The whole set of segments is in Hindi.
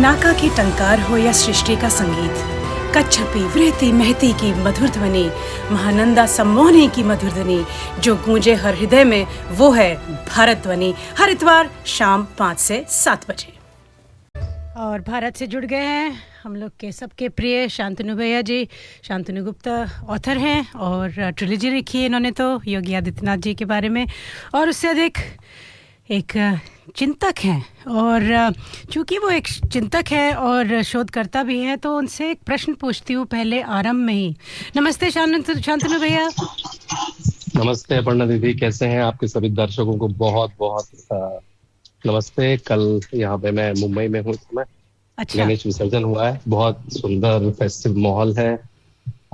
पिनाका की टंकार हो या सृष्टि का संगीत, कच्छपी वृहति महती की मधुर ध्वनि, महानंदा सम्मोहनी की मधुर ध्वनि जो गूंजे हर हृदय में, वो है भारत ध्वनि। हर इतवार शाम 5 से 7 बजे। और भारत से जुड़ गए हैं हम लोग के सबके प्रिय शांतनु भैया जी। शांतनु गुप्ता ऑथर हैं और ट्रिलॉजी लिखी है इन्होंने तो योगी आदित्यनाथ जी के बारे में, और उससे अधिक एक चिंतक हैं। और चूंकि वो एक चिंतक है और शोधकर्ता भी हैं, तो उनसे एक प्रश्न पूछती हूँ पहले आरंभ में ही। नमस्ते शांतनु भैया। नमस्ते अपर्णा दीदी, कैसे हैं? आपके सभी दर्शकों को बहुत बहुत नमस्ते। कल यहाँ पे मैं मुंबई में हूँ, मैं अच्छा। गणेश विसर्जन हुआ है, बहुत सुंदर फेस्टिव माहौल है।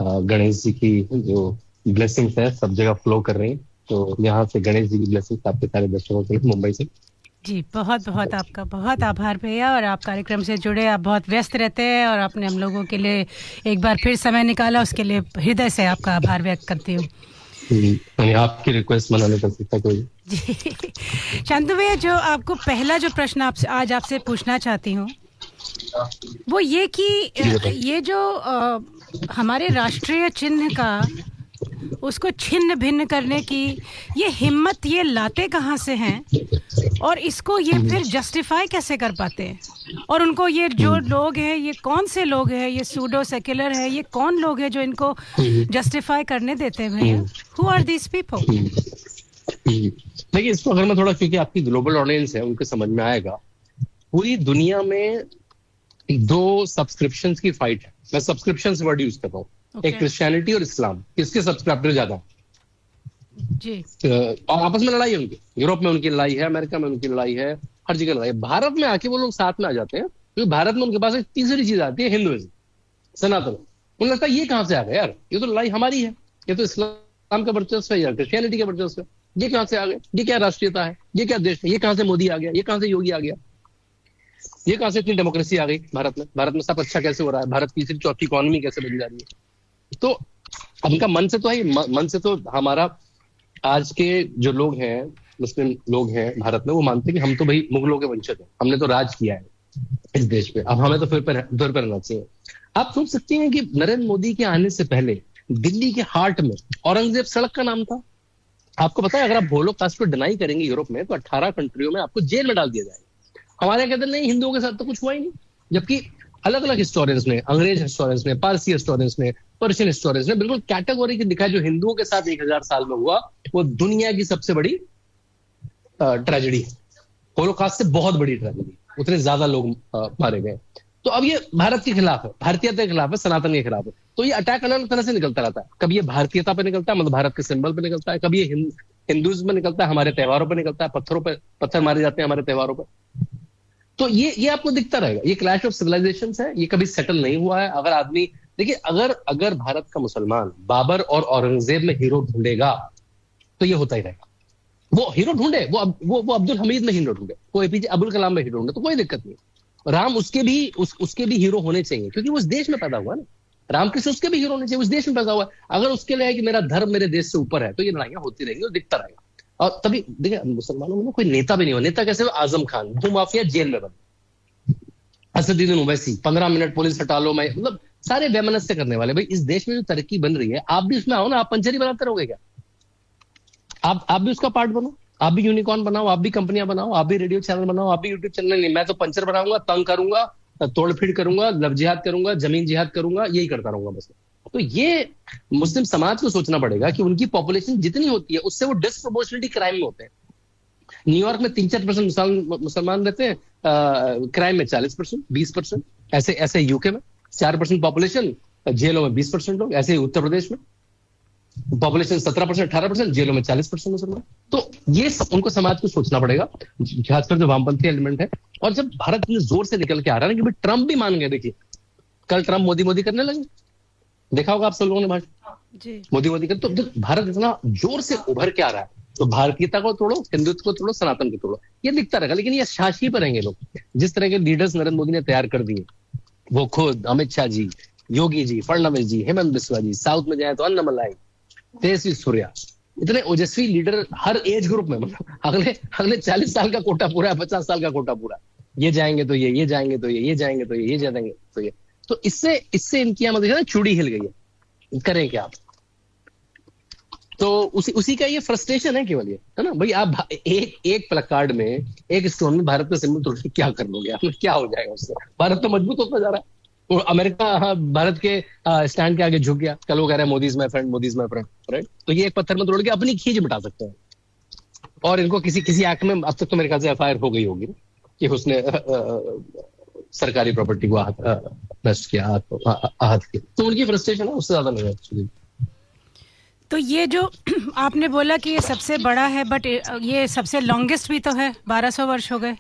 गणेश जी की जो ब्लेसिंग्स है सब जगह फ्लो कर रही हैं, तो यहाँ से गणेश जी की ब्लेसिंग्स आपके सारे दर्शकों के लिए मुंबई से। जी बहुत बहुत आपका बहुत आभार भैया। और आप कार्यक्रम से जुड़े, आप बहुत व्यस्त रहते हैं और आपने हम लोगों के लिए एक बार फिर समय निकाला, उसके लिए हृदय से आपका आभार व्यक्त करती हूँ। आपकी रिक्वेस्ट मनाने कर सकता कोई जी। शांतनु भैया, जो आपको पहला जो प्रश्न आज आपसे पूछना चाहती हूँ वो ये कि ये जो हमारे राष्ट्रीय चिन्ह का उसको छिन्न भिन्न करने की ये हिम्मत ये लाते कहाँ से हैं, और इसको ये फिर जस्टिफाई कैसे कर पाते हैं? और उनको ये जो लोग हैं, ये कौन से लोग हैं, ये सूडो सेक्युलर है, ये कौन लोग हैं जो इनको जस्टिफाई करने देते हैं भैया? Who are these people? देखिए, इसको अगर मैं थोड़ा, क्योंकि आपकी ग्लोबल ऑडियंस है, उनको समझ में आएगा। पूरी दुनिया में 2 सब्सक्रिप्शंस की फाइट है। मैं सब्सक्रिप्शंस वर्ड यूज करता हूँ। एक क्रिश्चियनिटी और इस्लाम, किसके सब्सक्राइबर ज्यादा जी? और आपस में लड़ाई है उनकी। यूरोप में उनकी लड़ाई है, अमेरिका में उनकी लड़ाई है, हर जगह लड़ाई है। भारत में आके वो लोग साथ में आ जाते हैं, क्योंकि भारत में उनके पास एक तीसरी चीज आती है, हिंदुइज्म, सनातन। उन्हें लगता है ये कहां से आ गए यार, ये तो लड़ाई हमारी है, ये तो इस्लाम का वर्चस्व है या क्रिश्चियनिटी का वर्चस्व है, ये कहां से आ गए, ये क्या राष्ट्रीयता है, ये क्या देश है, ये कहां से मोदी आ गया, ये कहां से योगी आ गया, ये कहां से इतनी डेमोक्रेसी आ गई भारत में, भारत में सब अच्छा कैसे हो रहा है, भारत की तीसरी चौथी इकोनॉमी कैसे बन जा रही है। तो उनका मन से तो है, मन से तो हमारा आज के जो लोग हैं, मुस्लिम लोग हैं भारत में, वो मानते हैं कि हम तो भाई मुगलों के वंशज हैं, हमने तो राज किया है इस देश पे, अब हमें तो फिर रहना चाहिए। आप सोच सकते हैं कि नरेंद्र मोदी के आने से पहले दिल्ली के हार्ट में औरंगजेब सड़क का नाम था। आपको पता है, अगर आप होलोकॉस्ट को डिनाई करेंगे यूरोप में, तो 18 कंट्रियों में आपको जेल में डाल दिया जाएगा। हमारे कहते नहीं, हिंदुओं के साथ तो कुछ हुआ ही नहीं, जबकि अलग अलग हिस्टोरियंस ने, अंग्रेज हिस्टोरियंस ने, पारसी हिस्टोरियंस ने, पर्शियन हिस्टोरियंस ने बिल्कुल कैटेगोरी दिखा, जो हिंदुओं के साथ 1000 साल में हुआ वो दुनिया की सबसे बड़ी ट्रेजेडी है। होलोकॉस्ट से बहुत बड़ी ट्रेजेडी, उतने ज्यादा लोग मारे गए। तो अब ये भारत के खिलाफ है, भारतीयता के खिलाफ है, सनातन के खिलाफ है। तो ये अटैक अलग अलग तरह से निकलता रहता है। कभी ये भारतीयता पे निकलता है, मतलब भारत के सिंबल पे निकलता है, कभी ये हिंदुइज्म में निकलता है, हमारे त्योहारों पर निकलता है, पत्थर मारे जाते हैं हमारे त्योहारों पर। तो ये आपको दिखता रहेगा, ये क्लैश ऑफ सिविलाइजेशंस है, ये कभी सेटल नहीं हुआ है। अगर आदमी देखिए, अगर भारत का मुसलमान बाबर और औरंगजेब में हीरो ढूंढेगा तो ये होता ही रहेगा। वो हीरो ढूंढे, वो अब्दुल हमीद में हीरो ढूंढे, वो एपीजे अब्दुल कलाम में हीरो ढूंढे, तो कोई दिक्कत नहीं। राम उसके भी हीरो होने चाहिए, क्योंकि वो उस देश में पैदा हुआ ना। रामकृष्ण उसके भी हीरो होने चाहिए, उस देश में पैदा हुआ है। अगर उसके लिए है कि मेरा धर्म मेरे देश से ऊपर है, तो ये लड़ाइयां होती रहेंगी और दिखता रहेगा। और तभी देखिए, मुसलमानों में कोई नेता भी नहीं हुआ। नेता कैसे? आजम खान भूमाफिया जेल में बंद, असदुद्दीन ओवैसी 15 मिनट पुलिस हटा लो, मैं मतलब सारे वैमनस्य करने वाले। भाई, इस देश में जो तरक्की बन रही है, आप भी उसमें आओ ना। आप पंचरी बनाते रहोगे क्या? आप भी उसका पार्ट बनो, आप भी यूनिकॉर्न बनाओ, आप भी कंपनियां बनाओ, आप भी रेडियो चैनल बनाओ, आप भी यूट्यूब चैनल। नहीं, मैं तो पंचर बनाऊंगा, तंग करूंगा, तोड़फीड़ करूंगा, लव जिहाद करूंगा, जमीन जिहाद करूंगा, यही करता रहूंगा बस। तो ये मुस्लिम समाज को सोचना पड़ेगा कि उनकी पॉपुलेशन जितनी होती है, उससे वो डिस्प्रोपोर्शनली क्राइम में होते हैं। न्यूयॉर्क में 3-4% मुसलमान रहते हैं, क्राइम में 40%, 20%। ऐसे यूके में 4% पॉपुलेशन, जेलों में 20% लोग। ऐसे ही उत्तर प्रदेश में पॉपुलेशन 17%, 18%, जेलों में 40% मुसलमान। तो ये उनको समाज को सोचना पड़ेगा, खासकर जो वामपंथी एलिमेंट है। और जब भारत इतने जोर से निकल के आ रहा है ना, कि ट्रंप भी मान गए। देखिए, कल ट्रंप मोदी करने लगे, देखा होगा आप सब लोगों ने भाषण, मोदी कर। तो भारत इतना जोर से उभर के आ रहा है, तो भारतीयता को तोड़ो, हिंदुत्व को तोड़ो, सनातन को तोड़ो, ये दिखता रहेगा। लेकिन ये शासी पर रहेंगे लोग। जिस तरह के लीडर्स नरेंद्र मोदी ने तैयार कर दिए, वो खुद अमित शाह जी, योगी जी, फडणवीस जी, हेमंत बिस्वा जी, साउथ में जाए तो अन्नमलाई, तेजस्वी सूर्या, इतने ओजस्वी लीडर हर एज ग्रुप में, मतलब अगले 40 साल का कोटा पूरा है, 50 साल का कोटा पूरा। ये जाएंगे तो ये जाएंगे तो ये जाएंगे तो ये जाएंगे तो ये। तो इससे इनकी यहाँ मतलब चूड़ी हिल गई है, करें क्या आप। तो उसी का ये फ्रस्ट्रेशन है केवल ये, है ना भाई। आप एक प्लकार्ड में, एक स्टोन में भारत का सिंबल तोड़ के क्या कर लोगे आप, क्या हो जाएगा उससे। भारत तो मजबूत होता जा रहा है। और अमेरिका भारत के स्टैंड के आगे झुक गया, कल वो कह रहा है Modi is my friend, Modi is my friend, right. तो ये एक पत्थर में तोड़ के अपनी खींच मिटा सकते हैं। और इनको किसी एक्ट में अब तक तो मेरे ख्याल से एफआईआर हो गई होगी कि उसने सरकारी प्रॉपर्टी को नष्ट किया, आहत किया। तो उनकी फ्रस्ट्रेशन है, उससे ज्यादा नहीं है एक्चुअली। तो ये जो आपने बोला कि ये सबसे बड़ा है, बट ये सबसे लॉन्गेस्ट भी तो है, 1200 वर्ष हो गए।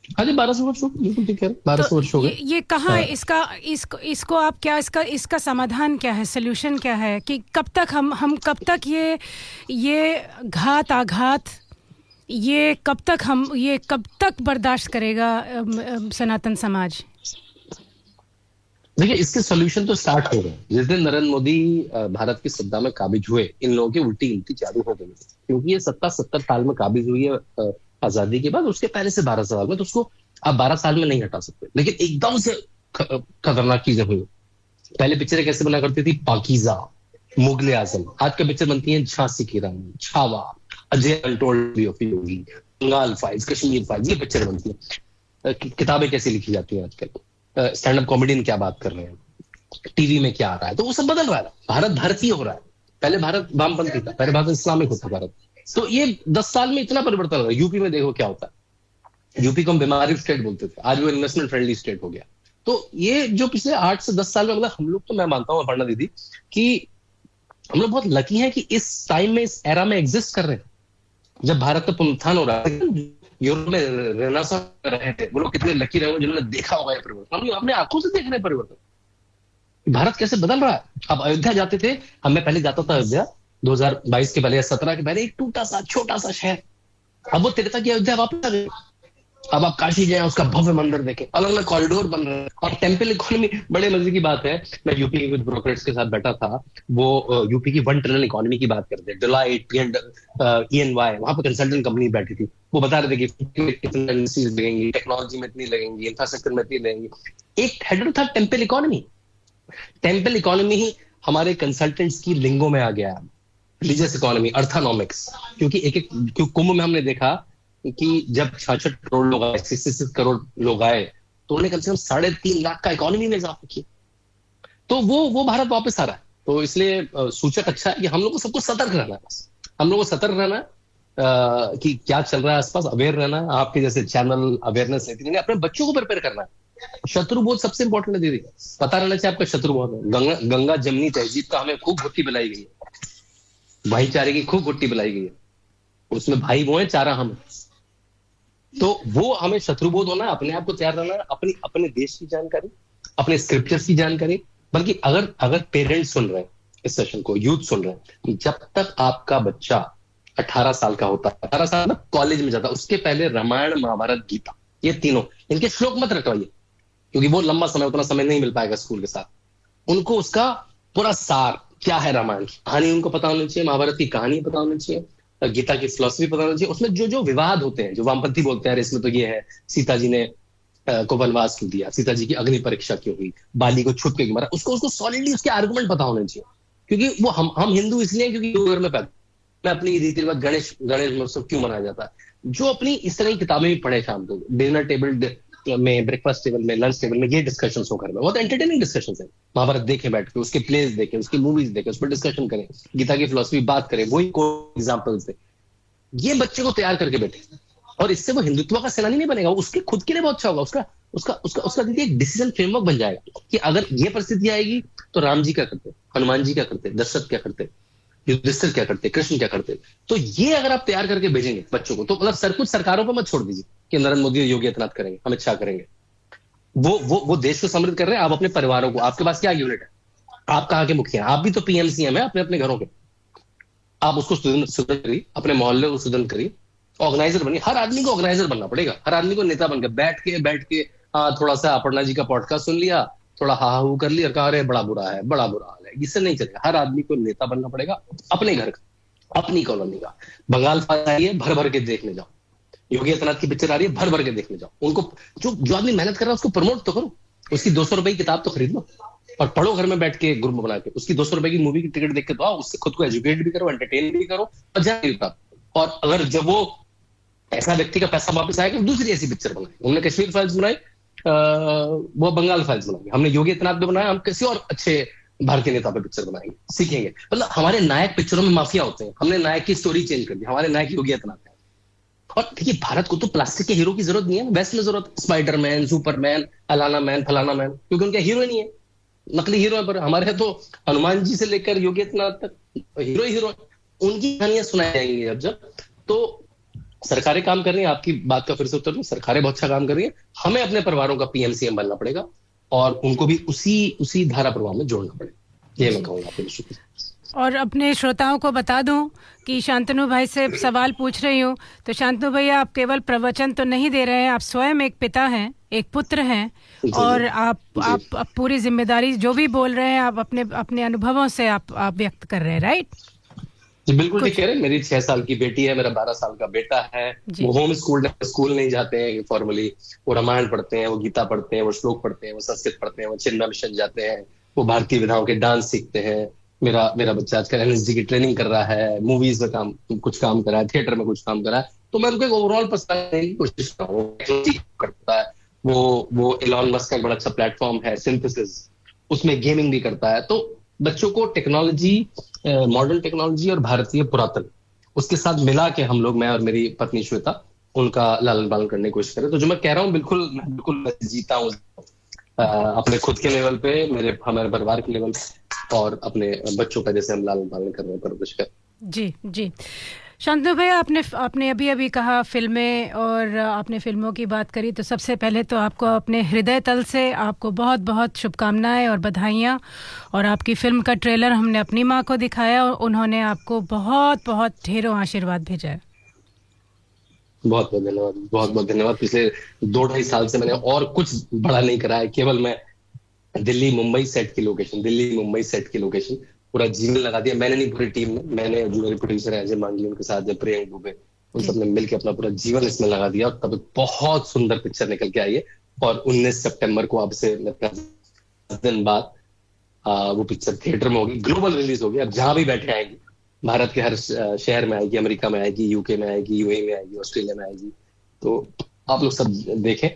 हाँ जी, 1200 वर्ष हो गए, बिल्कुल ठीक है, 1200 वर्ष हो गए। ये कहाँ है इसको आप क्या, इसका समाधान क्या है, सोल्यूशन क्या है, कि कब तक हम कब तक ये घात आघात, ये कब तक बर्दाश्त करेगा सनातन समाज? देखिए, इसके सोल्यूशन तो स्टार्ट हो गए जिस दिन नरेंद्र मोदी भारत की सत्ता में काबिज हुए। इन लोगों की उल्टी चालू हो गई, क्योंकि ये सत्ता 70 साल में काबिज हुई है आजादी के बाद। उसके पहले से 12 साल में, तो उसको आप 12 साल में नहीं हटा सकते। लेकिन एकदम से खतरनाक चीजें हुई। पहले पिक्चरें कैसे बना करती थी, पाकीज़ा, मुगले आजम। आज का पिक्चर बनती है झांसी की रानी, छावा, अजय अनटोल्ड होगी, बंगाल फाइल्स, कश्मीर फाइल्स, ये पिक्चर बनती है। किताबें कैसी लिखी जाती हैं आजकल, स्टैंड अप कॉमेडियन क्या बात कर रहे हैं, टीवी में क्या आ रहा है। तो वो सब बदल रहा है। भारत भारतीय हो रहा है। पहले भारत वामपंथी था, पहले भारत इस्लामिक होता भारत। तो ये 10 साल में इतना परिवर्तन हो रहा है। यूपी में देखो क्या होता है। यूपी को हम बीमारी स्टेट बोलते थे, आज वो इन्वेस्टमेंट फ्रेंडली स्टेट हो गया। तो ये जो पिछले 8 से 10 साल में, मतलब हम लोग, तो मैं मानता हूँ अपर्णा दीदी, कि हम लोग बहुत लकी हैं कि इस टाइम में, इस एरा में एग्जिस्ट कर रहे हैं, जब भारत का पुनरुत्थान हो रहा है। यूरोप में रेनेसां रहे थे वो लोग, कितने लकी रहे जिन्होंने देखा होगा ये परिवर्तन। हम अपने आंखों से देख रहे हैं परिवर्तन, भारत कैसे बदल रहा है। अब अयोध्या जाते थे, मैं पहले जाता था अयोध्या 2022 के पहले या 17 के पहले, एक टूटा सा छोटा सा शहर। अब वो तिरता की अयोध्या वापस आ गई। अब आप काशी जाए, उसका भव्य मंदिर देखें, अलग अलग कॉरिडोर बन रहे हैं, और टेम्पल इकोनॉमी। बड़े मजे की बात है, मैं यूपी के कुछ ब्रोकर्स के साथ बैठा था, वो यूपी की 1 ट्रिलियन इकोनॉमी की बात करते हैं। डिलाइट, EY, वहां पर कंसल्टेंट कंपनी बैठी थी। वो बता रहे थे कि इतनी इंडस्ट्रीज लगेंगी, टेक्नोलॉजी में इतनी लगेंगी, इंफ्रास्ट्रक्चर में इतनी लगेंगी। एक हेडर था टेम्पल इकोनॉमी। टेम्पल इकोनॉमी ही हमारे कंसल्टेंट्स की लिंगो में आ गया। रिलीजियस इकोनॉमी, अर्थोनॉमिक्स। क्योंकि कुंभ में हमने देखा कि जब 66 करोड़ लोग आए, 66 करोड़ लोग आए, तो उन्होंने कम से कम 3.5 लाख का इकोनॉमी में इजाफा किया। तो वो भारत वापस आ रहा है। तो इसलिए सूचक अच्छा है कि हम लोग को सबको सतर्क रहना है। बस हम लोग को सतर्क रहना है कि क्या चल रहा है आसपास, अवेयर रहना है। आपके जैसे चैनल अवेयरनेस लेती रहेंगे, अपने बच्चों को प्रिपेयर करना है। शत्रु बहुत सबसे इंपॉर्टेंट है दीदी, पता रहना चाहिए आपका शत्रु बहुत है। गंगा जमनी तहजीब का हमें खूब घुट्टी पिलाई गई है, भाईचारे की खूब घुट्टी पिलाई गई है। उसमें भाई वो है, चारा हम। तो वो हमें शत्रुबोध होना है, अपने आप को तैयार रहना है, अपने देश की जानकारी, अपने स्क्रिप्चर्स की जानकारी। बल्कि अगर पेरेंट्स सुन रहे हैं इस सेशन को, यूथ सुन रहे हैं, कि जब तक आपका बच्चा 18 साल का होता है, 18 साल में कॉलेज में जाता है, उसके पहले रामायण, महाभारत, गीता, ये तीनों, इनके श्लोक मत रटवाइए, क्योंकि वो लंबा समय, उतना समय नहीं मिल पाएगा स्कूल के साथ। उनको उसका पूरा सार क्या है, रामायण की कहानी उनको पता होनी चाहिए, महाभारत की कहानी पता होनी चाहिए, गीता की फिलॉसफी पता होनी चाहिए। उसमें जो विवाद होते हैं, जो वामपंथी बोलते हैं, इसमें तो ये है, सीता जी ने को वनवास क्यों दिया, सीता जी की अग्नि परीक्षा क्यों हुई, बाली को छुप के क्यों मारा, उसको सॉलिडली उसके आर्गुमेंट पता होने चाहिए। क्योंकि वो हम हिंदू इसलिए, क्योंकि घर में पैदा, मैं अपनी रीति रिवाज, गणेश महोत्सव क्यों मनाया जाता है, जो अपनी इस तरह की किताबें भी पढ़े शाम को, डिनर टेबल में, ब्रेकफास्ट टेबल में, लंच टेबल में, ये डिस्कशन हो घर में, बहुत एंटरटेनिंग डिस्कशन है। महाभारत देखें बैठ के, उसके प्लेस देखें, उसकी मूवीज देखें, उस पर डिस्कशन करें, गीता की फिलॉसफी बात करें, वही को एग्जाम्पल्स दें। ये बच्चे को तैयार करके बैठे, और इससे वो हिंदुत्व का सेनानी नहीं बनेगा, उसके खुद के लिए बहुत अच्छा होगा। उसका दीदी एक डिसीजन फ्रेमवर्क बन जाएगा कि अगर ये परिस्थिति आएगी तो राम जी क्या करते, हनुमान जी क्या करते, दशरथ क्या करते, युधिष्ठिर क्या करते, कृष्ण क्या करते। तो ये अगर आप तैयार करके भेजेंगे बच्चों को, तो मतलब कुछ सरकारों पर मत छोड़ दीजिए कि नरेंद्र मोदी योगी आदित्यनाथ करेंगे, अमित शाह करेंगे। वो देश को समृद्ध कर रहे हैं। आप अपने परिवारों को, आपके पास क्या यूनिट है, आप कहाँ के मुखिया, आप भी तो PMCM है अपने घरों के, आप उसको सुदृढ़ करिए, अपने मोहल्ले को सुदृढ़ करिए, ऑर्गेनाइजर बनिए। हर आदमी को ऑर्गेनाइजर बनना पड़ेगा, हर आदमी को नेता बनकर बैठ के थोड़ा सा अपर्णा जी का पॉडकास्ट सुन लिया, थोड़ा हा कर लिया, कहा अरे बड़ा बुरा हाल है, इससे नहीं चलेगा। हर आदमी को नेता बनना पड़ेगा, अपने घर का, अपनी कॉलोनी का। बंगाल आइए, भर भर के देखने जाओ, योगी आदित्यनाथ की पिक्चर आ रही है, भर भर के देखने जाओ। उनको जो आदमी मेहनत कर रहा है उसको प्रमोट तो करो, उसकी 200 रुपए की किताब तो खरीद लो और पढ़ो घर में बैठ के ग्रुप बना के। उसकी 200 रुपए की मूवी की टिकट देख के तो आओ, उससे खुद को एजुकेट भी करो, एंटरटेन भी करो और जाए। और अगर जब वो ऐसा व्यक्ति का पैसा वापस आएगा, दूसरी ऐसी पिक्चर बनाए। उन्होंने कश्मीर फाइल्स बनाई, वो बंगाल फाइल्स बनाई, हमने योगी आदित्यनाथ पे बनाया, हम किसी और अच्छे भारतीय नेता पे पिक्चर बनाएंगे, सीखेंगे। मतलब हमारे नायक पिक्चरों में माफिया होते हैं, हमने नायक की स्टोरी चेंज कर दी, हमारे नायक योगी आदित्यनाथ है। और देखिए, भारत को तो प्लास्टिक के हीरो की जरूरत नहीं है, वेस्ट में जरूरत है। स्पाइडरमैन, सुपरमैन, अलाना मैन, फलाना मैन, क्योंकि उनका हीरो नहीं है, नकली हीरो है। पर हमारे तो हनुमान जी से लेकर योगी आदित्यनाथ तक हीरो ही हीरो, उनकी कहानियां सुनाई जाएंगी जब तो। सरकारें काम कर रही हैं, आपकी बात का फिर से उत्तर दूं, सरकारें बहुत अच्छा काम कर रही हैं। हमें अपने परिवारों का पीएमसीएम बनना पड़ेगा और उनको भी उसी धारा प्रवाह में जोड़ना पड़ेगा, ये मैं कहूंगा आपको। और अपने श्रोताओं को बता दूं कि शांतनु भाई से सवाल पूछ रही हूं, तो शांतनु भैया, आप केवल प्रवचन तो नहीं दे रहे हैं, आप स्वयं एक पिता हैं, एक पुत्र हैं, और आप पूरी जिम्मेदारी जो भी बोल रहे हैं आप अपने अनुभवों से आप व्यक्त कर रहे हैं, राइट? जी बिल्कुल ठीक कह रहे हैं। मेरी 6 साल की बेटी है, मेरा 12 साल का बेटा है। वो होम स्कूल नहीं जाते हैं फॉर्मली, वो रामायण पढ़ते हैं, वो गीता पढ़ते हैं, वो श्लोक पढ़ते हैं, वो संस्कृत पढ़ते हैं, वो चिन्मय मिशन जाते हैं, वो भारतीय विधाओं के डांस सीखते हैं। मेरा बच्चा आजकल एनएसजी की ट्रेनिंग कर रहा है, मूवीज में कुछ काम कर रहा है, थिएटर में कुछ काम कर रहा है। तो मैं उनको एक ओवरऑल पर्सपेक्टिव देने की कोशिश कर रहा हूँ। करता है वो एलॉन मस्क का एक बड़ा अच्छा प्लेटफॉर्म है सिंथेसिस, उसमें गेमिंग भी करता है। तो बच्चों को टेक्नोलॉजी, मॉडर्न टेक्नोलॉजी और भारतीय पुरातन, उसके साथ मिला के हम लोग, मैं और मेरी पत्नी श्वेता, उनका लालन पालन करने की कोशिश करें। तो जो मैं कह रहा हूँ बिल्कुल जीता हूँ, अपने खुद के लेवल पे, हमारे परिवार के लेवल पे, और अपने बच्चों का जैसे हम लालन पालन कर रहे हैं, परवरिश कर। जी जी। शांतनु भैया, आपने अभी कहा फिल्में, और आपने फिल्मों की बात करी, तो सबसे पहले तो आपको अपने हृदय तल से आपको बहुत बहुत शुभकामनाएं और बधाइयाँ। और आपकी फिल्म का ट्रेलर हमने अपनी माँ को दिखाया और उन्होंने आपको बहुत बहुत ढेरों आशीर्वाद भेजा है। बहुत बहुत धन्यवाद, बहुत बहुत धन्यवाद। पिछले 2-2.5 साल से मैंने और कुछ बड़ा नहीं करा है, केवल मैं दिल्ली मुंबई सेट की लोकेशन पूरा जीवन लगा दिया। मैंने नहीं, पूरी टीम में, मैंने जो मेरे प्रोड्यूसर है अजय मांगली, उनके साथ जब प्रियंक दुबे, उन सबने मिलकर अपना पूरा जीवन इसमें लगा दिया। और तब बहुत सुंदर पिक्चर निकल के आई है। और 19 सितंबर को, अब से 10 दिन बाद वो पिक्चर थिएटर में होगी, ग्लोबल रिलीज होगी। अब जहां भी बैठे आएंगी, भारत के हर शहर में आएगी, अमेरिका में आएगी, यूके में आएगी, यूएई में आएगी, ऑस्ट्रेलिया में आएगी। तो आप लोग सब देखें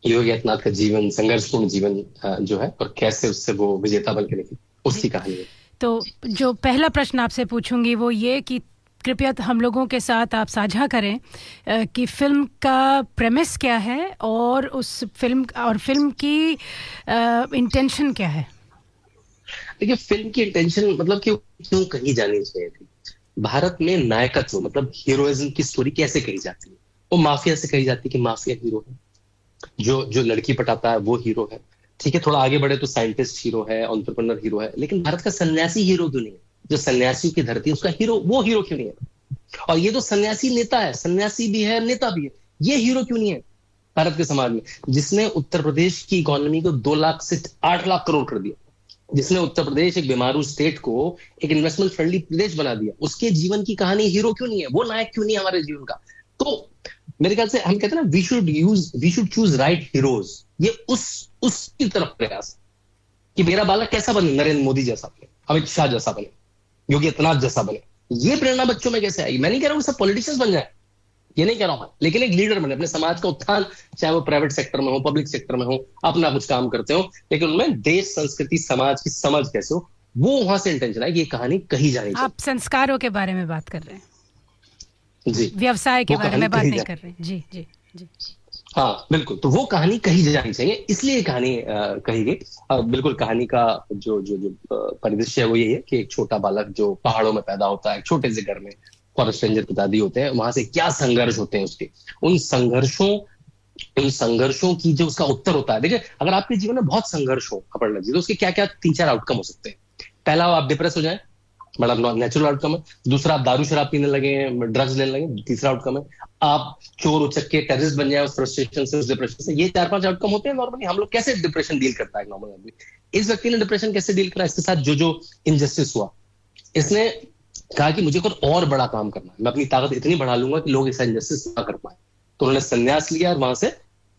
योगी आदित्यनाथ का जीवन, संघर्षपूर्ण जीवन जो है, और कैसे उससे वो विजेता बन के निकली, उसकी कहानी है। तो जो पहला प्रश्न आपसे पूछूंगी वो ये कि कृपया हम लोगों के साथ आप साझा करें कि फिल्म का प्रेमिस क्या है, और उस फिल्म की इंटेंशन क्या है। देखिए, फिल्म की इंटेंशन मतलब कि क्यों कही जानी चाहिए थी। भारत में नायकत्व मतलब हीरोइज्म की स्टोरी कैसे कही जाती है? वो माफिया से कही जाती है कि माफिया हीरो है, जो लड़की पटाता है वो हीरो है। ठीक है, थोड़ा आगे बढ़े तो साइंटिस्ट हीरो है, एंटरप्रेन्योर हीरो है। लेकिन भारत का सन्यासी हीरो क्यों नहीं है? जो सन्यासियों की धरती है, उसका हीरो, वो हीरो क्यों नहीं है? और ये तो सन्यासी नेता है, सन्यासी भी है, नेता भी है, ये हीरो क्यों नहीं है भारत के समाज में? जिसने उत्तर प्रदेश की इकोनॉमी को 2 लाख से 8 लाख करोड़ कर दिया, जिसने उत्तर प्रदेश, एक बीमारू स्टेट को एक इन्वेस्टमेंट फ्रेंडली प्रदेश बना दिया, उसके जीवन की कहानी हीरो क्यों नहीं है? वो नायक क्यों नहीं है हमारे जीवन का? तो मेरे ख्याल से हम कहते हैं ना, we should choose right heroes. ये उसकी तरफ प्रयास कि मेरा बालक कैसा बने, नरेंद्र मोदी जैसा बने, अमित शाह जैसा बने, योगी आदित्यनाथ जैसा बने। ये प्रेरणा बच्चों में कैसे आएगी? मैं नहीं कह रहा हूँ सब पॉलिटिशियंस बन जाए, ये नहीं कह रहा हूं, लेकिन एक लीडर बने, अपने समाज का उत्थान, चाहे वो प्राइवेट सेक्टर में हो, पब्लिक सेक्टर में हो, अपना कुछ काम करते हो, लेकिन उनमें देश, संस्कृति, समाज की समझ कैसे हो, वो वहां से इंटेंशन है कि ये कहानी कही जानी चाहिए। आप संस्कारों के बारे में बात कर रहे हैं जी, व्यवसाय के बारे में बात नहीं कर रहे। जी जी जी, हाँ बिल्कुल। तो वो कहानी कही जानी चाहिए, इसलिए ये कहानी कही गई। बिल्कुल, कहानी का जो परिदृश्य है वो यही है कि एक छोटा बालक जो पहाड़ों में पैदा होता है, एक छोटे से घर में, फॉरेस्ट रेंजर पिताजी होते हैं, वहां से क्या संघर्ष होते हैं उसके, उन संघर्षों की जो उसका उत्तर होता है। देखिए, अगर आपके जीवन में बहुत संघर्ष हो अपर्णा जी, तो उसके क्या क्या 3-4 आउटकम हो सकते हैं। पहला, आप डिप्रेस हो जाए, बड़ा नेचुरल आउटकम है। दूसरा, आप दारू शराब पीने लगे, ड्रग्स लेने लगे। तीसरा आउटकम है, आप चोर उचक्के टेररिस्ट बन जाए उस फ्रस्ट्रेशन से, उस डिप्रेशन से। ये 4-5 आउटकम होते हैं नॉर्मली। हम लोग कैसे डिप्रेशन डील करता है नॉर्मल आदमी? इस व्यक्ति ने डिप्रेशन कैसे डील करा? इसके साथ जो इनजस्टिस हुआ, इसने कहा कि मुझे कुछ और बड़ा काम करना है, मैं अपनी ताकत इतनी बढ़ा लूंगा कि लोग ऐसा इनजस्टिस ना कर पाए। तो उन्होंने संन्यास लिया और वहां से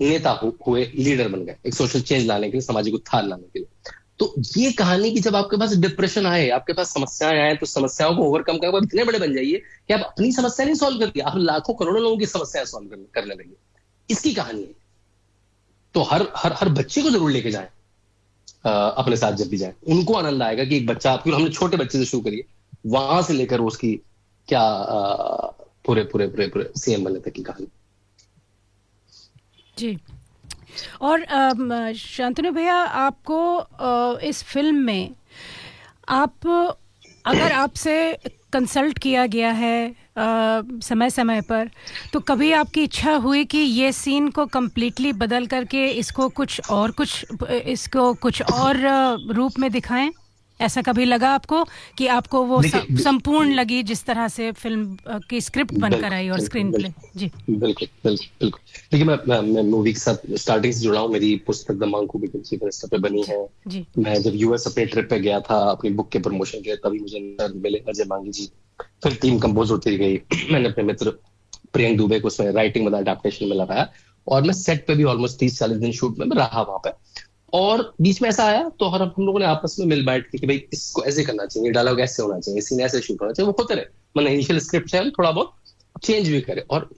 नेता हुए, लीडर बन गए, एक सोशल चेंज लाने के लिए, सामाजिक उत्थान लाने के लिए। तो ये कहानी की जब आपके पास डिप्रेशन आए, आपके पास समस्याएं आए, तो समस्याओं को ओवरकम करके आप इतने बड़े बन जाइए कि आप अपनी समस्या नहीं सॉल्व करती, आप लाखों करोड़ों लोगों की समस्याएं सॉल्व करने लगे। इसकी कहानी है। तो हर हर हर बच्चे को जरूर लेके जाएं अपने साथ जब भी जाए, उनको आनंद आएगा कि एक बच्चा, क्योंकि हमने छोटे बच्चे से शुरू करिए, वहां से लेकर उसकी क्या पूरे पूरे पूरे पूरे सीएम बनने तक की कहानी। जी। और शांतनु भैया, आपको इस फिल्म में आप, अगर आपसे कंसल्ट किया गया है समय समय पर, तो कभी आपकी इच्छा हुई कि ये सीन को कम्प्लीटली बदल करके इसको कुछ और रूप में दिखाएं? ऐसा कभी लगा आपको कि आपको वो संपूर्ण लगी जिस तरह से फिल्म की स्क्रिप्ट बनकर आई और स्क्रीन प्ले? जी बिल्कुल बिल्कुल बिल्कुल। देखिए, मैं मूवी के साथ स्टार्टिंग से जुड़ा हूँ। मेरी पुस्तक the monk who became chief minister पे बनी है जी। मैं जब यूएस अपने ट्रिप पे गया था अपनी बुक के प्रमोशन के, तभी मुझे मिले अजय मांगी जी। फिर टीम कंपोज होती गई। मैंने अपने मित्र प्रियंक दुबे को उसमें राइटिंग में, अडेप्टेशन में लगाया, और मैं सेट पे भी ऑलमोस्ट 30-40 दिन शूट में रहा वहां पे। और बीच में ऐसा आया तो हम लोगों ने आपस में मिल बैठ के कि भाई इसको ऐसे करना चाहिए, डायलॉग ऐसे होना चाहिए, सीन ऐसे शूट होना चाहिए, वो होते रहे। मैंने इनिशियल स्क्रिप्ट है थोड़ा बहुत चेंज भी करे। और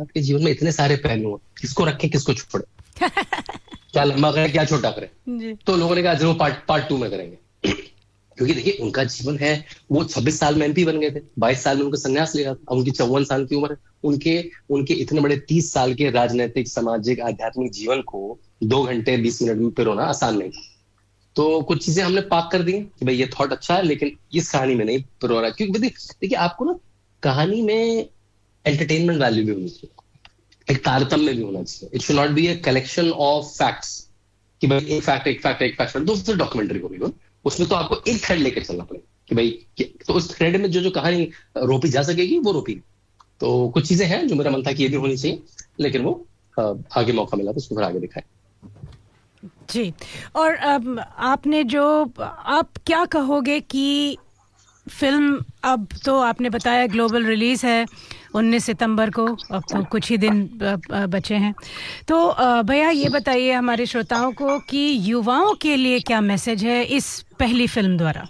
आपके जीवन में इतने सारे पहलू हैं, किसको रखें किसको छोड़े, क्या लंबा करे क्या छोटा करे। तो लोगों ने कहा जरूर पार्ट 2 में करेंगे। क्योंकि देखिए, उनका जीवन है, वो 26 साल में एमपी बन गए थे, 22 साल में उनको संन्यास लिया था, उनकी 54 साल की उम्र है। उनके इतने बड़े 30 साल के राजनीतिक, सामाजिक, आध्यात्मिक जीवन को 2 घंटे 20 मिनट में पिरोना आसान नहीं। तो कुछ चीजें हमने पाक कर दी कि भाई ये थॉट अच्छा है, लेकिन इस कहानी में नहीं पिरो रहा। क्योंकि देखिए, आपको ना कहानी में एंटरटेनमेंट वैल्यू भी होनी चाहिए, एक तारतम्य भी होना चाहिए। It should not be a collection of facts कि भाई एक फैक्ट दोस्तों डॉक्यूमेंट्री को भी उसमें तो आपको एक थ्रेड लेकर चलना पड़ेगा कि भाई, तो उस थ्रेड में जो कहानी रोपी जा सकेगी वो रोपी। तो कुछ चीजें हैं जो मेरा मन था कि ये भी होनी चाहिए, लेकिन वो आगे मौका मिला तो उसको फिर आगे दिखाए। जी। और आपने जो, आप क्या कहोगे कि फिल्म, अब तो आपने बताया ग्लोबल रिलीज है 19 सितंबर को, अब तो कुछ ही दिन बचे हैं। तो भैया ये बताइए हमारे श्रोताओं को कि युवाओं के लिए क्या मैसेज है इस पहली फिल्म द्वारा?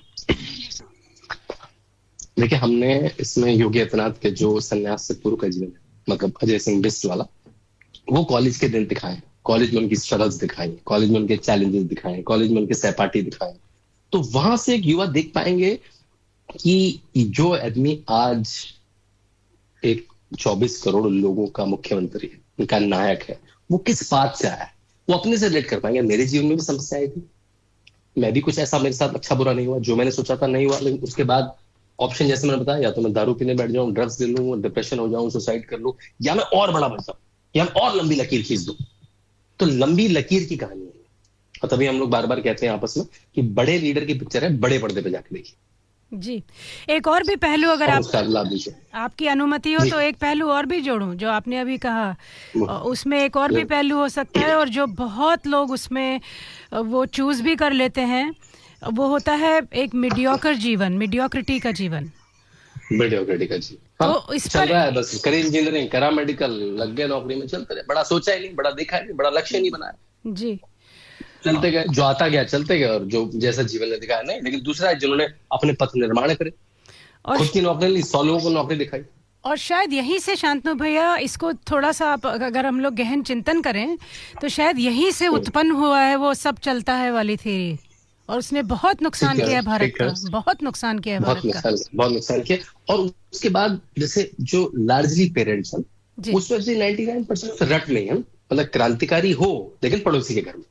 देखिए, हमने इसमें योगी आदित्यनाथ के जो संन्यास से पूर्व का जीवन है, मतलब अजय सिंह बिस्ट वाला, वो कॉलेज के दिन दिखाए, कॉलेज में उनकी स्ट्रगल्स दिखाई, कॉलेज में उनके चैलेंजेस दिखाए, कॉलेज में उनके सहपाठी दिखाए। तो वहां से एक युवा देख पाएंगे कि जो आदमी आज एक 24 करोड़ लोगों का मुख्यमंत्री है, उनका नायक है, वो किस बात से आया है, वो अपने से रिलेट कर पाएंगे। मेरे जीवन में भी समस्या आई थी, मैं भी कुछ ऐसा, मेरे साथ अच्छा बुरा नहीं हुआ, जो मैंने सोचा था नहीं हुआ, लेकिन उसके बाद ऑप्शन जैसे मैंने बताया, या तो मैं दारू पीने बैठ जाऊं, ड्रग्स ले लूं, डिप्रेशन हो जाऊं, सुसाइड कर लूं, या मैं और बड़ा बन जाऊं, या मैं और लंबी लकीर खींच दूं। तो लंबी लकीर की कहानी है, और तभी हम लोग बार बार कहते हैं आपस में कि बड़े लीडर की पिक्चर है, बड़े पर्दे पे जाके देखिए। जी। एक और भी पहलू, अगर आपकी अनुमति हो तो एक पहलू और भी जोड़ूं, जो आपने अभी कहा, उसमें एक और भी पहलू हो सकता है, और जो बहुत लोग उसमें वो चूज भी कर लेते हैं, वो होता है एक मीडियोकर जीवन, मीडियोक्रिटी का जीवन। मीडियोक्रिटी का जीवन, हाँ, तो इस चल रहा है, बस करी इंजीनियरिंग, करा मेडिकल, लग गए नौकरी में, चलते रहे, बड़ा सोचा ही नहीं, बड़ा देखा नहीं, बड़ा लक्ष्य नहीं बनाया, जी, चलते गए, जो आता गया चलते गए, और जो जैसा जीवन ने दिखाया नहीं। लेकिन दूसरा है जिन्होंने अपने पथ निर्माण करे, और खुद की नौकरी ली, 100 लोगों को नौकरी दिखाई। और शायद यहीं से शांतनु भैया, इसको थोड़ा सा आप अगर हम लोग गहन चिंतन करें, तो शायद यहीं से उत्पन्न हुआ है वो सब चलता है वाली थ्योरी, और उसने बहुत नुकसान किया भारत का, बहुत नुकसान किया भारत का, बहुत नुकसान किया। और उसके बाद जैसे जो लार्जली पेरेंट्स हैं, उसमें से 99% रट नहीं है, मतलब क्रांतिकारी हो लेकिन पड़ोसी के घर में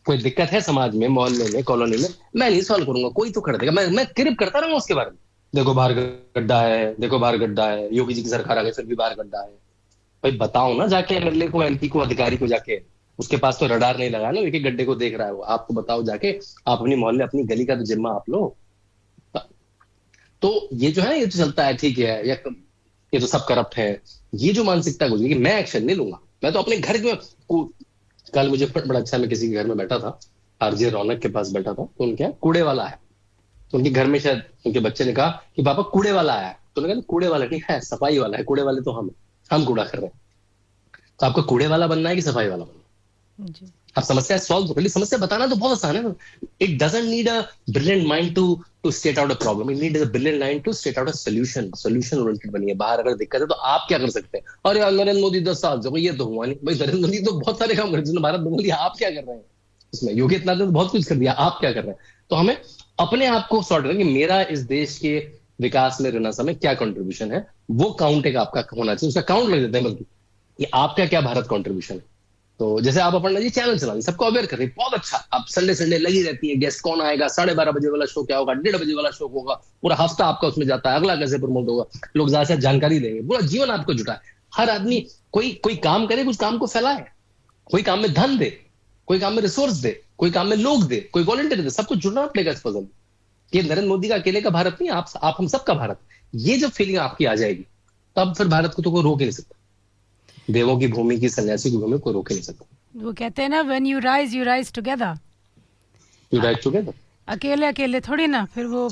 कोई दिक्कत है, समाज में, मोहल्ले में, कॉलोनी में, मैं नहीं सॉल्व करूंगा, कोई तो कर देगा, मैं क्रिप करता रहूंगा उसके बारे में, देखो बाहर गड्ढा है, देखो बाहर गड्ढा है, योगी जी की सरकार आ गई फिर भी बाहर गड्ढा है। भाई बताओ ना जाके एमएलए को, एमपी को, अधिकारी को जाके, उसके पास तो रडार नहीं लगा ना, एक गड्ढे को देख रहा है वो, आपको बताओ जाके, आप अपनी मोहल्ले, अपनी गली का तो जिम्मा आप लो। तो ये जो है, ये तो चलता है, ठीक है, या ये तो सब करप्ट है, ये जो मानसिकता गुजरी, मैं एक्शन नहीं लूंगा, मैं तो अपने घर में। कल मुझे बड़ा अच्छा, मैं किसी के घर में बैठा था, आरजे रौनक के पास बैठा था, तो उनके यहाँ कूड़े वाला है, तो उनके घर में शायद उनके बच्चे ने कहा कि पापा कूड़े वाला आया है, तो उन्होंने कहा कूड़े वाला नहीं है, सफाई वाला है, कूड़े वाले तो हम कूड़ा कर रहे हैं। तो आपको कूड़े वाला बनना है कि सफाई वाला बनना है? जी। आप समस्या सॉल्व कर ली, समस्या बताना तो बहुत आसान है। It doesn't need a brilliant mind to state out a problem, it need a brilliant mind to state out a solution oriented बनिए। बाहर अगर दिक्कत है तो आप क्या कर सकते हैं? और यार नरेंद्र मोदी 10 साल से, ये तो हुआ नहीं भाई। नरेंद्र मोदी तो बहुत सारे काम कर जिसने भारत बदल दिया, आप क्या कर रहे हैं उसमें? योगी आदित्यनाथ ने तो बहुत कुछ कर दिया, आप क्या कर रहे हैं? तो हमें अपने आप को सॉर्ट करना कि मेरा इस देश के विकास में रेनेसां में क्या कंट्रीब्यूशन है, वो काउंट एक आपका होना चाहिए, उसका काउंट लग जाता है बल्कि ये आपका क्या भारत कंट्रीब्यूशन है। तो जैसे आप अपन जी चैनल चला रही, सबको अवेयर कर रही, बहुत अच्छा। आप संडे लगी रहती है, गेस्ट कौन आएगा, 12:30 बजे वाला शो क्या होगा, 1:30 बजे वाला शो होगा, पूरा हफ्ता आपका उसमें जाता है, अगला कैसे प्रमोट होगा, लोग ज्यादा से जानकारी देंगे, पूरा जीवन आपको जुटा है। हर आदमी कोई काम करे, कुछ काम को फैलाए, कोई काम में धन दे, कोई काम में रिसोर्स दे, कोई काम में लोग दे, कोई वॉलंटियर दे, सबको जुड़ना पड़ेगा इस पजल। ये नरेंद्र मोदी का अकेले का भारत नहीं, आप हम सबका भारत। ये जब फीलिंग आपकी आ जाएगी तब फिर भारत को तो कोई रोक ही नहीं सकता, देवों की भूमि की, सन्यासी की भूमि को रोक ही नहीं सकता। वो कहते हैं ना, when you rise together, you rise together. अकेले थोड़ी ना। फिर वो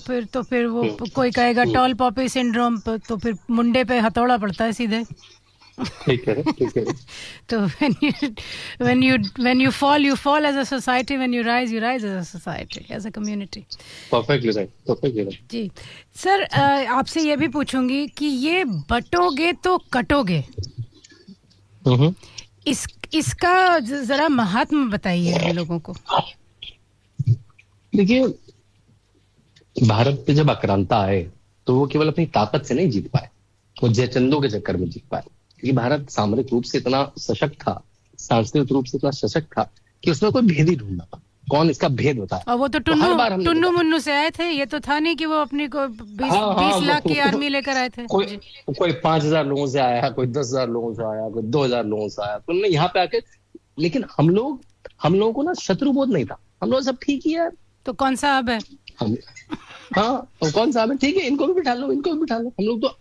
कोई कहेगा टॉल पॉपी सिंड्रोम, तो फिर मुंडे पे हथौड़ा पड़ता है सीधे। ठीक है। तो when you fall as a society, when you rise as a society, as a community. Perfectly right. जी सर, आपसे ये भी पूछूंगी कि ये बटोगे तो कटोगे, इसका जरा महात्मा बताइए हम लोगों को। देखिए, भारत पे जब आक्रांता आए तो वो केवल अपनी ताकत से नहीं जीत पाए, वो जयचंदों के चक्कर में जीत पाए। क्योंकि भारत सामरिक रूप से इतना सशक्त था, सांस्कृतिक रूप से इतना सशक्त था कि उसमें कोई भेद ही ढूंढना था, कौन इसका भेद बताए। और वो तो टुन्नू मुन्नू से आए थे, ये तो था नहीं कि वो अपनी को 20 लाख की आर्मी लेकर आए थे। कोई 5,000 लोगों से आया, कोई 10,000 लोगों से आया, कोई 2,000 लोगों से आया, तो उन्होंने यहाँ पे आके, लेकिन हम लोगों को ना शत्रुबोध नहीं था, हम लोग सब ठीक ही है। तो कौन सा अब है? तो कौन सा है, ठीक है, इनको भी बिठा लो।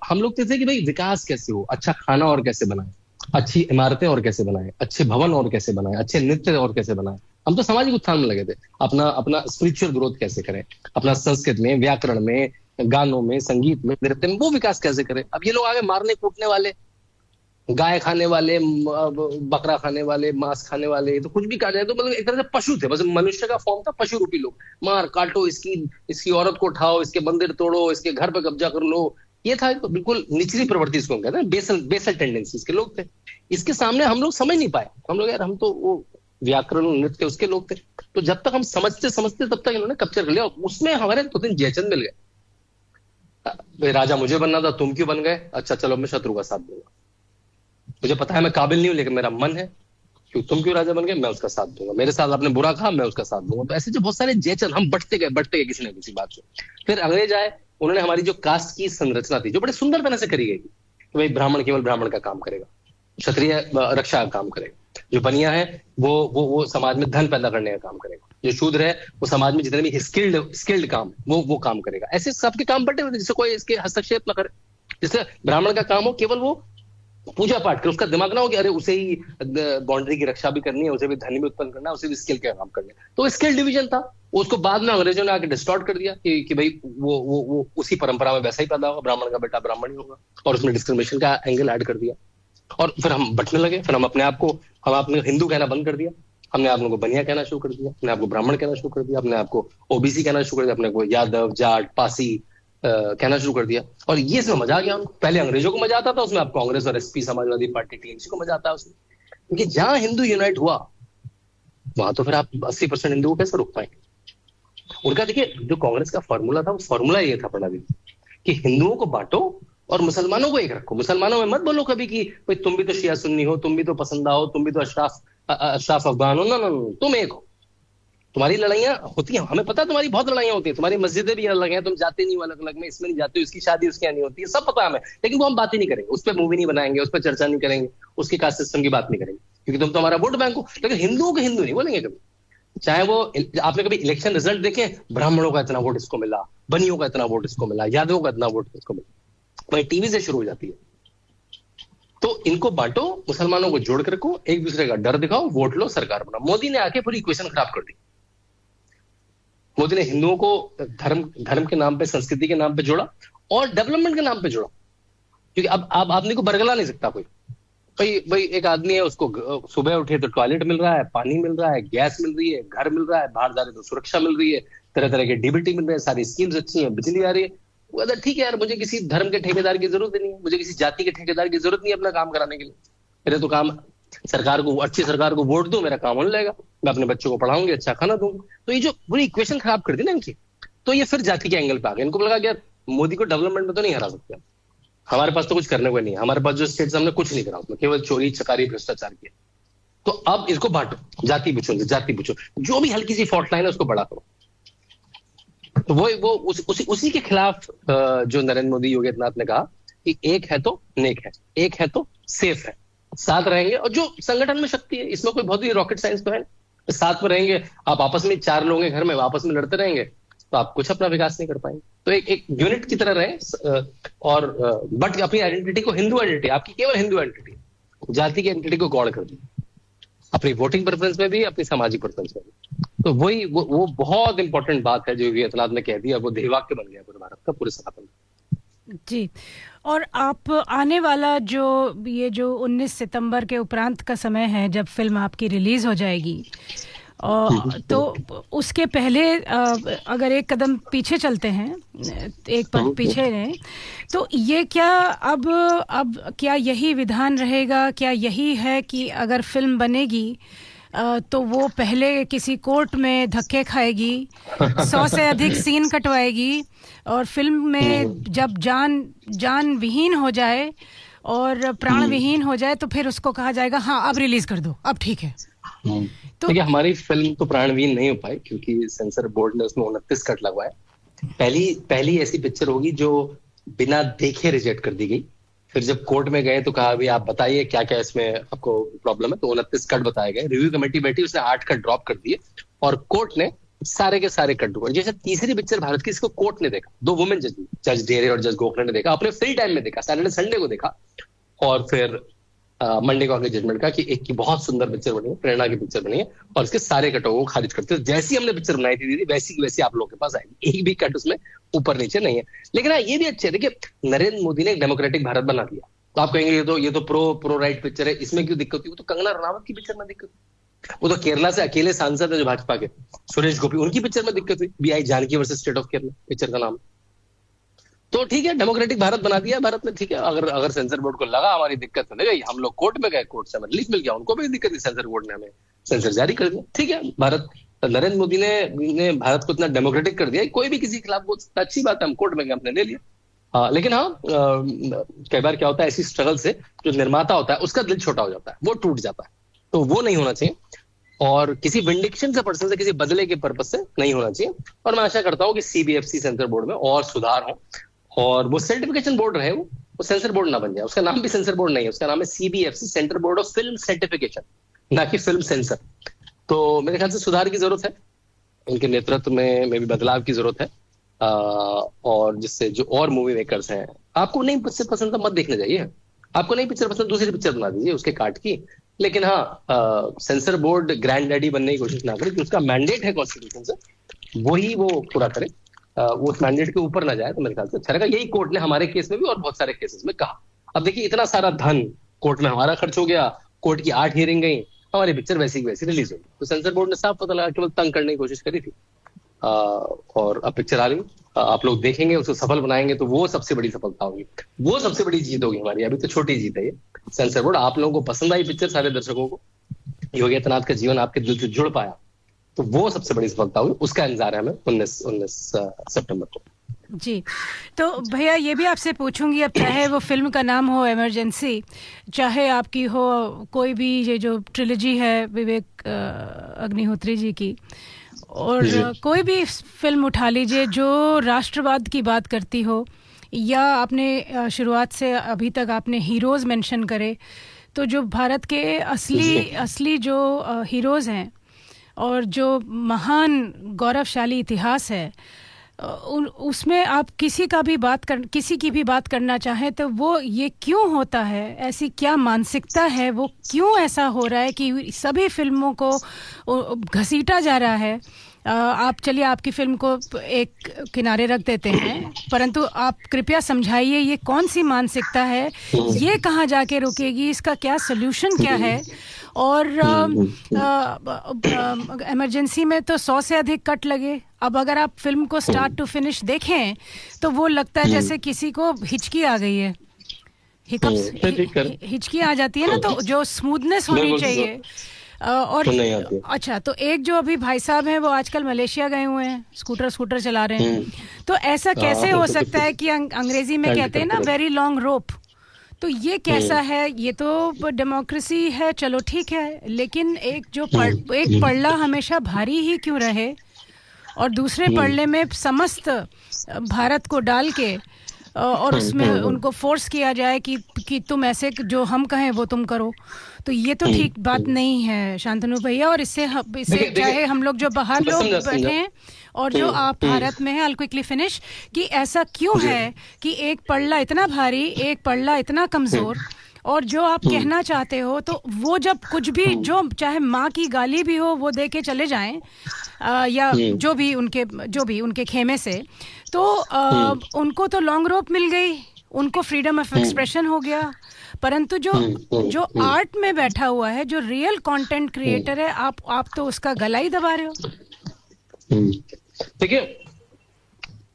हम लोग थे कि भाई विकास कैसे हो, अच्छा खाना और कैसे बनाए, अच्छी इमारतें और कैसे बनाए, अच्छे भवन और कैसे बनाए, अच्छे नृत्य और कैसे बनाए। हम तो सामाजिक उत्थान में लगे थे, अपना स्पिरिचुअल ग्रोथ कैसे करें, अपना संस्कृत में, व्याकरण में, गानों में, संगीत में, नृत्य में वो विकास कैसे करें। अब ये लोग आगे मारने कूटने वाले, गाय खाने वाले, बकरा खाने वाले, मांस खाने वाले, तो कुछ भी खा जाए, तो मतलब एक तरह से पशु थे, बस मनुष्य का फॉर्म था पशु रूपी लोग। मार काटो, इसकी औरत को उठाओ, इसके मंदिर तोड़ो, इसके घर पे कब्जा कर लो, ये था बिल्कुल निचली प्रवृत्ति, इसको कहते हैं बेसल टेंडेंसीज के लोग थे। इसके सामने हम लोग समझ नहीं पाए, हम लोग यार हम तो वो व्याकरण नृत्य उसके लोग थे। तो जब तक हम समझते तब तक इन्होंने कब्जा कर लिया, उसमें हमारे 2-3 जयचंद मिल गए। राजा मुझे बनना था, तुम क्यों बन गए? अच्छा चलो मैं शत्रु का साथ दूंगा, मुझे पता है मैं काबिल नहीं हूं, लेकिन मेरा मन है, तुम क्यों राजा बन गए, मैं उसका साथ दूंगा, मेरे साथ आपने बुरा कहा, मैं उसका साथ दूंगा। तो ऐसे जो बहुत सारे जयचंद, हम बढ़ते गए किसी न किसी बात से। फिर अंग्रेज आए, उन्होंने हमारी जो कास्ट की संरचना थी, जो बड़े सुंदर तरह से करी गई थी, कि भाई ब्राह्मण केवल ब्राह्मण का काम करेगा, क्षत्रिय रक्षा का काम करेगा, जो बनिया है वो समाज में धन पैदा करने का काम करेगा, जो शूद्र है वो समाज में जितने भी स्किल्ड काम वो काम करेगा। ऐसे सबके काम बटे हुए थे, जिससे कोई इसके हस्तक्षेप न करे। जैसे ब्राह्मण का काम हो केवल वो पूजा पाठ कर, उसका दिमाग ना हो कि अरे उसे ही बाउंड्री की रक्षा भी करनी है, उसे भी धन भी उत्पन्न करना है, उसे भी स्किल का काम करना है। तो स्किल डिवीजन था, उसको बाद में अंग्रेजों ने आके डिस्टॉर्ट कर दिया कि भाई वो उसी परंपरा में वैसा ही पैदा होगा, ब्राह्मण का बेटा ब्राह्मण ही होगा, और उसमें डिस्क्रिमिनेशन का एंगल ऐड कर दिया। और फिर हम बंटने लगे, फिर हम आपने हिंदू कहना बंद कर दिया, हमने आप लोगों को बनिया कहना शुरू कर दिया, अपने आपको ब्राह्मण कहना शुरू कर दिया, अपने आपको ओबीसी कहना शुरू कर दिया, अपने को यादव, जाट, पासी कहना शुरू कर दिया। और ये इसमें मजा आ गया उनको। पहले अंग्रेजों को मजा आता था उसमें, अब कांग्रेस और एसपी समाजवादी पार्टी टीएमसी को मजा आता है उसमें, क्योंकि जहां हिंदू यूनाइट हुआ वहां तो फिर आप 80% हिंदुओं को कैसे रोक पाएंगे। उनका देखिए जो कांग्रेस का फॉर्मूला था, वो फॉर्मूला ये था प्रणाली कि हिंदुओं को बांटो और मुसलमानों को एक रखो। मुसलमानों में मत बोलो कभी कि भाई तुम भी तो शिया सुन्नी हो, तुम भी तो पसंदा हो, तुम भी तो अशराफ अफगान हो। ना, तुम एक हो, तुम्हारी लड़ाइयां होती हैं, हमें पता है तुम्हारी बहुत लड़ाइयां होती हैं, तुम्हारी मस्जिदें भी अलग हैं, तुम जाते नहीं हो अलग अलग में, इसमें नहीं जाते हो, इसकी शादी उसके यहाँ नहीं होती है, सब पता है हमें, लेकिन वो हम बात ही नहीं करेंगे, उस पर मूवी नहीं बनाएंगे, उस पर चर्चा नहीं करेंगे, उसकी कास्ट सिस्टम की बात नहीं करेंगे, क्योंकि तुम तो हमारा वोट बैंक हो। लेकिन हिंदुओं को हिंदू नहीं बोलेंगे कभी, चाहे वो आपने कभी इलेक्शन रिजल्ट देखे, ब्राह्मणों का इतना वोट इसको मिला, बनियों का इतना वोट इसको मिला, यादवों का इतना वोट इसको मिला, वही टीवी से शुरू हो जाती है। तो इनको बांटो, मुसलमानों को जोड़ कर रखो, एक दूसरे का डर दिखाओ, वोट लो, सरकार बनाओ। मोदी ने आके पूरी इक्वेशन खराब कर दी। मोदी ने हिंदुओं को धर्म के नाम पे, संस्कृति के नाम पे जोड़ा और डेवलपमेंट के नाम पे जोड़ा, क्योंकि अब आदमी को बरगला नहीं सकता कोई। भाई भाई एक आदमी है, उसको सुबह उठे तो टॉयलेट मिल रहा है, पानी मिल रहा है, गैस मिल रही है, घर मिल रहा है, बाहर जा रहे तो सुरक्षा मिल रही है, तरह तरह के डीबीटी मिल रहे हैं, सारी स्कीम्स अच्छी हैं, बिजली आ रही है। वो कहता है ठीक है यार, मुझे किसी धर्म के ठेकेदार की जरूरत नहीं है, मुझे किसी जाति के ठेकेदार की जरूरत नहीं है अपना काम कराने के लिए। मेरे तो काम, सरकार को, अच्छी सरकार को वोट दूं, मेरा काम होने लगेगा, मैं अपने बच्चों को पढ़ाऊंगी, अच्छा खाना दूंगा। तो ये जो पूरी इक्वेशन खराब कर दी ना इनकी, तो ये फिर जाति के एंगल पे आ गए। इनको लगा कि यार मोदी को डेवलपमेंट में तो नहीं हरा सकते, हमारे पास तो कुछ करने को नहीं है, हमारे पास जो स्टेट्स हमने कुछ नहीं करा, उसमें केवल चोरी चकारी भ्रष्टाचार किया। तो अब इसको बांटो, जाति पूछो, जो भी हल्की सी फॉल्ट लाइन है उसको बड़ा करो। तो उसी के खिलाफ जो नरेंद्र मोदी, योगी आदित्यनाथ ने कहा कि एक है तो नेक है, एक है तो सेफ है, साथ रहेंगे। और जो संगठन में शक्ति है, इसमें कोई बहुत ही रॉकेट साइंस तो है, साथ में रहेंगे। आप आपस में 4 लोग हैं घर में, आपस में लड़ते रहेंगे तो आप कुछ अपना विकास नहीं कर पाएंगे। तो एक यूनिट की तरह रहे, और बट अपनी आइडेंटिटी को, हिंदू आइडेंटिटी आपकी केवल हिंदू आइडेंटिटी, जाति की आइडेंटिटी को गौड़ कर दी, अपनी वोटिंग प्रेफरेंस में भी, अपनी सामाजिक प्रेफरेंस में भी। तो वही वो बहुत इंपॉर्टेंट बात है जो योगी आदित्यनाथ ने कह दिया, वो देहवाक्य बन गया पूरे भारत का, पूरे सनातन। जी, और आप आने वाला जो 19 सितंबर के उपरांत का समय है जब फिल्म आपकी रिलीज हो जाएगी, तो उसके पहले अगर एक कदम पीछे चलते हैं, एक पद पीछे हैं, तो ये क्या अब क्या यही विधान रहेगा, क्या यही है कि अगर फिल्म बनेगी तो वो पहले किसी कोर्ट में धक्के खाएगी, 100 से अधिक सीन कटवाएगी, और फिल्म में जब जान विहीन हो जाए और प्राण विहीन हो जाए तो फिर उसको कहा जाएगा हाँ अब रिलीज कर दो, अब ठीक है। तो देखिए, हमारी फिल्म तो प्राणवीन नहीं हो पाई क्योंकि सेंसर बोर्ड ने उसमें 29 कट लगवाए। पहली ऐसी पिक्चर होगी जो बिना देखे रिजेक्ट कर दी गई। फिर जब कोर्ट में गए तो कहा अभी आप बताइए क्या क्या इसमें आपको प्रॉब्लम है, तो 29 कट बताए गए। रिव्यू कमेटी बैठी, उसने 8 कट ड्रॉप कर दिए और कोर्ट ने सारे के सारे कट ढूंढे। जैसे तीसरी पिक्चर भारत की, इसको कोर्ट ने देखा, 2 वुमेन जज डेरे और जज गोखले ने देखा, अपने फ्री टाइम में देखा, सैटरडे संडे को देखा, और फिर मंडे को आगे जजमेंट का कि एक की बहुत सुंदर पिक्चर बनी है, प्रेरणा की पिक्चर बनी है, और इसके सारे कटों को खारिज करते हैं। जैसी हमने पिक्चर बनाई थी दीदी, वैसी की वैसी आप लोगों के पास आएगी, एक भी कट उसमें ऊपर नीचे नहीं है। लेकिन हाँ, ये भी अच्छे है, देखिए नरेंद्र मोदी ने एक डेमोक्रेटिक भारत बना दिया। तो आप कहेंगे ये तो प्रो राइट पिक्चर है, इसमें क्यों दिक्कत हुई? वो तो कंगना रनावत की पिक्चर में दिक्कत हुई, वो तो केरला से अकेले सांसद है जो भाजपा के, सुरेश गोपी, उनकी पिक्चर में दिक्कत हुई, B I Janaki versus state of Kerala picture का नाम। तो ठीक है, डेमोक्रेटिक भारत बना दिया भारत ने, ठीक है। अगर सेंसर बोर्ड को लगा हमारी दिक्कत होने गई, हम लोग कोर्ट में गए, कोर्ट से हमें रिलीफ मिल गया, उनको भी दिक्कत थी, सेंसर बोर्ड ने हमें सेंसर जारी कर दिया, ठीक है। नरेंद्र मोदी ने भारत को इतना डेमोक्रेटिक कर दिया, कोई भी किसी के खिलाफ बोल सकता, अच्छी बात है, हम कोर्ट में गए, हमने ले लिया। लेकिन हाँ, कई बार क्या होता है, ऐसी स्ट्रगल से जो निर्माता होता है उसका दिल छोटा हो जाता है, वो टूट जाता है, तो वो नहीं होना चाहिए, और किसी विंडिक्शन से पर्सन से, किसी बदले के पर्पज से नहीं होना चाहिए। और मैं आशा करता हूँ कि सीबीएफसी सेंसर बोर्ड में और सुधार हो, और वो सर्टिफिकेशन बोर्ड रहे, वो सेंसर बोर्ड ना बन जाए। उसका नाम भी सेंसर बोर्ड नहीं है, उसका नाम है CBFC, centre board of film certification, ना कि फिल्म सेंसर। तो मेरे ख्याल से सुधार की जरूरत है, उनके नेतृत्व में भी बदलाव की जरूरत है, और जिससे जो और मूवी मेकर्स हैं, आपको नहीं पिक्चर पसंद तो मत देखने जाइए, आपको नहीं पिक्चर पसंद दूसरी पिक्चर बना दीजिए उसके काट की। लेकिन हाँ, सेंसर बोर्ड ग्रैंड डैडी बनने की कोशिश ना करे, कि उसका मैंडेट है कॉन्स्टिट्यूशन से, वही वो पूरा करे, वो उस मैंडेट के ऊपर ना जाए, तो मेरे ख्याल से अच्छा रहेगा। यही कोर्ट ने हमारे केस में भी और बहुत सारे केसेस में कहा। अब देखिए, इतना सारा धन कोर्ट में हमारा खर्च हो गया, कोर्ट की 8 हियरिंग गई, हमारी पिक्चर वैसी की वैसी रिलीज होगी, तो सेंसर बोर्ड ने साफ पता लगा केवल तंग करने की कोशिश करी थी, और अब पिक्चर आ रही, आप लोग देखेंगे, उसको सफल बनाएंगे, तो वो सबसे बड़ी सफलता होगी, वो सबसे बड़ी जीत होगी हमारी। अभी तो छोटी जीत है ये सेंसर बोर्ड। आप लोगों को पसंद आई पिक्चर, सारे दर्शकों को योगी आदित्यनाथ का जीवन आपके दिल से जुड़ पाया, तो वो सबसे बड़ी सफलता हुई, उसका इंतजार है हमें 19 सितंबर को। जी, तो भैया ये भी आपसे पूछूंगी, अब चाहे वो फिल्म का नाम हो इमरजेंसी, चाहे आपकी हो कोई भी ये जो ट्रिलॉजी है विवेक अग्निहोत्री जी की, और कोई भी फिल्म उठा लीजिए जो राष्ट्रवाद की बात करती हो, या आपने शुरुआत से अभी तक आपने हीरोज मेंशन करे, तो जो भारत के असली जो हीरोज हैं और जो महान गौरवशाली इतिहास है, उसमें आप किसी की भी बात करना चाहें तो वो ये क्यों होता है, ऐसी क्या मानसिकता है, वो क्यों ऐसा हो रहा है कि सभी फिल्मों को घसीटा जा रहा है आप चलिए आपकी फिल्म को एक किनारे रख देते हैं, परंतु आप कृपया समझाइए ये कौन सी मानसिकता है, ये कहाँ जाके रुकेगी, इसका क्या सोल्यूशन क्या है। और इमरजेंसी में तो 100 से अधिक कट लगे, अब अगर आप फिल्म को स्टार्ट टू फिनिश देखें तो वो लगता है जैसे किसी को हिचकी आ गई है, हिचकी आ जाती है ना, तो जो स्मूथनेस होनी चाहिए और अच्छा, तो एक जो अभी भाई साहब हैं वो आजकल मलेशिया गए हुए हैं, स्कूटर चला रहे हैं, तो ऐसा कैसे हो सकता है कि अंग्रेजी में कहते हैं ना वेरी लॉन्ग रोप, तो ये कैसा है? ये तो डेमोक्रेसी है, चलो ठीक है, लेकिन एक पड़ला हमेशा भारी ही क्यों रहे और दूसरे पड़ले में समस्त भारत को डाल के और उसमें उनको फोर्स किया जाए कि तुम ऐसे जो हम कहें वो तुम करो, तो ये तो ठीक बात नहीं है शांतनु भैया। और इससे चाहे हम लोग जो बाहर लोग बैठे हैं और जो आप भारत में हैं, आई क्विकली फिनिश, कि ऐसा क्यों है कि एक पड़ला इतना भारी, एक पड़ला इतना कमजोर, और जो आप कहना चाहते हो तो वो जब कुछ भी, जो चाहे माँ की गाली भी हो वो दे के चले जाएं या जो भी उनके खेमे से, तो उनको तो लॉन्ग रोप मिल गई, उनको फ्रीडम ऑफ एक्सप्रेशन हो गया, परंतु जो आर्ट में बैठा हुआ है, जो रियल कंटेंट क्रिएटर है, आप तो उसका गला ही दबा रहे हो। देखिए,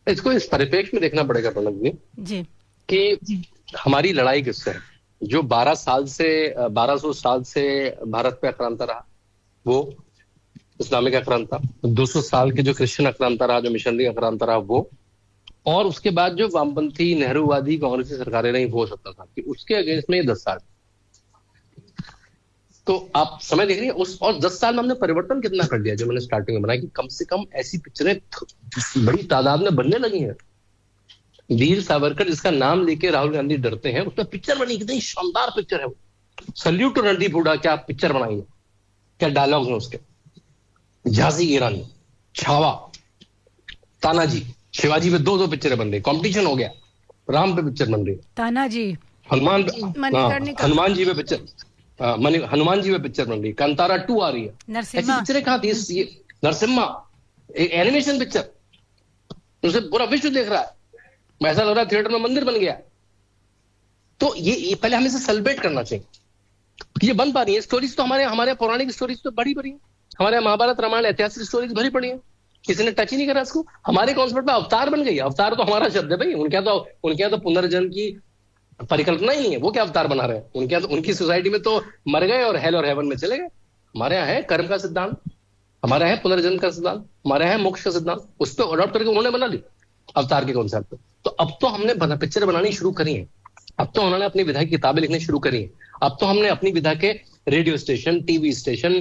इसको इस परिप्रेक्ष्य में देखना पड़ेगा प्रणब जी कि हमारी लड़ाई किससे है। जो 1200 साल से भारत पे आक्रांता रहा वो इस्लामिक आक्रांता, 200 साल के जो क्रिश्चियन आक्रांता रहा, जो मिशनरी आक्रांता रहा वो, और उसके बाद जो वामपंथी नेहरूवादी कांग्रेसी सरकारें रही वो 70 साल की, उसके अगेंस्ट में 10 साल। तो आप समय देख रही है उस, और 10 साल में हमने परिवर्तन कितना कर दिया। जो मैंने स्टार्टिंग में बनाया कि कम से कम ऐसी पिक्चरें बड़ी तादाद में बनने लगी हैं। वीर सावरकर जिसका नाम लेके राहुल गांधी डरते हैं, उसमें पिक्चर बनी, कितनी शानदार पिक्चर है वो। सल्यूट टू रणदीप हुड्डा, क्या पिक्चर बनाई है, क्या डायलॉग है उसके। झांसी की रानी, छावा, तानाजी, शिवाजी पे दो पिक्चरें बन रही, कंपटीशन हो गया। राम पे पिक्चर बन रही, तानाजी, हनुमान जी पे पिक्चर, हनुमान जी पे पिक्चर बन रही, कांतारा 2 आ रही है। ऐसी पिक्चरें कहाँ थी? नरसिम्हा एनिमेशन पिक्चर, उसे पूरा विश्व देख रहा है, ऐसा लग रहा है थिएटर में मंदिर बन गया। तो ये पहले हमें इसे सेलिब्रेट करना चाहिए। ये बन पा रही है स्टोरीज, तो हमारे पौराणिक स्टोरीज तो बड़ी है, हमारे महाभारत रामायण ऐतिहासिक स्टोरीज भरी पड़ी है, किसी ने टच ही नहीं करा इसको। हमारे कॉन्सेप्ट में अवतार बन गई। अवतार तो हमारा शब्द है भाई, उनके यहाँ तो पुनर्जन्म की परिकल्पना ही नहीं है। वो क्या अवतार बना रहे हैं? उनकी सोसाइटी में तो मर गए और हेल और हेवन में चले गए। हमारे यहाँ है कर्म का सिद्धांत, हमारे यहाँ है पुनर्जन्म का सिद्धांत, हमारे यहाँ है मोक्ष का सिद्धांत, उस पर अडॉप्ट करके उन्होंने बना ली अवतार के कॉन्सेप्ट। तो अब तो हमने पिक्चर बनानी शुरू करी है, अब तो उन्होंने अपनी विधा की किताबें लिखनी शुरू करी है, अब तो हमने अपनी विधा के radio station, TV station,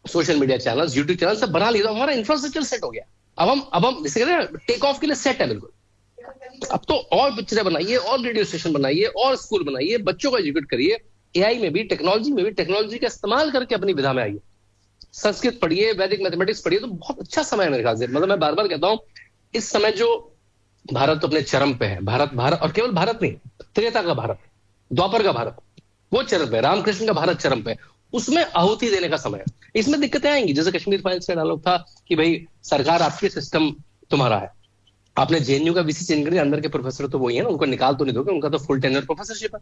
social media channels, YouTube channel सब बना लिया। हमारा इंफ्रास्ट्रक्चर सेट हो गया। अब हम जैसे कहते हैं टेक ऑफ के लिए सेट है बिल्कुल। अब तो और पिक्चरें बनाइए, और रेडियो स्टेशन बनाइए, और स्कूल बनाइए, बच्चों को एजुकेट करिए, एआई में भी, टेक्नोलॉजी में भी, टेक्नोलॉजी का इस्तेमाल करके अपनी विधा में आइए। संस्कृत पढ़िए, वैदिक मैथमेटिक्स पढ़िए, तो बहुत अच्छा समय है मेरे ख्याल से। मतलब मैं बार बार कहता हूँ, इस समय जो भारत अपने चरम पे है, भारत और केवल भारत नहीं, त्रेता का भारत, द्वापर का भारत, वो चरम पे, रामकृष्ण का भारत चरम पे, उसमें आहुति देने का समय है। इसमें दिक्कतें आएंगी, जैसे कश्मीर फाइल्स का डायलॉग था कि भाई सरकार आपके, सिस्टम तुम्हारा है। आपने जेएनयू का वीसी चेंज कर, अंदर के प्रोफेसर तो वही है ना, उनको निकाल तो नहीं दोगे, उनका तो फुल टेन्योर प्रोफेसरशिप है।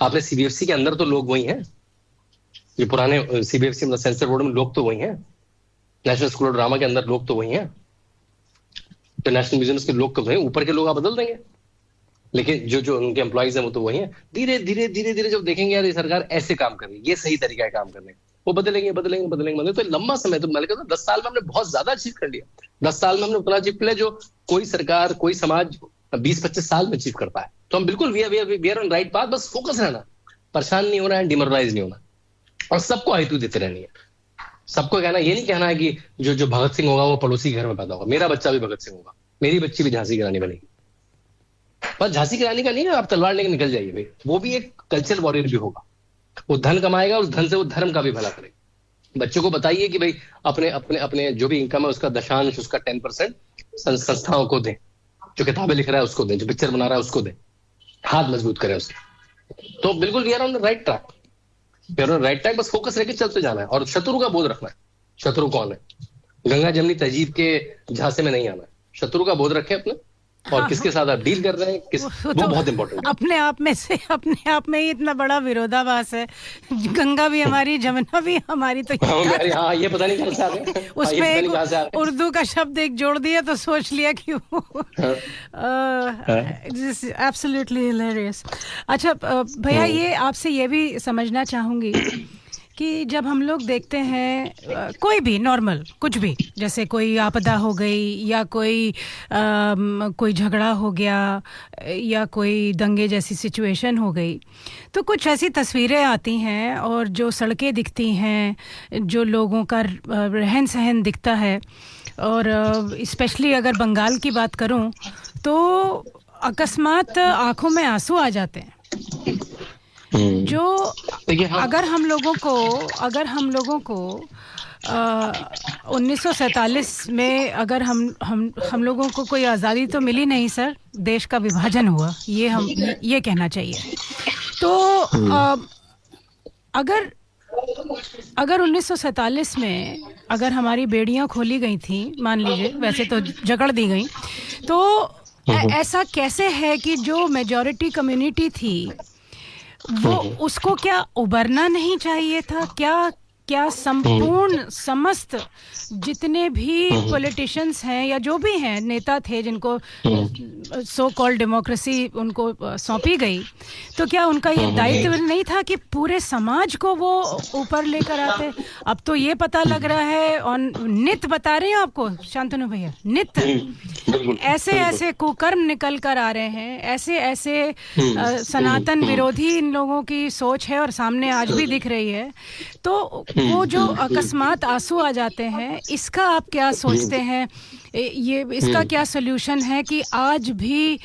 आपने सीबीएफसी के अंदर तो लोग वही हैं, ये पुराने सीबीएफसी मतलब सेंसर बोर्ड में लोग तो वही हैं, नेशनल स्कूल ऑफ ड्रामा के अंदर लोग तो वही हैं, इंटरनेशनल म्यूजियम्स के लोग तो वही, ऊपर के लोग आप बदल देंगे, लेकिन जो उनके एम्प्लॉइज हैं वो तो वही हैं। धीरे धीरे जब देखेंगे यार ये सरकार ऐसे काम कर रही है, ये सही तरीका है काम करने का, वो बदलेंगे। तो लंबा समय, तो मैंने कहा 10 साल में हमने बहुत ज्यादा अचीव कर लिया। 10 साल में हमने उतना अचीव कर लिया जो कोई सरकार, कोई समाज 20-25 साल में अचीव करता है। तो हम बिल्कुल we are on right path. बस फोकस रहना, परेशान नहीं होना है, डिमोरलाइज नहीं होना, और सबको आयतु देते रहनी है। सबको कहना, ये नहीं कहना है कि जो भगत सिंह होगा वो पड़ोसी घर में पैदा होगा, मेरा बच्चा भी भगत सिंह होगा, मेरी बच्ची भी झांसी की रानी बनेगी। बस झांसी की रानी का नहीं है, आप तलवार लेकर निकल जाइए भाई, वो भी एक कल्चरल वॉरियर भी होगा। वो धन कमाएगा, उस धन से वो धर्म का भी भला करेगा। बच्चों को बताइए कि भाई अपने जो भी इनकम है उसका दशांश, उसका 10% संस्थाओं को दें, जो किताबें लिख रहा है उसको दें, जो पिक्चर बना रहा है उसको दें, हाथ मजबूत करें उसके। तो बिल्कुल we are on the right track, बस फोकस रह के चलते जाना है और शत्रु का बोध रखना है। शत्रु कौन है। गंगा जमनी तहजीब के झांसे में नहीं आना है, शत्रु का बोध रखें अपने, और किसके साथ आप डील कर रहे हैं वो तो बहुत इंपॉर्टेंट है। अपने आप में ही इतना बड़ा विरोधाभास है। गंगा भी हमारी, जमुना भी हमारी, तो हाँ ये पता नहीं कहाँ से आ गए, उसमें एक उर्दू का शब्द एक जोड़ दिया तो सोच लिया कि वो एब्सोल्युटली हिलेरियस। अच्छा भैया, ये आपसे ये भी समझना चाहूंगी कि जब हम लोग देखते हैं कोई भी नॉर्मल कुछ भी, जैसे कोई आपदा हो गई या कोई झगड़ा हो गया या कोई दंगे जैसी सिचुएशन हो गई, तो कुछ ऐसी तस्वीरें आती हैं और जो सड़कें दिखती हैं, जो लोगों का रहन सहन दिखता है, और स्पेशली अगर बंगाल की बात करूं तो अकस्मात आंखों में आंसू आ जाते हैं। जो अगर हम लोगों को 1947 में अगर हम लोगों को कोई आज़ादी तो मिली नहीं सर, देश का विभाजन हुआ, ये कहना चाहिए। तो अगर 1947 में अगर हमारी बेड़ियां खोली गई थी, मान लीजिए, वैसे तो जकड़ दी गई, तो ऐसा कैसे है कि जो मेजॉरिटी कम्युनिटी थी वो उसको क्या उबरना नहीं चाहिए था? क्या संपूर्ण समस्त जितने भी पॉलिटिशियंस हैं या जो भी हैं नेता थे जिनको सो कॉल्ड डेमोक्रेसी उनको सौंपी गई, तो क्या उनका ये दायित्व नहीं था कि पूरे समाज को वो ऊपर लेकर आते? अब तो ये पता लग रहा है, और नित बता रहे हैं आपको शांतनु भैया, नित ऐसे कुकर्म निकल कर आ रहे हैं, ऐसे सनातन विरोधी इन लोगों की सोच है और सामने आज भी दिख रही है। तो वो जो अकस्मात आंसू आ जाते हैं, इसका आप क्या सोचते हैं? ये इसका क्या सल्यूशन है कि आज भी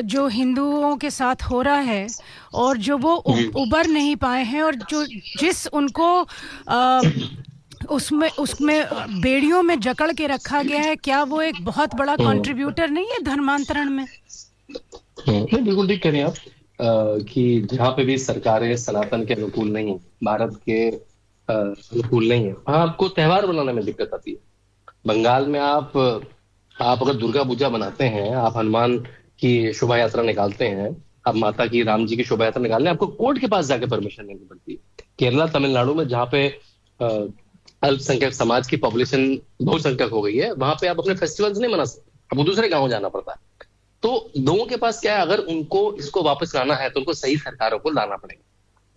जो हिंदुओं के साथ हो रहा है और जो वो उबर नहीं पाए हैं, और जो जिस उनको उसमें बेड़ियों में जकड़ के रखा गया है, क्या वो एक बहुत बड़ा कंट्रीब्यूटर नहीं है धर्मांतरण में? नहीं, बिल्कुल ठीक कह रहे हैं आप कि जहाँ पे भी सरकारें सनातन के अनुकूल नहीं है, भारत के अनुकूल नहीं है, हाँ आपको त्योहार बनाने में दिक्कत आती है। बंगाल में आप अगर दुर्गा पूजा बनाते हैं, आप हनुमान की शोभा यात्रा निकालते हैं, आप माता की, राम जी की शोभा यात्रा निकालते हैं, आपको कोर्ट के पास जाके परमिशन लेनी पड़ती है। केरला, तमिलनाडु में जहाँ पे अल्पसंख्यक समाज की पॉपुलेशन बहुसंख्यक हो गई है, वहां पे आप अपने फेस्टिवल्स नहीं मना सकते, आपको दूसरे गाँव जाना पड़ता है। तो लोगों के पास क्या है, अगर उनको इसको वापस लाना है तो उनको सही सरकारों को लाना पड़ेगा।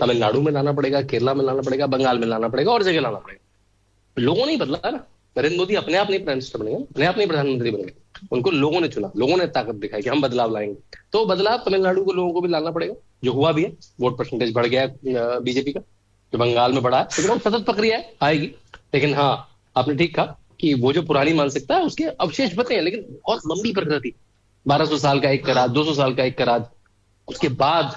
तमिलनाडु में लाना पड़ेगा, केरला में लाना पड़ेगा, बंगाल में लाना पड़ेगा, और जगह लाना पड़ेगा। लोगों ने बदला ना, नरेंद्र मोदी अपने आप नहीं प्राइम मिनिस्टर बनेंगे, अपने आप नहीं प्रधानमंत्री बनेंगे, उनको लोगों ने चुना, लोगों ने ताकत दिखाई कि हम बदलाव लाएंगे। तो बदलाव तमिलनाडु को लोगों को भी लाना पड़ेगा, जो हुआ भी है। वोट परसेंटेज बढ़ गया है बीजेपी का, जो बंगाल में बढ़ा है, लेकिन सतत प्रक्रिया है, आएगी। लेकिन हाँ, आपने ठीक कहा कि वो जो पुरानी मानसिकता है उसके अवशेष बचे हैं, लेकिन बहुत लंबी प्रकृति, 1200 साल का एक करार, 200 साल का एक करार, उसके बाद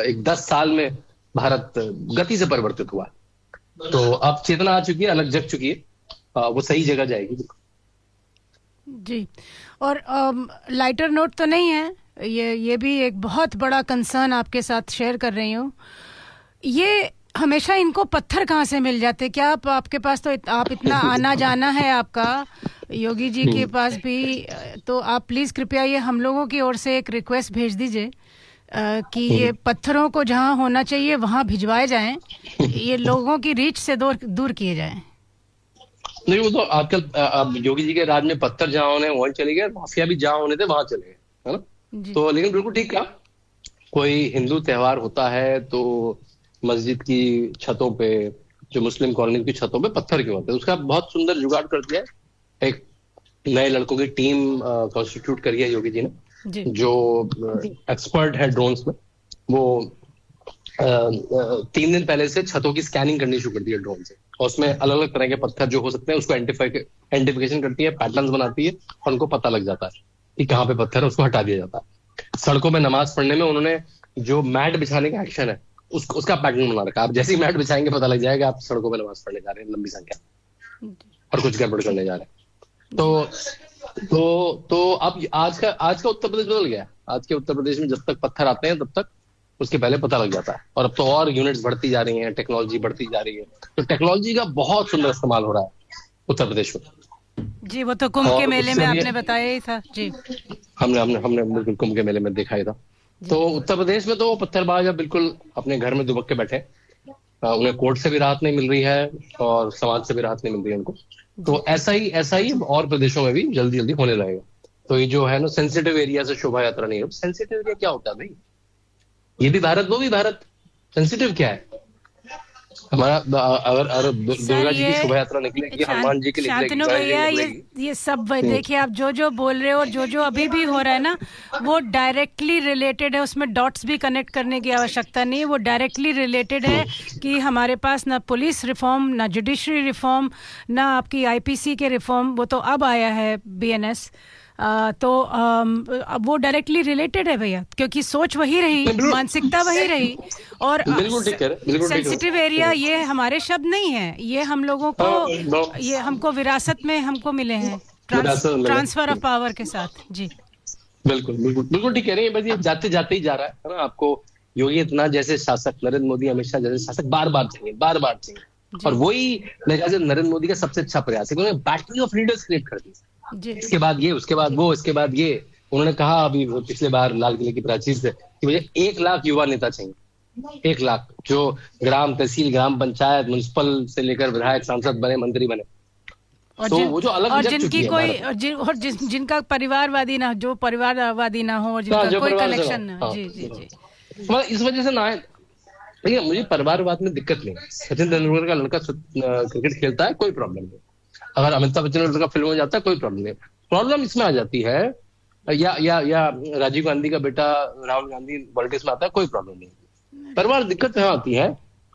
एक 10 साल में भारत गति से परिवर्तित हुआ। तो अब चेतना आ चुकी है, अलग जग चुकी है, वो सही जगह जाएगी जी। और लाइटर नोट तो नहीं है, ये भी एक बहुत बड़ा कंसर्न आपके साथ शेयर कर रही हूँ। ये हमेशा इनको पत्थर कहाँ से मिल जाते? क्या आपके पास तो आप इतना आना जाना है आपका, योगी जी के पास भी, तो आप प्लीज कृपया ये हम लोगों की ओर से एक रिक्वेस्ट भेज दीजिए कि ये पत्थरों को जहाँ होना चाहिए वहाँ भिजवाए जाएं, ये लोगों की रीच से दूर किए जाएं। नहीं, वो तो आजकल योगी जी के राज में पत्थर जहाँ होने वहीं चले गए, माफिया भी जहाँ होने थे वहां चले गए, है ना? तो लेकिन बिल्कुल ठीक कहा, कोई हिंदू त्योहार होता है तो मस्जिद की छतों पे, जो मुस्लिम कॉलोनी की छतों पे पत्थर क्यों होते हैं? उसका बहुत सुंदर जुगाड़ कर दिया है। एक नए लड़कों की टीम कॉन्स्टिट्यूट करी है योगी जी ने, जो एक्सपर्ट है ड्रोन्स में। वो 3 दिन पहले से छतों की स्कैनिंग करनी शुरू कर दी है ड्रोन से, और उसमें अलग अलग तरह के पत्थर जो हो सकते हैं उसको आइडेंटिफिकेशन करती है, पैटर्न्स बनाती है, और उनको पता लग जाता है कि कहाँ पे पत्थर है, उसको हटा दिया जाता है। सड़कों में नमाज पढ़ने में उन्होंने जो मैट बिछाने का एक्शन है उसका पैटर्न बना रखा है। आप जैसे ही मैट बिछाएंगे पता लग जाएगा आप सड़कों में नमाज पढ़ने जा रहे हैं लंबी संख्या, और कुछ गड़बड़ करने जा रहे हैं। तो अब आज का उत्तर प्रदेश बदल गया। आज के उत्तर प्रदेश में जब तक पत्थर आते हैं तब तक उसके पहले पता लग जाता है, और अब तो और यूनिट्स बढ़ती जा रही हैं, टेक्नोलॉजी बढ़ती जा रही है, तो टेक्नोलॉजी का बहुत सुंदर इस्तेमाल हो रहा है। उत्तर प्रदेश में। जी, वो तो कुंभ के और मेले में उससे आपने बताया ही था जी। हमने हमने हमने बिल्कुल कुंभ के मेले में देखा ही था। तो उत्तर प्रदेश में तो वो पत्थरबाज अब बिल्कुल अपने घर में दुबक के बैठे हैं। उन्हें कोर्ट से भी राहत नहीं मिल रही है और समाज से भी राहत नहीं मिल रही है उनको। तो ऐसा ही और प्रदेशों में भी जल्दी जल्दी होने लगेगा। तो ये जो है ना, सेंसिटिव एरिया से शोभा यात्रा नहीं है। सेंसिटिव एरिया क्या होता है भाई? ये भी भारत, वो भी भारत। सेंसिटिव क्या है हमारा? अगर सर दुर्गा जी की शोभा यात्रा निकलेगी, हनुमान जी की निकलेगी, शांतनु गणेश जी भैया, की निकलेगी। ये सब देखिए, आप जो बोल रहे हो और जो अभी भी हो रहा है ना, वो डायरेक्टली रिलेटेड है। उसमें डॉट्स भी कनेक्ट करने की आवश्यकता नहीं है। वो डायरेक्टली रिलेटेड है कि हमारे पास ना पुलिस रिफॉर्म, ना जुडिशरी रिफॉर्म, ना आपकी आईपीसी के रिफॉर्म, वो तो अब आया है बीएनएस। तो अब वो डायरेक्टली रिलेटेड है भैया, क्योंकि सोच वही रही, मानसिकता वही रही। और बिल्कुल ठीक है। सेंसिटिव एरिया ये हमारे शब्द नहीं है, ये हम लोगों को, ये हमको विरासत में हमको मिले हैं, ट्रांसफर ऑफ पावर के साथ। जी बिल्कुल बिल्कुल बिल्कुल ठीक कह रहे हैं। बस ये जाते जाते ही जा रहा है ना। आपको योगी इतना जैसे शासक, नरेंद्र मोदी, अमित शाह जैसे शासक बार बार चाहिए। और वही मेरे ख्याल से नरेंद्र मोदी का सबसे अच्छा प्रयास है कि उन्होंने बैटरी ऑफ लीडर्स क्रिएट कर दी। इसके बाद ये, उसके बाद वो, इसके बाद ये। उन्होंने कहा अभी पिछले बार लाल किले की प्राचीर से कि मुझे 1 लाख युवा नेता चाहिए। 1 लाख जो ग्राम तहसील, ग्राम पंचायत, म्युनिसिपल से लेकर विधायक, सांसद बने, मंत्री बने। तो वो जो अलग और जिनकी कोई जिनका परिवारवादी ना, जो परिवारवादी ना हो, जिनका कोई कनेक्शन ना। जी जी जी। मतलब इस वजह से ना है। देखिए, मुझे परिवारवाद में दिक्कत नहीं। सचिन तेंदुलकर का लड़का क्रिकेट खेलता है, कोई प्रॉब्लम नहीं। अगर अमिताभ बच्चन का लड़का फिल्म में जाता है, कोई प्रॉब्लम नहीं। प्रॉब्लम इसमें आ जाती है, या राजीव गांधी का बेटा राहुल गांधी पॉलिटिक्स में आता है, कोई प्रॉब्लम नहीं। परिवार दिक्कत यहाँ आती है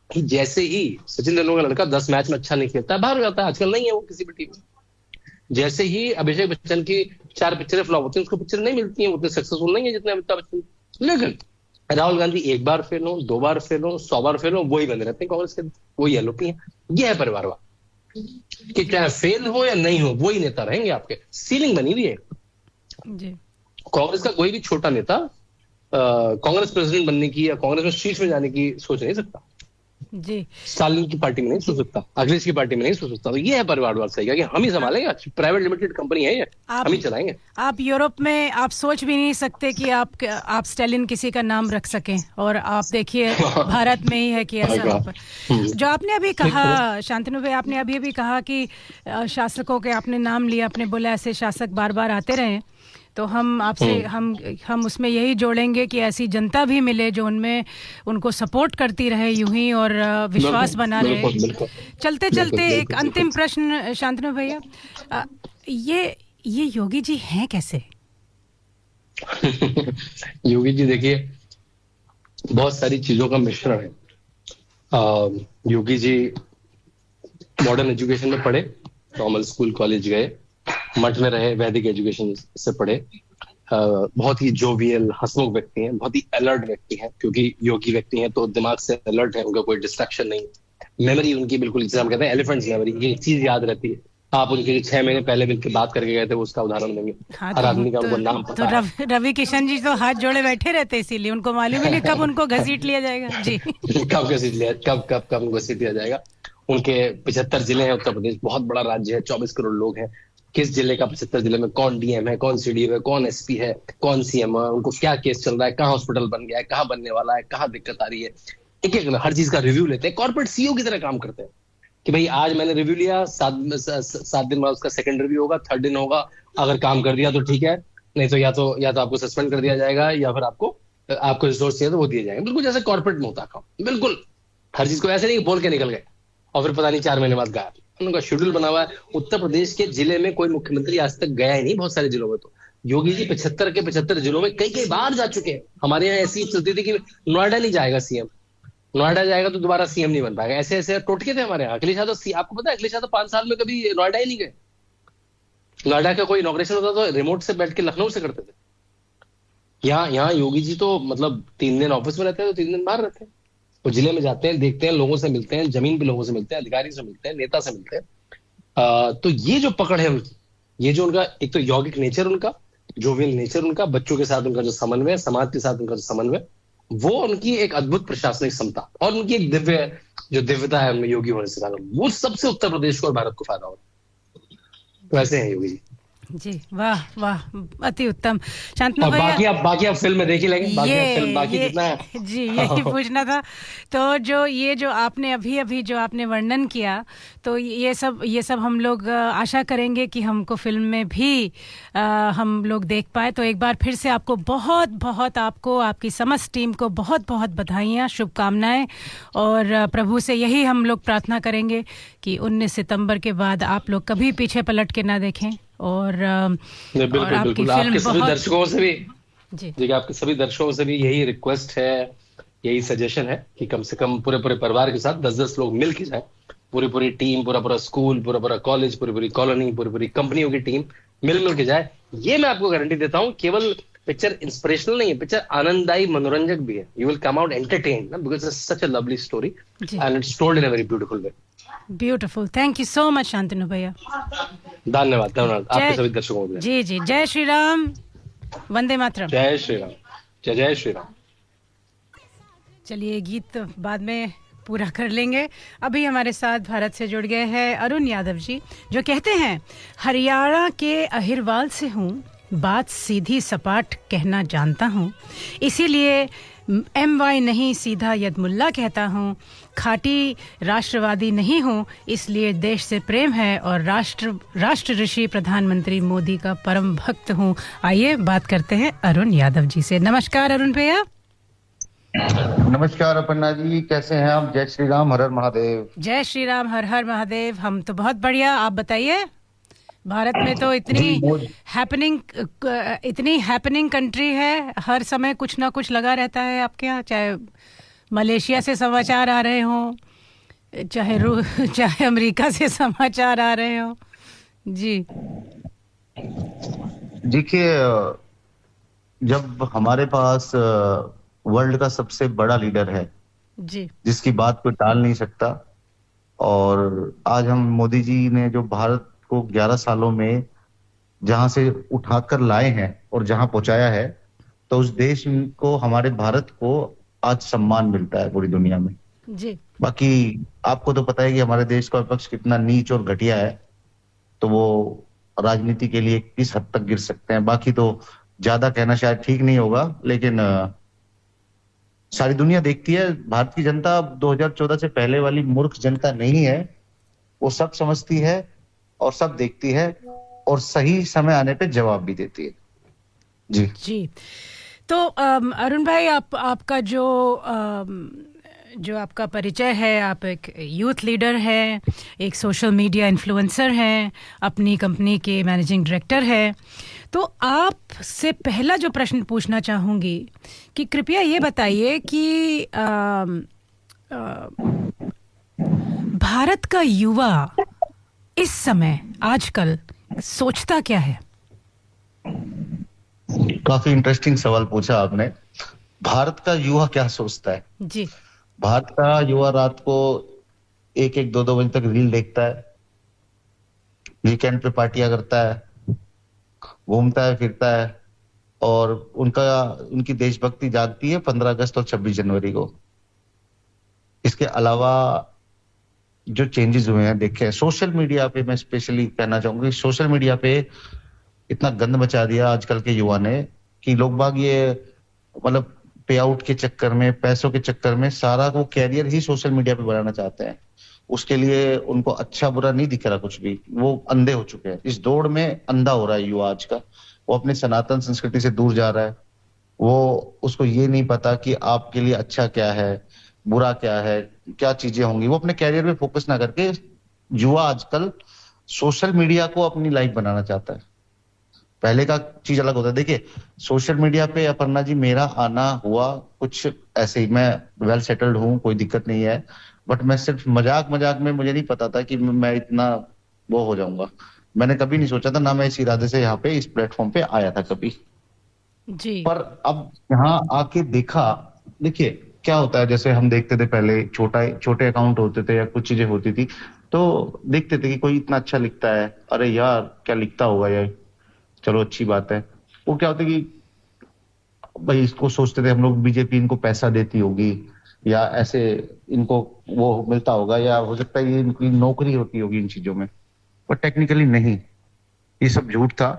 कि जैसे ही सचिन तेंदुलकर का लड़का 10 मैच में अच्छा नहीं खेलता है, बाहर हो जाता है। आजकल नहीं है वो किसी भी टीम में। जैसे ही अभिषेक बच्चन की 4 पिक्चरें फ्लॉप होती है, उसको पिक्चर नहीं मिलती है, उतने सक्सेसफुल नहीं है जितने अमिताभ बच्चन। लेकिन राहुल गांधी 1 बार फेल हो, 2 बार फेल हो, 100 बार फेल हो, वही बने रहते हैं कांग्रेस के, वही एलओपी है। ये है परिवारवाद कि चाहे फेल हो या नहीं हो, वही नेता रहेंगे आपके। सीलिंग बनी हुई है जी। कांग्रेस का कोई भी छोटा नेता कांग्रेस प्रेसिडेंट बनने की या कांग्रेस में शीर्ष में जाने की सोच नहीं सकता जी। स्टालिन की पार्टी में नहीं सोच सकता, अखिलेश की पार्टी में नहीं सोच सकता। तो ये है परिवारवाद सही कि हम ही संभालेंगे। प्राइवेट लिमिटेड कंपनी है ये, हम ही चलाएंगे। आप यूरोप में आप सोच भी नहीं सकते कि आप स्टालिन किसी का नाम रख सकें, और आप देखिए भारत में ही है कि ऐसा। जो आपने अभी कहा शांतनु भाई, आपने अभी कहा कि शासकों के आपने नाम लिया, आपने बोला ऐसे शासक बार बार आते रहे। तो हम आपसे हम उसमें यही जोड़ेंगे कि ऐसी जनता भी मिले जो उनमें उनको सपोर्ट करती रहे यूं ही, और विश्वास बना रहे। चलते चलते एक अंतिम प्रश्न शांतनु भैया, ये योगी जी हैं कैसे? योगी जी देखिए, बहुत सारी चीजों का मिश्रण है। योगी जी मॉडर्न एजुकेशन में पढ़े, नॉर्मल स्कूल कॉलेज गए, मठ में रहे, वैदिक एजुकेशन से पढ़े। बहुत ही जोवियल, हंसमुख व्यक्ति हैं, बहुत ही अलर्ट व्यक्ति हैं, क्योंकि योगी व्यक्ति हैं तो दिमाग से अलर्ट है, उनका कोई डिस्ट्रैक्शन नहीं। मेमोरी उनकी बिल्कुल, जिसे हम कहते हैं एलिफेंट्स मेमोरी, ये चीज याद रहती है। आप उनके 6 महीने पहले मिलकर बात करके गए थे, वो उसका उदाहरण देंगे। हर आदमी का उनको नाम पता है। रवि किशन जी तो हाथ जोड़े बैठे रहते, इसीलिए उनको मालूम ही नहीं कब उनको घसीट लिया जाएगा जी। कब घसीट लिया, कब घसीट लिया जाएगा। उनके 75 जिले हैं उत्तर प्रदेश, बहुत बड़ा राज्य है, 24 करोड़ लोग हैं। किस जिले का 75 जिले में कौन डीएम है, कौन सीडीएम है, कौन एसपी है, कौन सीएम है, उनको क्या केस चल रहा है, कहाँ हॉस्पिटल बन गया है, कहाँ बनने वाला है, कहाँ दिक्कत आ रही है, एक एक हर चीज का रिव्यू लेते हैं। कॉर्पोरेट सीईओ की तरह काम करते हैं कि भाई आज मैंने रिव्यू लिया, 7 दिन बाद उसका सेकंड रिव्यू होगा, 3rd दिन होगा। अगर काम कर दिया तो ठीक है, नहीं तो या तो आपको सस्पेंड कर दिया जाएगा, या फिर आपको रिसोर्स चाहिए तो वो दिए जाएंगे। बिल्कुल जैसे कॉर्पोरेट में होता काम, बिल्कुल हर चीज को ऐसे नहीं बोल के निकल गए और फिर पता नहीं 4 महीने बाद गायब। उनका शेड्यूल बना हुआ है। उत्तर प्रदेश के जिले में कोई मुख्यमंत्री आज तक गया ही नहीं, बहुत सारे जिलों में। तो योगी जी 75 के 75 जिलों में कई बार जा चुके हैं। हमारे यहाँ ऐसी चलती थी कि नोएडा नहीं जाएगा सीएम, नोएडा जाएगा तो दोबारा सीएम नहीं बन पाएगा। ऐसे टोटके थे हमारे यहाँ। अखिलेश यादव, आपको पता है अखिलेश यादव 5 साल में कभी नोएडा ही नहीं गए। नोएडा का कोई इनॉग्रेशन होता तो रिमोट से बैठ के लखनऊ से करते थे। यहाँ योगी जी तो मतलब 3 दिन ऑफिस में रहते हैं तो 3 दिन बाहर रहते हैं। वो जिले में जाते हैं, देखते हैं, लोगों से मिलते हैं, जमीन पे लोगों से मिलते हैं, अधिकारी से मिलते हैं, नेता से मिलते हैं। तो ये जो पकड़ है उनकी, ये जो उनका एक तो यौगिक नेचर, उनका जोवियल नेचर, उनका बच्चों के साथ उनका जो समन्वय, समाज के साथ उनका जो समन्वय, वो उनकी एक अद्भुत प्रशासनिक क्षमता और उनकी एक दिव्यता है उनमें योगी होने से, वो सबसे उत्तर प्रदेश को और भारत को फायदा होगा। वैसे हैं योगी जी। जी, वाह वाह, अति उत्तम। शांतनु और भैया, बाकी आप फिल्म में देख ही लेंगे, बाकी आप फिल्म बाकी ये जितना है। जी, यही पूछना था। तो जो आपने अभी अभी जो आपने वर्णन किया, तो ये सब हम लोग आशा करेंगे कि हमको फिल्म में भी हम लोग देख पाए। तो एक बार फिर से आपको बहुत बहुत, आपको, आपकी समस्त टीम को बहुत बहुत बधाइयाँ, शुभकामनाएं। और प्रभु से यही हम लोग प्रार्थना करेंगे कि 19 सितंबर के बाद आप लोग कभी पीछे पलट के ना देखें। और बिल्कुल आपकी बिल्कुल, फिल्म आपके सभी बहुत, दर्शकों से भी, जी देखिए आपके सभी दर्शकों से भी यही रिक्वेस्ट है, यही सजेशन है कि कम से कम पूरे पूरे परिवार के साथ 10-10 लोग मिल के जाए, पूरी पूरी टीम, पूरा पूरा स्कूल, पूरा पूरा कॉलेज, पूरी पूरी कॉलोनी, पूरी पूरी कंपनियों की टीम मिल के जाए। ये मैं आपको गारंटी देता हूँ, केवल पिक्चर इंस्पिरेशनल नहीं है, पिक्चर आनंददायी मनोरंजक भी है। You will come out entertain because it's such a lovely story जी, and it's told in a very beautiful way. Beautiful. Thank you so much Shantanu भैया। धन्यवाद धन्यवाद आपके जय, सभी दर्शकों को भी। जी जी, जय श्री राम, वंदे मातरम। जय श्री राम, जय जय श्री राम। चलिए, गीत बाद में पूरा कर लेंगे। अभी हमारे साथ भारत से जुड़ गए हैं अरुण यादव जी, जो कहते हैं, हरियाणा के अहिरवाल से हूँ, बात सीधी सपाट कहना जानता हूँ, इसीलिए MY नहीं सीधा यदमुल्ला कहता हूँ, खाटी राष्ट्रवादी नहीं हूँ, इसलिए देश से प्रेम है और राष्ट्र ऋषि प्रधानमंत्री मोदी का परम भक्त हूँ। आइए बात करते हैं अरुण यादव जी से। नमस्कार अरुण भैया। नमस्कार अपर्णा जी, कैसे हैं आप? जय श्री राम, हर हर महादेव। जय श्री राम, हर हर महादेव। हम तो बहुत बढ़िया, आप बताइए। भारत में तो इतनी हैपनिंग कंट्री है, हर समय कुछ ना कुछ लगा रहता है आपके यहाँ, चाहे मलेशिया से समाचार आ रहे हों, चाहे अमेरिका से समाचार आ रहे हों। जी देखिए, जब हमारे पास वर्ल्ड का सबसे बड़ा लीडर है जी, जिसकी बात कोई टाल नहीं सकता, और आज हम मोदी जी ने जो भारत को 11 सालों में जहां से उठाकर लाए हैं और जहां पहुंचाया है, तो उस देश को, हमारे भारत को आज सम्मान मिलता है पूरी दुनिया में। जी, बाकी आपको तो पता है कि हमारे देश का विपक्ष कितना नीच और घटिया है, तो वो राजनीति के लिए किस हद तक गिर सकते हैं। बाकी तो ज्यादा कहना शायद ठीक नहीं होगा, लेकिन सारी दुनिया देखती है, भारत की जनता 2014 से पहले वाली मूर्ख जनता नहीं है, वो सब समझती है और सब देखती है और सही समय आने पे जवाब भी देती है। जी जी। तो अरुण भाई, आपका जो आपका परिचय है, आप एक यूथ लीडर हैं, एक सोशल मीडिया इन्फ्लुएंसर हैं, अपनी कंपनी के मैनेजिंग डायरेक्टर हैं। तो आपसे पहला जो प्रश्न पूछना चाहूँगी कि कृपया ये बताइए कि भारत का युवा इस समय आजकल सोचता क्या है? काफी इंटरेस्टिंग सवाल पूछा आपने। भारत का युवा क्या सोचता है? जी, भारत का युवा रात को 1-1, 2-2 बजे तक रील देखता है, वीकेंड पे पार्टियां करता है, घूमता है, फिरता है, और उनकी देशभक्ति जागती है 15 अगस्त और 26 जनवरी को। इसके अलावा जो चेंजेस हुए हैं देखे, सोशल मीडिया पे मैं स्पेशली कहना चाहूंगी, सोशल मीडिया पे इतना गंद मचा दिया आजकल के युवा ने कि लोग बाग ये, मतलब पे आउट के चक्कर में, पैसों के चक्कर में सारा वो कैरियर ही सोशल मीडिया पे बनाना चाहते हैं। उसके लिए उनको अच्छा बुरा नहीं दिख रहा कुछ भी, वो अंधे हो चुके हैं। इस दौड़ में अंधा हो रहा है युवा आज का, वो अपने सनातन संस्कृति से दूर जा रहा है। वो, उसको ये नहीं पता कि आपके लिए अच्छा क्या है, बुरा क्या है, क्या चीजें होंगी। वो अपने कैरियर पे फोकस ना करके, युवा आजकल सोशल मीडिया को अपनी लाइफ बनाना चाहता है। पहले का चीज अलग होता है। देखिए, सोशल मीडिया पे अपर्णा जी मेरा आना हुआ कुछ ऐसे ही, मैं वेल सेटल्ड हूँ, कोई दिक्कत नहीं है, बट मैं सिर्फ मजाक में, मुझे नहीं पता था कि मैं इतना वो हो जाऊंगा। मैंने कभी नहीं सोचा था, ना मैं इस इरादे से यहाँ पे इस प्लेटफॉर्म पे आया था कभी जी। पर अब यहाँ आके देखा, देखिए क्या होता है, जैसे हम देखते थे पहले छोटे अकाउंट होते थे या कुछ चीजें होती थी, तो देखते थे कि कोई इतना अच्छा लिखता है, अरे यार क्या लिखता होगा यार, चलो अच्छी बात है। वो क्या होता है कि भाई, इसको सोचते थे हम लोग, बीजेपी इनको पैसा देती होगी या ऐसे इनको वो मिलता होगा, या हो सकता है ये इनकी नौकरी होती होगी इन चीजों में, पर टेक्निकली नहीं। ये सब झूठ था।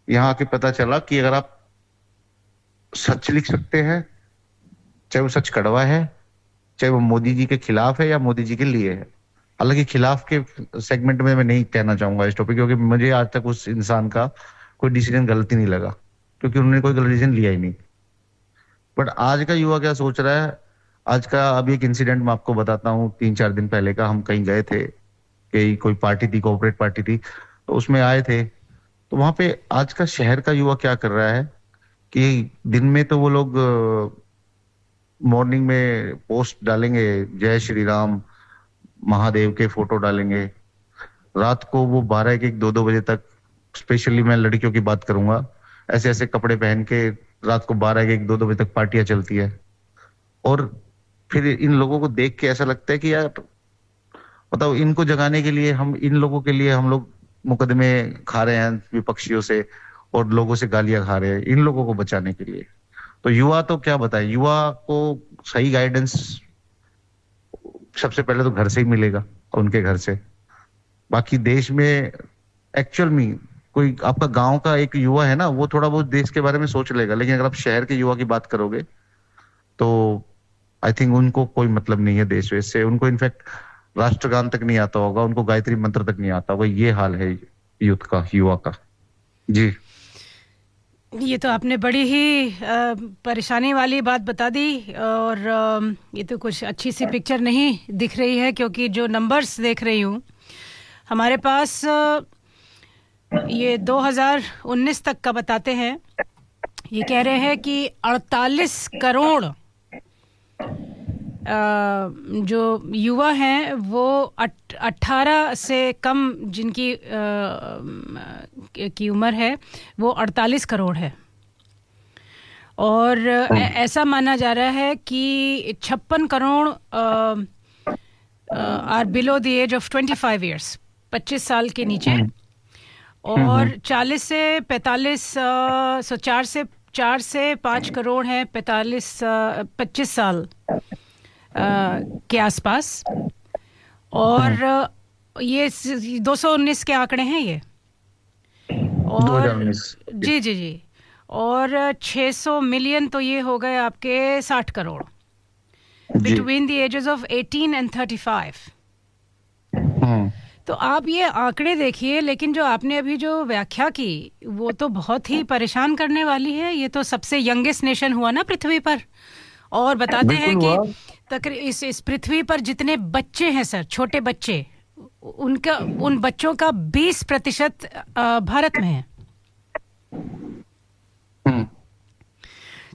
यहाँ आके पता चला कि अगर आप सच लिख सकते हैं, चाहे वो सच कड़वा है, चाहे वो मोदी जी के खिलाफ है या मोदी जी के लिए है। हालांकि खिलाफ के सेगमेंट में मैं नहीं कहना चाहूंगा इस टॉपिक, क्योंकि मुझे आज तक उस इंसान का कोई डिसीजन गलत ही नहीं लगा, क्योंकि उन्होंने कोई गलत डिसीजन लिया ही नहीं। बट आज का युवा क्या सोच रहा है, आज का अभी एक इंसिडेंट मैं आपको बताता हूँ। 3-4 दिन पहले का, हम कहीं गए थे, कि कोई पार्टी थी, कोऑपरेट पार्टी थी, तो उसमें आए थे। तो वहां पे आज का शहर का युवा क्या कर रहा है कि दिन में तो वो लोग मॉर्निंग में पोस्ट डालेंगे, जय श्री राम, महादेव के फोटो डालेंगे। रात को वो 12, 1, 2 बजे तक, स्पेशली मैं लड़कियों की बात करूंगा, ऐसे ऐसे कपड़े पहन के रात को 12, 1, 2 बजे तक पार्टियां चलती है। और फिर इन लोगों को देख के ऐसा लगता है कि यार बताओ, इनको जगाने के लिए हम, इन लोगों के लिए हम लोग मुकदमे खा रहे हैं विपक्षियों से, और लोगों से गालियां खा रहे हैं इन लोगों को बचाने के लिए। तो युवा तो क्या बताए, युवा को सही गाइडेंस सबसे पहले तो घर से ही मिलेगा, उनके घर से। बाकी देश में एक्चुअल में कोई आपका गांव का एक युवा है ना, वो थोड़ा बहुत देश के बारे में सोच लेगा, लेकिन अगर आप शहर के युवा की बात करोगे तो आई थिंक उनको कोई मतलब नहीं है देश वेश से। उनको इनफैक्ट राष्ट्रगान तक नहीं आता होगा, उनको गायत्री मंत्र तक नहीं आता होगा। ये हाल है यूथ का, युवा का। जी, ये तो आपने बड़ी ही परेशानी वाली बात बता दी, और ये तो कुछ अच्छी सी पिक्चर नहीं दिख रही है, क्योंकि जो नंबर्स देख रही हूँ हमारे पास, ये 2019 तक का बताते हैं। ये कह रहे हैं कि 48 करोड़ जो युवा हैं वो 18 से कम जिनकी की उम्र है वो 48 करोड़ है। और ऐसा माना जा रहा है कि 56 crore are below the age of 25 years, 25 साल के नीचे। और 40 से 45 4 से 5 करोड़ हैं 25 साल के आसपास। और ये 219 के आंकड़े हैं ये, और 2019। जी जी जी। और 600 मिलियन तो ये हो गए आपके 60 crore between the ages of 18 and 35। तो आप ये आंकड़े देखिए, लेकिन जो आपने अभी जो व्याख्या की वो तो बहुत ही परेशान करने वाली है। ये तो सबसे यंगेस्ट नेशन हुआ ना पृथ्वी पर, और बताते हैं कि इस पृथ्वी पर जितने बच्चे हैं सर, छोटे बच्चे, उन बच्चों का 20% भारत में है।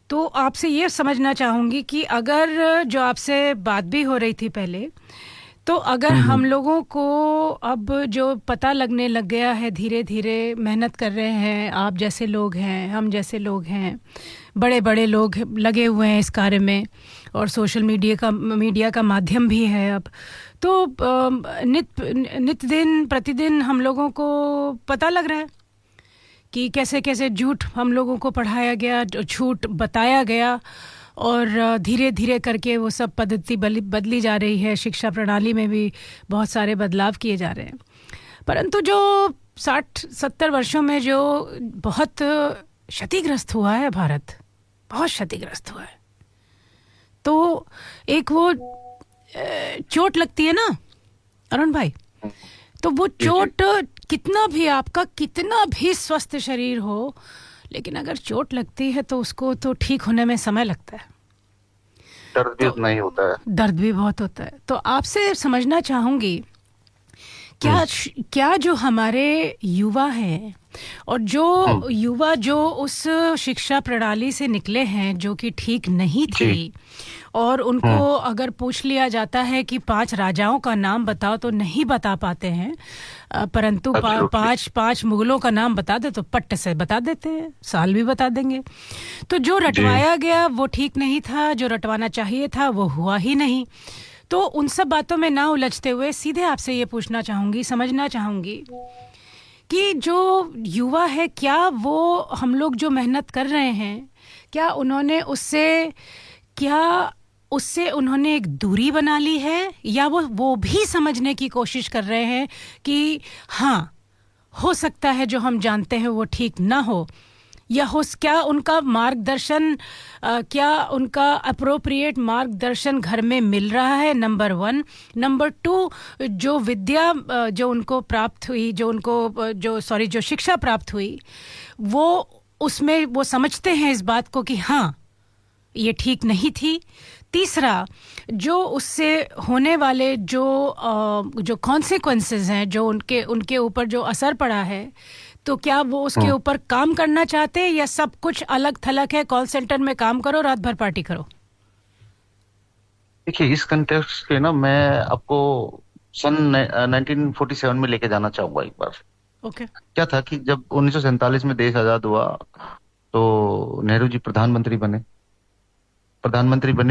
तो आपसे ये समझना चाहूंगी कि अगर जो आपसे बात भी हो रही थी पहले, तो अगर हम लोगों को अब जो पता लगने लग गया है, धीरे धीरे मेहनत कर रहे हैं, आप जैसे लोग हैं, हम जैसे लोग हैं, बड़े बड़े लोग लगे हुए हैं इस कार्य में, और सोशल मीडिया का माध्यम भी है अब, तो नित दिन प्रतिदिन हम लोगों को पता लग रहा है कि कैसे कैसे झूठ हम लोगों को पढ़ाया गया, झूठ बताया गया, और धीरे धीरे करके वो सब पद्धति बदली जा रही है। शिक्षा प्रणाली में भी बहुत सारे बदलाव किए जा रहे हैं, परंतु जो 60-70 वर्षों में जो बहुत क्षतिग्रस्त हुआ है भारत, बहुत क्षतिग्रस्त हुआ है। तो एक वो चोट लगती है ना अरुण भाई, तो वो चोट कितना भी आपका कितना भी स्वस्थ शरीर हो, लेकिन अगर चोट लगती है तो उसको तो ठीक होने में समय लगता है, दर्द भी उतना ही होता है, दर्द भी बहुत होता है। तो आपसे समझना चाहूंगी, क्या जो हमारे युवा हैं, और जो युवा जो उस शिक्षा प्रणाली से निकले हैं जो कि ठीक नहीं थी, और उनको अगर पूछ लिया जाता है कि 5 राजाओं का नाम बताओ तो नहीं बता पाते हैं, परंतु 5 मुगलों का नाम बता दे तो पट्ट से बता देते हैं, साल भी बता देंगे। तो जो रटवाया गया वो ठीक नहीं था, जो रटवाना चाहिए था वो हुआ ही नहीं। तो उन सब बातों में ना उलझते हुए सीधे आपसे ये पूछना चाहूंगी, समझना चाहूंगी कि जो युवा है, क्या वो हम लोग जो मेहनत कर रहे हैं, क्या उन्होंने उससे उन्होंने एक दूरी बना ली है, या वो भी समझने की कोशिश कर रहे हैं कि हाँ, हो सकता है जो हम जानते हैं वो ठीक ना हो, या हो क्या उनका मार्गदर्शन, क्या उनका अप्रोप्रिएट मार्गदर्शन घर में मिल रहा है, नंबर 1। नंबर 2, जो विद्या जो उनको प्राप्त हुई, जो शिक्षा प्राप्त हुई, वो उसमें वो समझते हैं इस बात को कि हाँ ये ठीक नहीं थी। तीसरा, जो उससे होने वाले जो कॉन्सिक्वेंसेस हैं, जो उनके ऊपर जो असर पड़ा है, तो क्या वो उसके ऊपर काम करना चाहते हैं, या सब कुछ अलग थलग है, कॉल सेंटर में काम करो, रात भर पार्टी करो? देखिए, इस कंटेक्स्ट के ना मैं आपको सन 1947 में लेके जाना चाहूंगा एक बार। ओके। क्या था कि जब 1947 में देश आजाद हुआ तो नेहरू जी प्रधानमंत्री बने।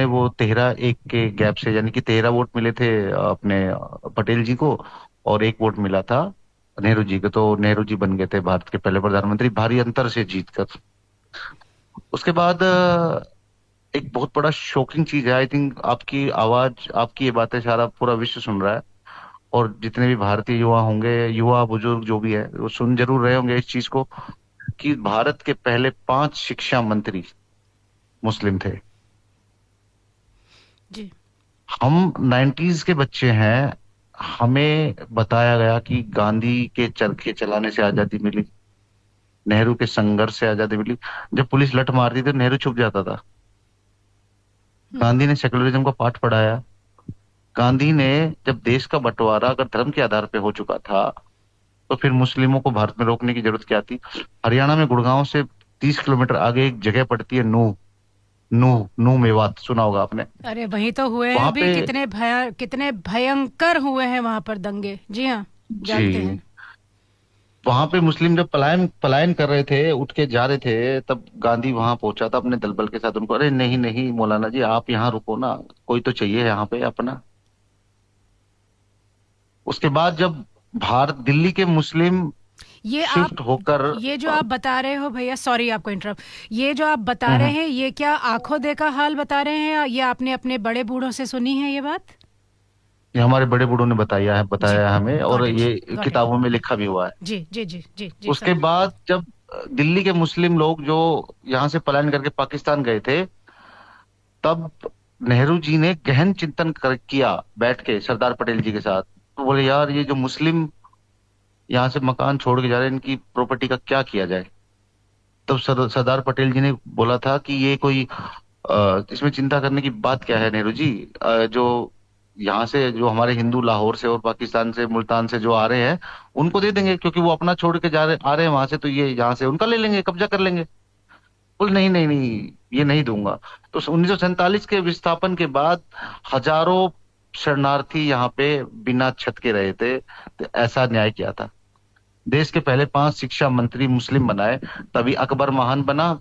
वो 13-1 के गैप से, यानी कि 13 वोट मिले थे अपने पटेल जी को, और 1 वोट मिला था नेहरू जी को। तो नेहरू जी बन गए थे भारत के पहले प्रधानमंत्री, भारी अंतर से जीतकर। उसके बाद एक बहुत बड़ा शॉकिंग चीज है, आई थिंक आपकी आवाज, आपकी ये बातें सारा पूरा विश्व सुन रहा है, और जितने भी भारतीय युवा होंगे, युवा बुजुर्ग जो भी है, वो सुन जरूर रहे होंगे इस चीज को, कि भारत के पहले 5 शिक्षा मंत्री मुस्लिम थे। जी। हम 90s के बच्चे हैं, हमें बताया गया कि गांधी के चरखे चलाने से आजादी मिली, नेहरू के संघर्ष से आजादी मिली। जब पुलिस लठ मारती थी तो नेहरू छुप जाता था। गांधी ने सेकुलरिज्म का पाठ पढ़ाया। गांधी ने, जब देश का बंटवारा अगर धर्म के आधार पे हो चुका था, तो फिर मुस्लिमों को भारत में रोकने की जरूरत क्या थी? हरियाणा में गुड़गांव से 30 किलोमीटर आगे एक जगह पड़ती है, नूह नूह नूह मेवात, सुना होगा आपने। अरे वहीं तो हुए हैं वहां अभी, पे, कितने भयंकर हुए हैं वहां पर दंगे। जी हाँ, जानते जी, हैं। वहां पे मुस्लिम जब पलायन पलायन कर रहे थे, उठ के जा रहे थे, तब गांधी वहां पहुंचा था अपने दलबल के साथ। उनको, अरे नहीं नहीं मौलाना जी, आप यहाँ रुको ना, कोई तो चाहिए यहाँ पे अपना। उसके बाद जब भारत, दिल्ली के मुस्लिम ये आप शिफ्ट होकर, ये जो आप बता रहे हो भैया, सॉरी आपको इंटरप्ट, ये जो आप बता रहे हैं, ये क्या आंखों देखा हाल बता रहे हैं, या ये आपने अपने बड़े बूढ़ों से सुनी है ये बात? ये हमारे बड़े बूढ़ों ने जी, बताया है हमें, और गॉट इट, ये गॉट इट। किताबों में लिखा भी हुआ है। जी जी जी जी जी, उसके सॉरी। बाद जब दिल्ली के मुस्लिम लोग जो यहाँ से पलायन करके पाकिस्तान गए थे, तब नेहरू जी ने गहन चिंतन किया बैठ के सरदार पटेल जी के साथ। तो बोले, यार ये जो मुस्लिम यहाँ से मकान छोड़ के जा रहे हैं, इनकी प्रॉपर्टी का क्या किया जाए? तब सरदार पटेल जी ने बोला था कि ये कोई इसमें चिंता करने की बात क्या है नेहरू जी, जो यहाँ से, जो हमारे हिंदू लाहौर से और पाकिस्तान से, मुल्तान से जो आ रहे हैं, उनको दे देंगे, क्योंकि वो अपना छोड़ के आ रहे हैं वहां से, तो ये यहाँ से उनका ले लेंगे, कब्जा कर लेंगे। बोल, नहीं नहीं नहीं, ये नहीं दूंगा। तो 1947 के विस्थापन के बाद हजारों शरणार्थी यहाँ पे बिना छत के रहे थे, तो ऐसा न्याय किया था। देश के पहले 5 शिक्षा मंत्री मुस्लिम बनाए, तभी अकबर महान बना,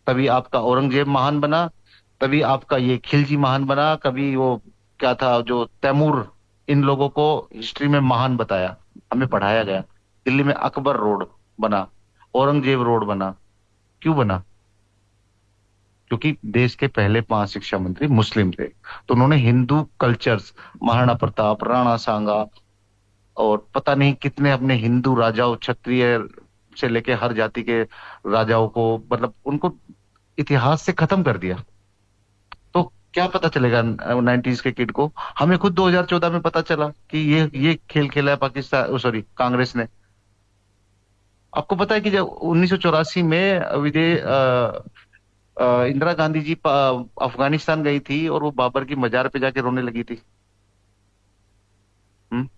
तभी आपका औरंगजेब महान बना, तभी आपका ये खिलजी महान बना, कभी वो क्या था जो तैमूर, इन लोगों को हिस्ट्री में महान बताया, हमें पढ़ाया गया। दिल्ली में अकबर रोड बना, औरंगजेब रोड बना। क्यों बना? क्योंकि देश के पहले 5 शिक्षा मंत्री मुस्लिम थे, तो उन्होंने हिंदू कल्चर्स, महाराणा प्रताप, राणा सांगा, और पता नहीं कितने अपने हिंदू राजाओं, क्षत्रिय से लेके हर जाति के राजाओं को, मतलब उनको इतिहास से खत्म कर दिया। तो क्या पता चलेगा 90s के किड को? हमें खुद 2014 में पता चला कि ये खेल खेला है पाकिस्तान, सॉरी, कांग्रेस ने। आपको पता है कि जब 1984 में इंदिरा गांधी जी अफगानिस्तान गई थी, और वो बाबर की मजार पे जाके रोने लगी थी। हम्म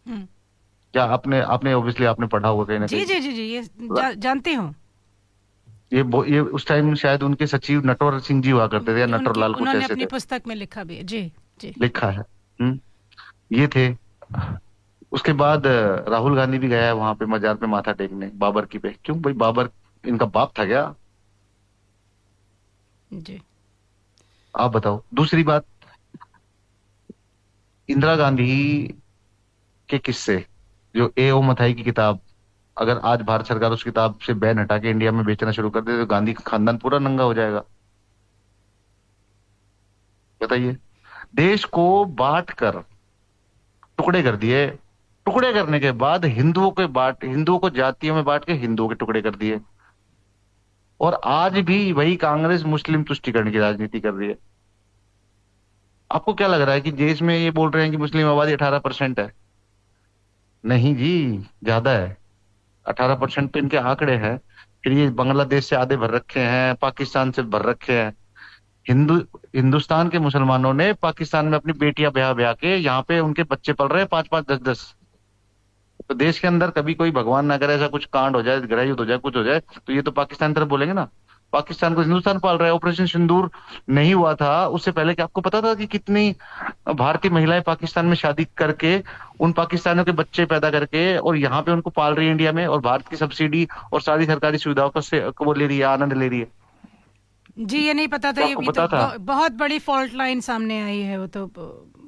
हम्म। क्या आपने आपने ऑब्वियसली आपने पढ़ा होगा कहीं ना जी कहीं। जी जी जी, ये जानती हूँ। ये उस टाइम शायद उनके सचिव नटवर सिंह जी हुआ करते थे, या नटवर लाल कुछ उन्होंने ऐसे अपनी थे, पुस्तक में लिखा भी है। जी जी। लिखा है। ये थे। उसके बाद राहुल गांधी भी गया है वहां पे मजार पे माथा टेकने, बाबर की पे। क्यों भाई, बाबर इनका बाप था क्या? जी। आप बताओ। दूसरी बात, इंदिरा गांधी के किस्से, जो ए ओ मथाई की किताब, अगर आज भारत सरकार उस किताब से बैन हटा के इंडिया में बेचना शुरू कर दे, तो गांधी का खानदान पूरा नंगा हो जाएगा। बताइए। देश को बांट कर टुकड़े कर दिए, टुकड़े करने के बाद हिंदुओं को जातियों में बांट के हिंदुओं के टुकड़े कर दिए। और आज भी वही कांग्रेस मुस्लिम तुष्टीकरण की राजनीति कर रही है। आपको क्या लग रहा है कि देश में ये बोल रहे हैं कि मुस्लिम आबादी 18% है? नहीं जी, ज्यादा है। 18% तो इनके आंकड़े हैं। फिर ये बांग्लादेश से आधे भर रखे हैं, पाकिस्तान से भर रखे हैं। हिंदुस्तान के मुसलमानों ने पाकिस्तान में अपनी बेटियां ब्याह ब्याह के यहाँ पे उनके बच्चे पल रहे हैं, 5-5, 10-10। तो देश के अंदर कभी कोई भगवान ना करे ऐसा कुछ कांड हो जाए, गृह युद्ध हो जाए, कुछ हो जाए, तो ये तो पाकिस्तान तरफ बोलेंगे ना। पाकिस्तान को हिंदुस्तान पाल रहा है। ऑपरेशन सिंदूर नहीं हुआ था उससे पहले कि आपको पता था कि कितनी भारतीय महिलाएं पाकिस्तान में शादी करके उन पाकिस्तानियों के बच्चे पैदा करके और यहाँ पे उनको पाल रही है इंडिया में, और भारत की सब्सिडी और सारी सरकारी सुविधाओं का वो ले रही है, आनंद ले रही है। जी, ये नहीं पता था। ये आपको तो पता था? बहुत बड़ी फॉल्ट लाइन सामने आई है वो तो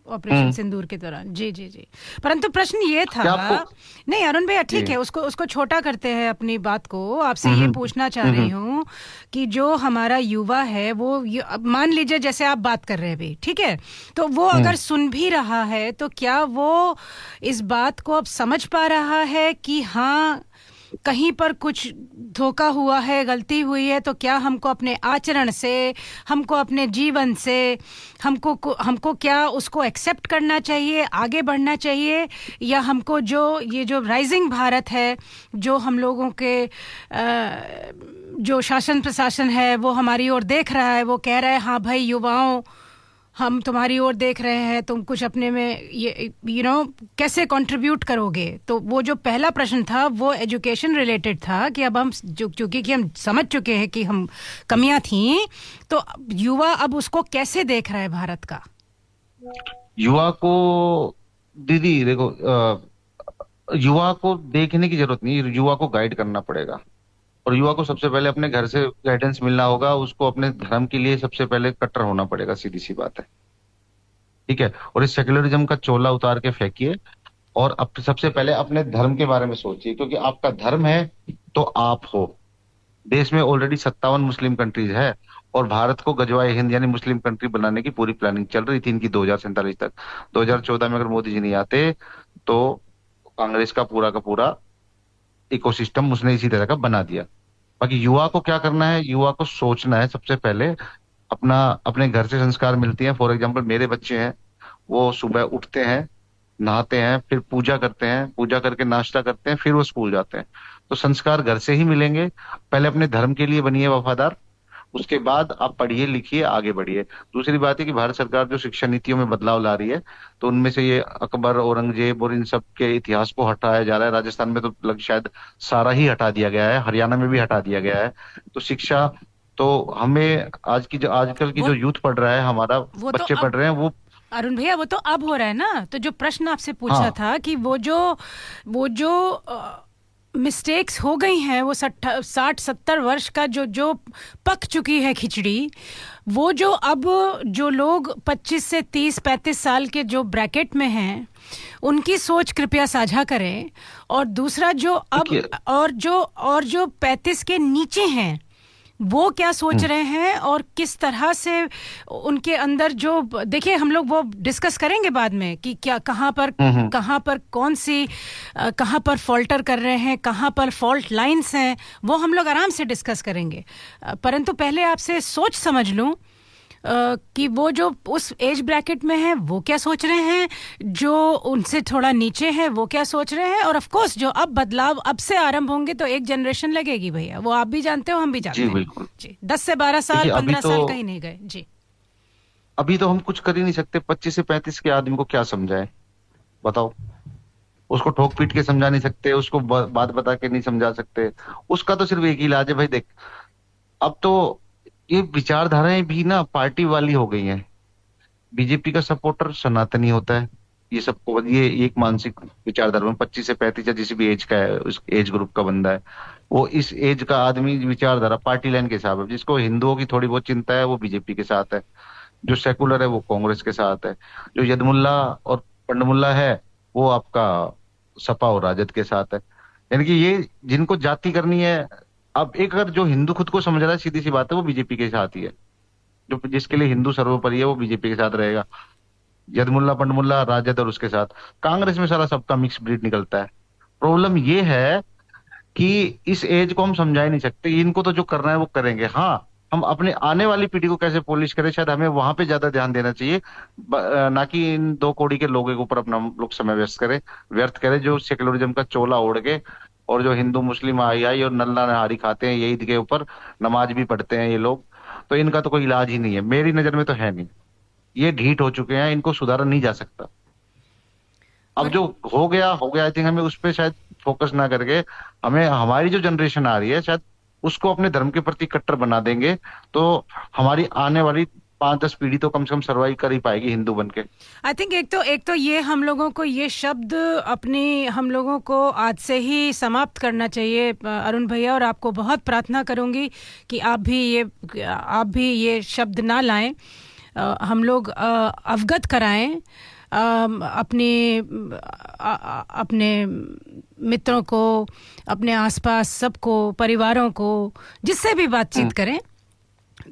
ऑपरेशन सिंदूर के दौरान। जी जी जी। परंतु प्रश्न ये था, नहीं अरुण भैया ठीक है, उसको छोटा करते हैं अपनी बात को। आपसे ये पूछना चाह रही हूँ कि जो हमारा युवा है वो अब मान लीजिए जैसे आप बात कर रहे हैं भी, ठीक है, तो वो अगर सुन भी रहा है तो क्या वो इस बात को अब समझ पा रहा है कि हाँ कहीं पर कुछ धोखा हुआ है, गलती हुई है, तो क्या हमको अपने आचरण से, हमको अपने जीवन से, हमको क्या उसको एक्सेप्ट करना चाहिए, आगे बढ़ना चाहिए, या हमको ये जो राइजिंग भारत है, जो हम लोगों के जो शासन प्रशासन है वो हमारी ओर देख रहा है, वो कह रहा है हाँ भाई युवाओं हम तुम्हारी ओर देख रहे हैं, तुम कुछ अपने में ये कैसे कंट्रीब्यूट करोगे। तो वो जो पहला प्रश्न था वो एजुकेशन रिलेटेड था कि अब हम क्योंकि हम समझ चुके हैं कि हम कमियां थी, तो युवा अब उसको कैसे देख रहा है भारत का। युवा को दीदी देखो, युवा को देखने की जरूरत नहीं, युवा को गाइड करना पड़ेगा। और युवा को सबसे पहले अपने घर से गाइडेंस मिलना होगा। उसको अपने धर्म के लिए सबसे पहले कट्टर होना पड़ेगा, सीधी सी बात है, ठीक है। और इस सेक्युलरिज्म का चोला उतार के फेंकिए और सबसे पहले अपने धर्म के बारे में सोचिए, क्योंकि आपका धर्म है तो आप हो। देश में ऑलरेडी 57 मुस्लिम कंट्रीज है और भारत को गजवाए हिंद यानी मुस्लिम कंट्री बनाने की पूरी प्लानिंग चल रही थी इनकी 2047 तक। 2014 में अगर मोदी जी नहीं आते तो कांग्रेस का पूरा इकोसिस्टम उसने इसी तरह का बना दिया। बाकी युवा को क्या करना है, युवा को सोचना है सबसे पहले। अपने घर से संस्कार मिलती हैं। फॉर एग्जाम्पल मेरे बच्चे हैं, वो सुबह उठते हैं, नहाते हैं, फिर पूजा करते हैं, पूजा करके नाश्ता करते हैं, फिर वो स्कूल जाते हैं। तो संस्कार घर से ही मिलेंगे। पहले अपने धर्म के लिए बनिए वफादार, उसके बाद आप पढ़िए लिखिए आगे बढ़िए। दूसरी बात है कि भारत सरकार जो शिक्षा नीतियों में बदलाव ला रही है, तो उनमें से ये अकबर, औरंगजेब और इन सब के इतिहास को हटाया जा रहा है। राजस्थान में तो शायद सारा ही हटा दिया गया है, हरियाणा में भी हटा दिया गया है। तो शिक्षा तो हमें आजकल की जो यूथ पढ़ रहा है, हमारा बच्चे पढ़ रहे हैं, वो अरुण भैया वो तो अब हो रहा है ना। तो जो प्रश्न आपसे पूछा था कि वो जो मिस्टेक्स हो गई हैं, वो 60-70 वर्ष का जो पक चुकी है खिचड़ी, वो जो अब जो लोग 25 से 30-35 साल के जो ब्रैकेट में हैं उनकी सोच कृपया साझा करें। और दूसरा जो अब और जो 35 के नीचे हैं वो क्या सोच रहे हैं और किस तरह से उनके अंदर जो, देखिए हम लोग वो डिस्कस करेंगे बाद में कि क्या कहाँ पर कहाँ पर फॉल्टर कर रहे हैं, कहाँ पर फॉल्ट लाइंस हैं, वो हम लोग आराम से डिस्कस करेंगे। परंतु पहले आपसे सोच समझ लूं कि वो जो उस एज ब्रैकेट में है वो क्या सोच रहे हैं, जो उनसे थोड़ा नीचे है वो क्या सोच रहे हैं, और ऑफ कोर्स जो अब बदलाव अब से आरंभ होंगे तो एक जनरेशन लगेगी भैया, वो आप भी जानते हो हम भी जानते हैं जी। 10 से 12 साल 15 साल कहीं नहीं गए जी। अभी तो हम कुछ कर ही नहीं सकते। 25 से 35 के आदमी को क्या समझाए बताओ। उसको ठोक पीट के समझा नहीं सकते, उसको बात बता के नहीं समझा सकते। उसका तो सिर्फ एक ही इलाज है भाई, देख अब तो ये विचारधाराएं भी ना पार्टी वाली हो गई हैं। बीजेपी का सपोर्टर सनातनी होता है, ये सबको ये एक मानसिक विचारधारा में 25 से 35 या जिस भी एज का है, उस एज ग्रुप का बंदा है, वो इस एज का आदमी विचारधारा पार्टी लाइन के हिसाब है। जिसको हिंदुओं की थोड़ी बहुत चिंता है वो बीजेपी के साथ है, जो सेकुलर है वो कांग्रेस के साथ है, जो यदमुल्ला और पंडमुल्ला है वो आपका सपा और राजद के साथ है। यानी कि ये जिनको जाति करनी है, अब एक अगर जो हिंदू खुद को समझ रहा है, सीधी सी बात है वो बीजेपी के साथ ही है। जो जिसके लिए हिंदू सर्वोपरि है वो बीजेपी के साथ रहेगा। यदमुल्ला पंडमुल्ला राजद और उसके साथ कांग्रेस में सारा सबका मिक्स ब्रीड निकलता है। प्रॉब्लम ये है कि इस एज को हम समझा ही नहीं सकते, इनको तो जो करना है वो करेंगे। हाँ, हम अपने आने वाली पीढ़ी को कैसे पॉलिश करें, शायद हमें वहां पे ज्यादा ध्यान देना चाहिए, ना कि इन 2 कौड़ी के लोगों के ऊपर अपना हम लोग समय व्यर्थ करें, जो सेकुलरिज्म का चोला ओढ़ के और जो हिंदू मुस्लिम आई आई और नल्ला नहारी खाते हैं, ये ईद के ऊपर नमाज भी पढ़ते हैं ये लोग, तो इनका तो कोई इलाज ही नहीं है, मेरी नजर में तो है नहीं। ये ढीठ हो चुके हैं, इनको सुधारा नहीं जा सकता। अब और जो हो गया, आई थिंक हमें उस पर शायद फोकस ना करके, हमें हमारी जो जनरेशन आ रही है शायद उसको अपने धर्म के प्रति कट्टर बना देंगे, तो हमारी आने वाली 5-10 पीढ़ी तो कम से कम सर्वाइव कर ही पाएगी हिंदू बन के। आई थिंक एक तो ये हम लोगों को ये शब्द अपनी हम लोगों को आज से ही समाप्त करना चाहिए अरुण भैया, और आपको बहुत प्रार्थना करूंगी कि आप भी ये शब्द ना लाएं, हम लोग अवगत कराएं अपने मित्रों को, अपने आसपास सबको, परिवारों को, जिससे भी बातचीत करें,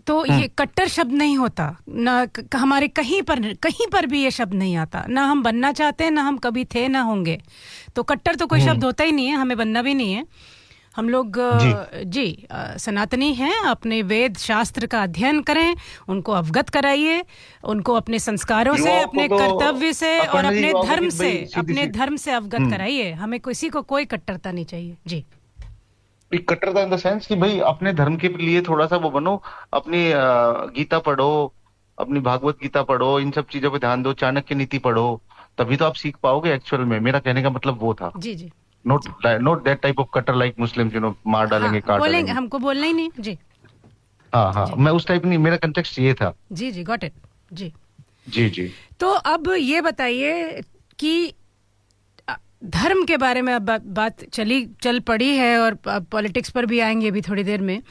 तो ये कट्टर शब्द नहीं होता ना, हमारे कहीं पर भी ये शब्द नहीं आता, ना हम बनना चाहते हैं, ना हम कभी थे, ना होंगे। तो कट्टर तो कोई शब्द होता ही नहीं है, हमें बनना भी नहीं है। हम लोग सनातनी हैं, अपने वेद शास्त्र का अध्ययन करें, उनको अवगत कराइए, उनको अपने संस्कारों से, अपने कर्तव्य से और अपने धर्म से अवगत कराइए। हमें किसी को कोई कट्टरता नहीं चाहिए। जी, कट्टरता इन द सेंस कि भाई अपने धर्म के लिए थोड़ा सा वो बनो, अपनी गीता पढ़ो, अपनी भागवत गीता पढ़ो, इन सब चीजों पे ध्यान दो, चाणक्य नीति पढ़ो, तभी तो आप सीख पाओगे एक्चुअल में। मेरा कहने का मतलब वो था। जी, not that type of cutter like Muslims, मार डालेंगे, काट डालेंगे, हमको बोलना ही नहीं। जी, हाँ, मैं उस टाइप नहीं, मेरा कंटेक्स्ट ये था। जी, गॉट इट। जी, जी। तो अब ये बताइए कि धर्म के बारे में अब बात चल पड़ी है, और पॉलिटिक्स पर भी आएंगे अभी थोड़ी देर में।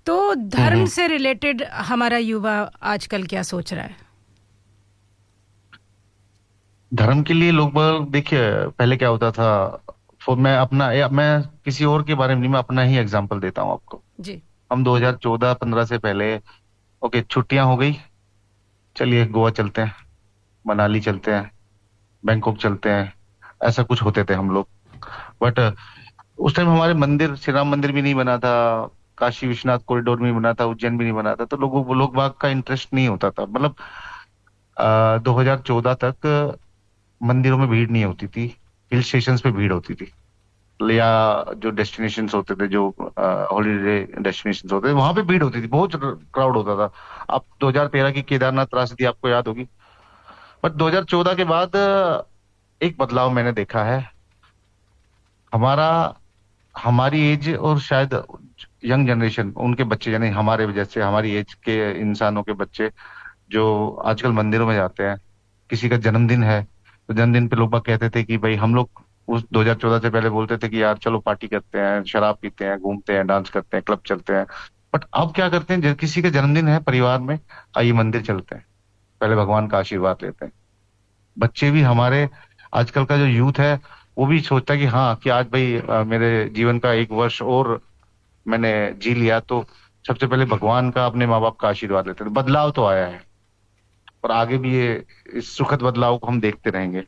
तो धर्म से रिलेटेड हमारा युवा आजकल क्या सोच रहा है? धर्म के लिए लोग, देखिए पहले क्या होता था, मैं किसी और के बारे में नहीं, मैं अपना ही एग्जांपल देता हूँ आपको। जी, हम 2014-15 से पहले, ओके, छुट्टियां हो गई, चलिए गोवा चलते हैं, मनाली चलते हैं, बैंकॉक चलते हैं, ऐसा कुछ होते थे हम लोग। बट उस टाइम हमारे मंदिर, श्री राम मंदिर भी नहीं बना था, काशी विश्वनाथ कॉरिडोर भी नहीं बना था, उज्जैन भी नहीं बना था, तो लोग बाग का इंटरेस्ट नहीं होता था। मतलब 2014 तक मंदिरों में भीड़ नहीं होती थी, हिल स्टेशंस पे भीड़ होती थी, या जो डेस्टिनेशंस होते थे, जो हॉलीडे डेस्टिनेशंस होते थे, वहां पे भीड़ होती थी, बहुत क्राउड होता था। अब 2013 की केदारनाथ त्रासदी आपको याद होगी। बट 2014 के बाद एक बदलाव मैंने देखा है। हमारी एज और शायद यंग जनरेशन, उनके बच्चे, यानी हमारे जैसे हमारी एज के इंसानों के बच्चे जो आजकल मंदिरों में जाते हैं, किसी का जन्मदिन है तो जन्मदिन पे लोग बाग कहते थे कि भाई, हम लोग उस 2014 से पहले बोलते थे कि यार चलो पार्टी करते हैं, शराब पीते हैं, घूमते हैं, डांस करते हैं, क्लब चलते हैं। बट अब क्या करते हैं, किसी का जन्मदिन है परिवार में, आइए मंदिर चलते हैं, पहले भगवान का आशीर्वाद लेते हैं। बच्चे भी हमारे, आजकल का जो यूथ है वो भी सोचता है कि हाँ, कि आज भाई मेरे जीवन का 1 वर्ष और मैंने जी लिया, तो सबसे पहले भगवान का, अपने माँ बाप का आशीर्वाद लेते हैं। बदलाव तो आया है, और आगे भी इस सुखद बदलाव को हम देखते रहेंगे।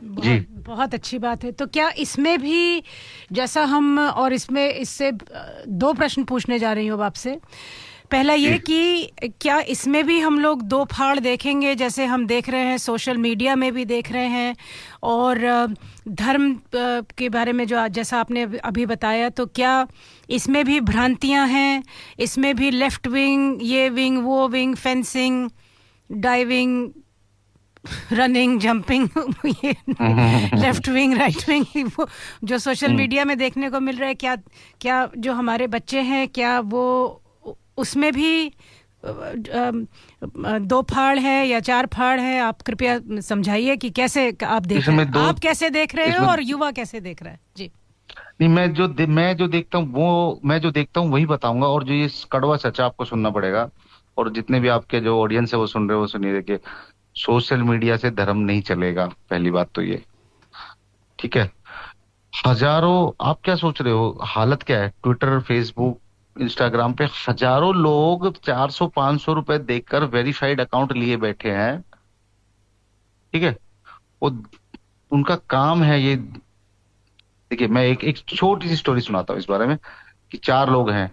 जी, बहुत अच्छी बात है। तो क्या इसमें भी, जैसा हम, और इससे 2 प्रश्न पूछने जा रही हूँ आपसे। पहला ये कि क्या इसमें भी हम लोग 2 फाड़ देखेंगे, जैसे हम देख रहे हैं, सोशल मीडिया में भी देख रहे हैं, और धर्म के बारे में जो जैसा आपने अभी बताया, तो क्या इसमें भी भ्रांतियां हैं? इसमें भी लेफ्ट विंग, ये विंग, वो wing, fencing, diving, running, jumping, ये लेफ्ट विंग, राइट विंग, वो जो सोशल मीडिया में देखने को मिल रहा है, क्या जो हमारे बच्चे हैं, क्या वो उसमें भी 2 फाड़ है या 4 फाड़ है? आप कृपया समझाइए कि कैसे आप देख रहे हैं, आप कैसे देख रहे हो और युवा कैसे देख रहा है। जी, नहीं, मैं जो देखता हूँ वही बताऊंगा, और जो ये कड़वा सच आपको सुनना पड़ेगा, और जितने भी आपके जो ऑडियंस है वो सुन रहे हो, वो सुनिए। देखिए, सोशल मीडिया से धर्म नहीं चलेगा, पहली बात तो ये, ठीक है। हजारों, आप क्या सोच रहे हो, हालत क्या है, ट्विटर, फेसबुक, इंस्टाग्राम पे हजारों लोग 400-500 रुपए देकर वेरीफाइड अकाउंट लिए बैठे हैं, ठीक है। वो उनका काम है ये। देखिए, मैं एक एक छोटी सी स्टोरी सुनाता हूँ इस बारे में कि 4 लोग हैं,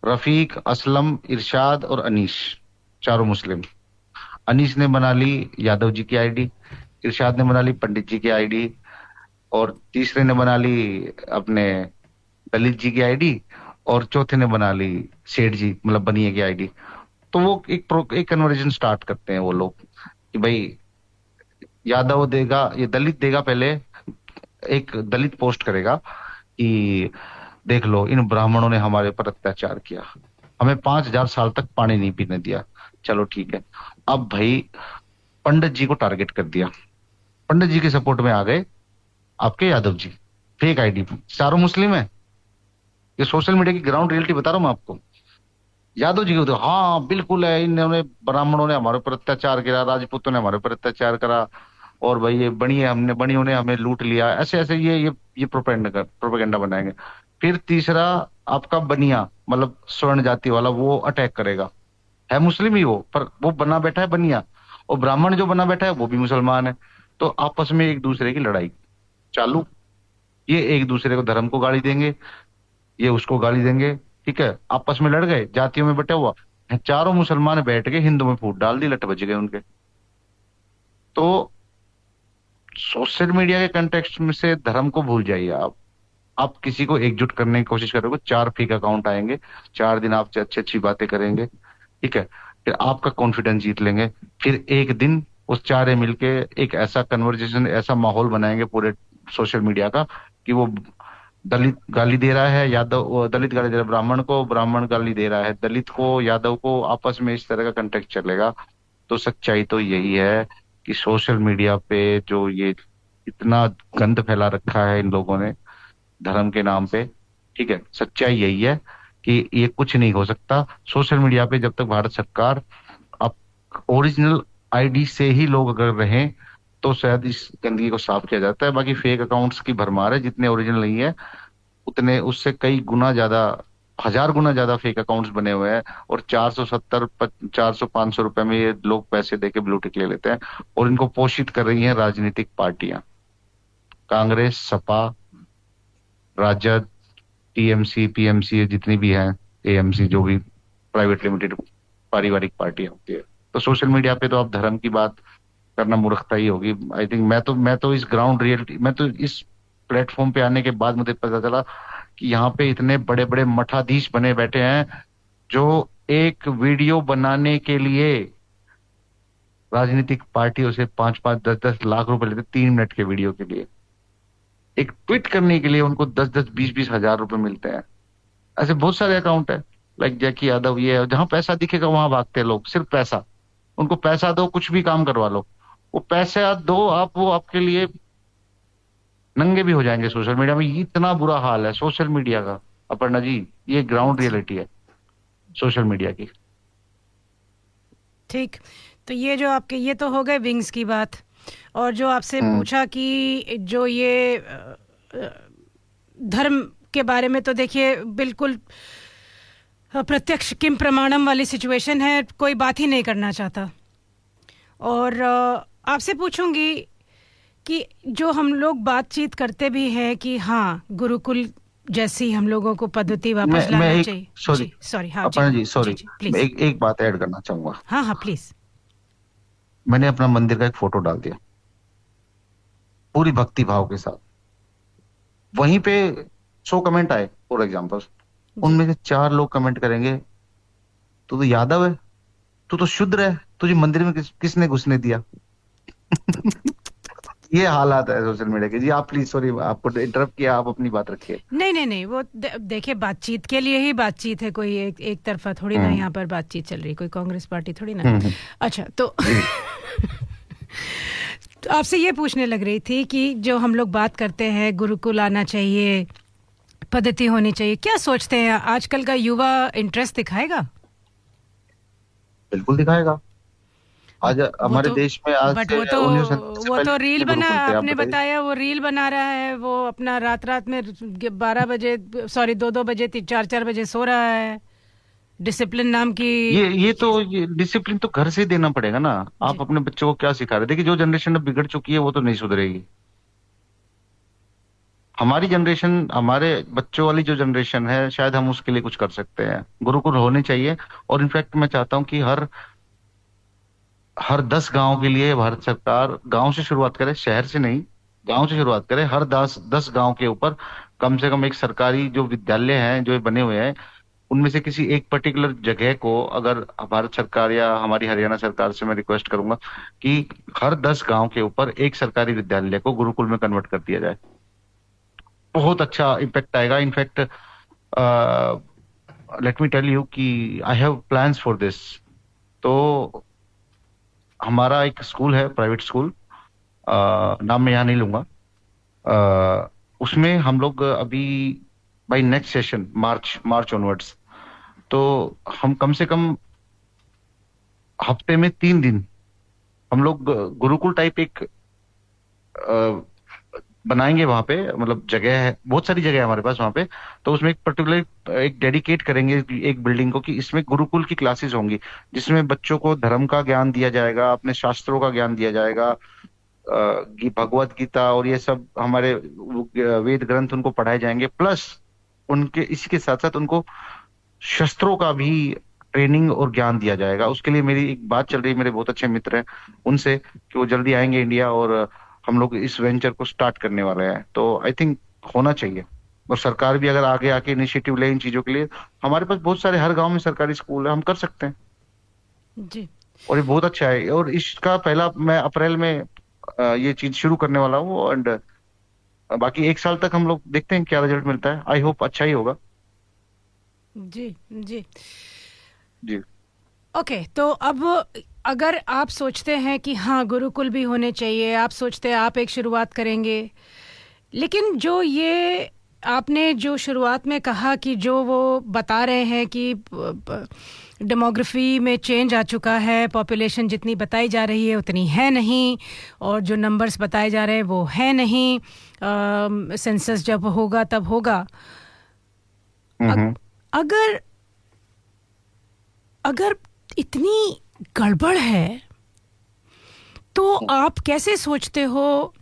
रफीक, असलम, इरशाद और अनीश, चारों मुस्लिम। अनीश ने बना ली यादव जी की आईडी, इरशाद ने बना ली पंडित जी की आईडी, और तीसरे ने बना ली अपने दलित जी की आईडी, और चौथे ने बना ली सेठ जी मतलब बनिए की आईडी। तो वो एक कन्वर्सेशन स्टार्ट करते हैं वो लोग कि भाई यादव देगा, ये दलित देगा, पहले एक दलित पोस्ट करेगा कि देख लो इन ब्राह्मणों ने हमारे पर अत्याचार किया, हमें 5,000 साल तक पानी नहीं पीने दिया। चलो ठीक है। अब भाई पंडित जी को टारगेट कर दिया, पंडित जी के सपोर्ट में आ गए आपके यादव जी, फेक आईडी, चारों मुस्लिम है। ये सोशल मीडिया की ग्राउंड रियलिटी बता रहा हूं मैं आपको। यादव जी को तो हाँ बिल्कुल है, इन्होंने ब्राह्मणों ने हमारे ऊपर अत्याचार किया, राजपूतों ने हमारे ऊपर अत्याचार करा, और भाई ये बनियों ने हमें लूट लिया, ऐसे ऐसे ये प्रोपेगेंडा बनाएंगे। फिर तीसरा आपका बनिया मतलब स्वर्ण जाति वाला, वो अटैक करेगा, है मुस्लिम ही वो, पर वो बना बैठा है बनिया, और ब्राह्मण जो बना बैठा है वो भी मुसलमान है। तो आपस में एक दूसरे की लड़ाई चालू। ये एक दूसरे को धर्म को गाली देंगे, ये उसको गाली देंगे, ठीक है, आपस में लड़ गए, जातियों में बटे हुआ। चारों मुसलमान बैठ के हिंदू में फूट डाल दी, लट बज गए उनके। तो सोशल मीडिया के कंटेक्स्ट में से धर्म को भूल जाइए आप किसी को एकजुट करने की कोशिश करोगे, 4 फेक अकाउंट आएंगे, 4 दिन आपसे अच्छी अच्छी बातें करेंगे, ठीक है, फिर आपका कॉन्फिडेंस जीत लेंगे, फिर एक दिन उस 4 मिलके एक ऐसा कन्वर्जेशन, ऐसा माहौल बनाएंगे पूरे सोशल मीडिया का कि वो दलित गाली दे रहा है यादव, दलित गाली दे रहा है ब्राह्मण को, ब्राह्मण गाली दे रहा है दलित को, यादव को, आपस में इस तरह का कंटेक्ट चलेगा। तो सच्चाई तो यही है कि सोशल मीडिया पे जो ये इतना गंद फैला रखा है इन लोगों ने धर्म के नाम पे, ठीक है, सच्चाई यही है कि ये कुछ नहीं हो सकता सोशल मीडिया पे जब तक भारत सरकार अब ओरिजिनल आईडी से ही लोग अगर रहें तो शायद इस गंदगी को साफ किया जाता है। बाकी फेक अकाउंट्स की भरमार है, जितने ओरिजिनल नहीं है उतने उससे कई गुना ज्यादा, 1000 गुना ज्यादा फेक अकाउंट्स बने हुए हैं, और 470 400 500 रुपए में ये लोग पैसे देके ब्लू टिक ले लेते हैं, और इनको पोषित कर रही हैं राजनीतिक पार्टियां, कांग्रेस, सपा, राजद, टीएमसी, पीएमसी, जितनी भी हैं, एएमसी, जो भी प्राइवेट लिमिटेड पारिवारिक पार्टियां होती है। तो सोशल मीडिया पे तो आप धर्म की बात करना मूर्खता ही होगी। आई थिंक मैं तो इस ग्राउंड रियलिटी, मैं तो इस प्लेटफॉर्म पे आने के बाद मुझे पता चला कि यहाँ पे इतने बड़े बड़े मठाधीश बने बैठे हैं जो एक वीडियो बनाने के लिए राजनीतिक पार्टियों से 5-5 10-10 लाख रुपए लेते, 3 मिनट के वीडियो के लिए। एक ट्वीट करने के लिए उनको 10-10 20-20 हजार रुपए मिलते हैं। ऐसे बहुत सारे अकाउंट है लाइक जैकी यादव, ये जहां पैसा दिखेगा वहां भागते हैं लोग, सिर्फ पैसा। उनको पैसा दो, कुछ भी काम करवा लो, वो पैसा दो आप, वो आपके लिए नंगे भी हो जाएंगे सोशल मीडिया में। इतना बुरा हाल है सोशल मीडिया का अपर्णा जी, ये ग्राउंड रियलिटी है सोशल मीडिया की। ठीक, तो ये जो आपके, ये तो हो गए विंग्स की बात, और जो आपसे पूछा कि जो ये धर्म के बारे में, तो देखिए बिल्कुल प्रत्यक्ष किम प्रमाणम वाली सिचुएशन है, कोई बात ही नहीं करना चाहता। और आपसे पूछूंगी कि जो हम लोग बातचीत करते भी हैं कि हाँ गुरुकुल जैसी हम लोगों को पद्धति वापस लाना चाहिए। सॉरी हाँ जी, सॉरी, मैं एक बात ऐड करना चाहूंगा। हाँ हाँ प्लीज। मैंने अपना मंदिर का एक फोटो डाल दिया पूरी भक्ति भाव के साथ, वहीं पे 100 कमेंट आए फॉर एग्जाम्पल, उनमें से 4 लोग कमेंट करेंगे तू तो यादव है, तू तो शूद्र है, तुझे मंदिर में किसने घुसने दिया। ये हालात है सोशल मीडिया के। जी आप प्लीज, सॉरी आपको इंटरप्ट किया, आप अपनी बात रखिए। नहीं, वो देखिए बातचीत के लिए ही बातचीत है, कोई एक तरफा थोड़ी ना यहाँ पर बातचीत चल रही, कोई कांग्रेस पार्टी थोड़ी ना। अच्छा तो तो आपसे ये पूछने लग रही थी कि जो हम लोग बात करते हैं गुरुकुल आना चाहिए, पद्धति होनी चाहिए, क्या सोचते हैं आजकल का युवा इंटरेस्ट दिखाएगा? बिल्कुल दिखाएगा। आज हमारे देश में आज बट वो तो रील बना, आपने बताया वो रील बना रहा है, वो अपना रात में 12 बजे, सॉरी 2-2 बजे 4-4 बजे सो रहा है। डिसिप्लिन नाम की। ये डिसिप्लिन तो घर से ही देना पड़ेगा ना। आप अपने बच्चों को क्या सिखा रहे? देखिए, जो जनरेशन अब बिगड़ चुकी है वो तो नहीं सुधरेगी। हमारी जनरेशन, हमारे बच्चों वाली जो जनरेशन है, शायद हम उसके लिए कुछ कर सकते हैं। गुरुकुल होने चाहिए। और इनफैक्ट मैं चाहता हूँ कि हर हर 10 गांव के लिए भारत सरकार गांव से शुरुआत करे, शहर से नहीं, गांव से शुरुआत करे। हर 10 गांव के ऊपर कम से कम एक सरकारी जो विद्यालय हैं जो बने हुए हैं, उनमें से किसी एक पर्टिकुलर जगह को, अगर भारत सरकार या हमारी हरियाणा सरकार से मैं रिक्वेस्ट करूंगा कि हर 10 गांव के ऊपर एक सरकारी विद्यालय को गुरुकुल में कन्वर्ट कर दिया जाए, बहुत अच्छा इम्पैक्ट आएगा। In fact let me tell you कि I have plans for this. तो हमारा एक स्कूल है, प्राइवेट स्कूल, नाम मैं यहाँ नहीं लूंगा। उसमें हम लोग अभी by next session, March onwards, तो हम कम से कम हफ्ते में 3 दिन हम लोग गुरुकुल टाइप एक बनाएंगे वहां पे। मतलब जगह है, बहुत सारी जगह है हमारे पास वहां पे। तो उसमें एक पर्टिकुलर एक डेडिकेट करेंगे एक बिल्डिंग को कि इसमें गुरुकुल की क्लासेस होंगी, जिसमें बच्चों को धर्म का ज्ञान दिया जाएगा, अपने शास्त्रों का ज्ञान दिया जाएगा, भगवत गीता और ये सब हमारे वेद ग्रंथ उनको पढ़ाए जाएंगे। प्लस उनके इसी के साथ साथ उनको शस्त्रों का भी ट्रेनिंग और ज्ञान दिया जाएगा। उसके लिए मेरी एक बात चल रही है, मेरे बहुत अच्छे मित्र हैं उनसे, कि वो जल्दी आएंगे इंडिया और हम लोग इस वेंचर को स्टार्ट करने वाले हैं। तो आई थिंक होना चाहिए। और सरकार भी अगर आगे आके इनिशिएटिव ले इन चीजों के लिए, हमारे पास बहुत सारे हर गांव में सरकारी स्कूल है, हम कर सकते हैं जी। और ये बहुत अच्छा है। और इसका पहला, मैं अप्रैल में ये चीज शुरू करने वाला हूँ। एंड बाकी 1 साल तक हम लोग देखते हैं क्या रिजल्ट मिलता है। आई होप अच्छा ही होगा। जी जी। जी। ओके, तो अब अगर आप सोचते हैं कि हाँ गुरुकुल भी होने चाहिए, आप सोचते हैं आप एक शुरुआत करेंगे, लेकिन जो ये आपने जो शुरुआत में कहा कि जो वो बता रहे हैं कि डेमोग्राफी में चेंज आ चुका है, पॉपुलेशन जितनी बताई जा रही है उतनी है नहीं, और जो नंबर्स बताए जा रहे हैं वो है नहीं, सेंसस जब होगा तब होगा। अगर अगर इतनी गड़बड़ है तो आप कैसे सोचते हो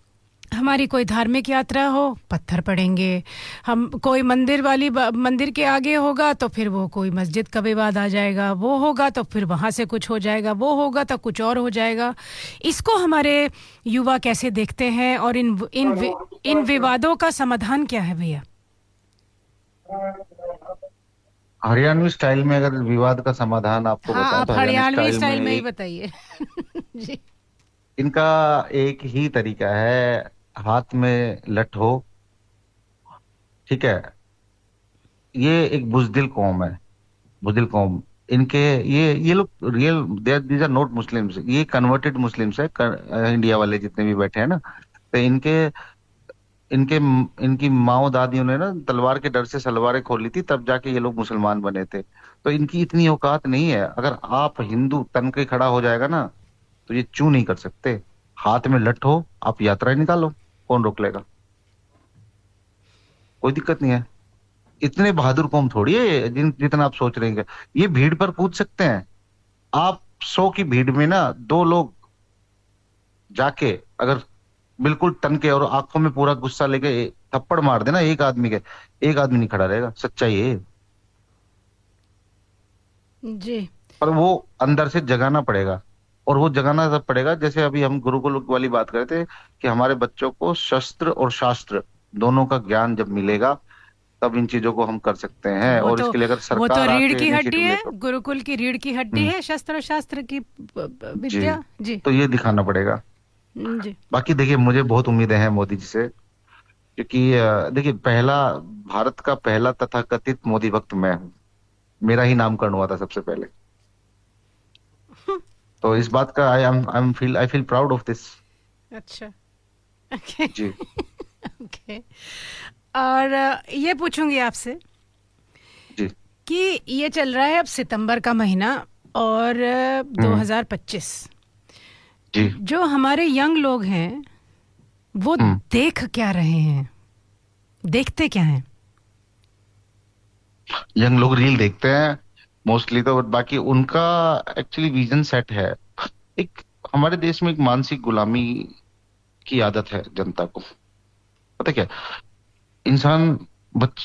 हमारी कोई धार्मिक यात्रा हो, पत्थर पड़ेंगे, हम कोई मंदिर के आगे होगा तो फिर वो कोई मस्जिद का विवाद आ जाएगा, वो होगा तो फिर वहाँ से कुछ हो जाएगा, वो होगा तो कुछ और हो जाएगा। इसको हमारे युवा कैसे देखते हैं और इन विवादों का समाधान क्या है भैया? हरियाणवी स्टाइल में अगर विवाद का समाधान आपको हाँ, बताऊं आप तो हरियाणवी स्टाइल में ही बताइए। जी। इनका एक ही तरीका है, हाथ में लठ हो, ठीक है। ये एक बुजदिल कौम है, बुजदिल कौम। इनके ये लोग real, these are not Muslims, ये कन्वर्टेड मुस्लिम्स है। इंडिया वाले जितने भी बैठे हैं ना, तो इनके इनकी माओ दादियों ने ना तलवार के डर से सलवारें खोली थी, तब जाके ये लोग मुसलमान बने थे। तो इनकी इतनी औकात नहीं है। अगर आप हिंदू तन के खड़ा हो जाएगा ना, तो ये चू नहीं कर सकते। हाथ में लठ हो, आप यात्रा निकालो, कौन रोक लेगा? कोई दिक्कत नहीं है। इतने बहादुर कौम थोड़ी है जितना आप सोच रहे हैं। ये भीड़ पर कूद सकते हैं। आप 100 की भीड़ में ना 2 लोग जाके अगर बिल्कुल तन के और आंखों में पूरा गुस्सा लेके थप्पड़ मार देना एक आदमी के, एक आदमी नहीं खड़ा रहेगा। सच्चाई है। जी। पर वो अंदर से जगाना पड़ेगा। और वो जगाना तब पड़ेगा, जैसे अभी हम गुरुकुल वाली बात कर रहे थे, कि हमारे बच्चों को शस्त्र और शास्त्र दोनों का ज्ञान जब मिलेगा, तब इन चीजों को हम कर सकते हैं। और इसके लिए अगर वो तो सरकार रीढ़ आके की हड्डी इनिशिएटिव ले है, तो गुरुकुल की रीढ़ की हड्डी है शस्त्र शास्त्र की जी, विद्या। जी तो ये दिखाना पड़ेगा। जी। बाकी देखिए, मुझे बहुत उम्मीदें हैं मोदी जी से, क्योंकि देखिए, भारत का पहला तथाकथित मोदी भक्त मैं हूँ। मेरा ही नामकरण हुआ था सबसे पहले। तो इस बात का I feel proud of this. अच्छा, ओके। जी। ओके। और ये पूछूंगी आपसे जी। कि ये चल रहा है अब सितंबर का महीना और 2025, जी। जो हमारे यंग लोग हैं वो देख क्या रहे हैं, देखते क्या हैं? यंग लोग रील देखते हैं, मोस्टली तो, but बाकी उनका एक्चुअली विजन सेट है। एक हमारे देश में एक मानसिक गुलामी की आदत है जनता को। पता क्या, इंसान,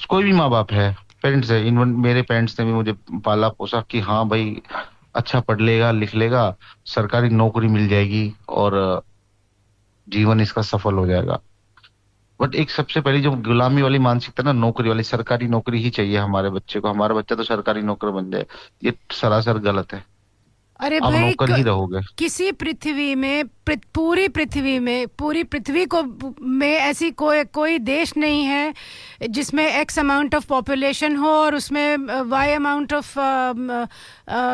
कोई भी माँ बाप है, पेरेंट्स है, इवन मेरे पेरेंट्स ने भी मुझे पाला पोसा कि हाँ भाई, अच्छा पढ़ लेगा लिख लेगा, सरकारी नौकरी मिल जाएगी और जीवन इसका सफल हो जाएगा। बट एक सबसे पहली जो गुलामी वाली मानसिकता ना, नौकरी वाली, सरकारी नौकरी ही चाहिए हमारे बच्चे को, हमारा बच्चा तो सरकारी नौकर बन जाए, ये सरासर गलत है। अरे आप भाई, नौकर ही रहोगे। किसी पृथ्वी में, पूरी पृथ्वी को में ऐसी कोई देश नहीं है जिसमें एक्स अमाउंट ऑफ पॉपुलेशन हो और उसमें वाई अमाउंट ऑफ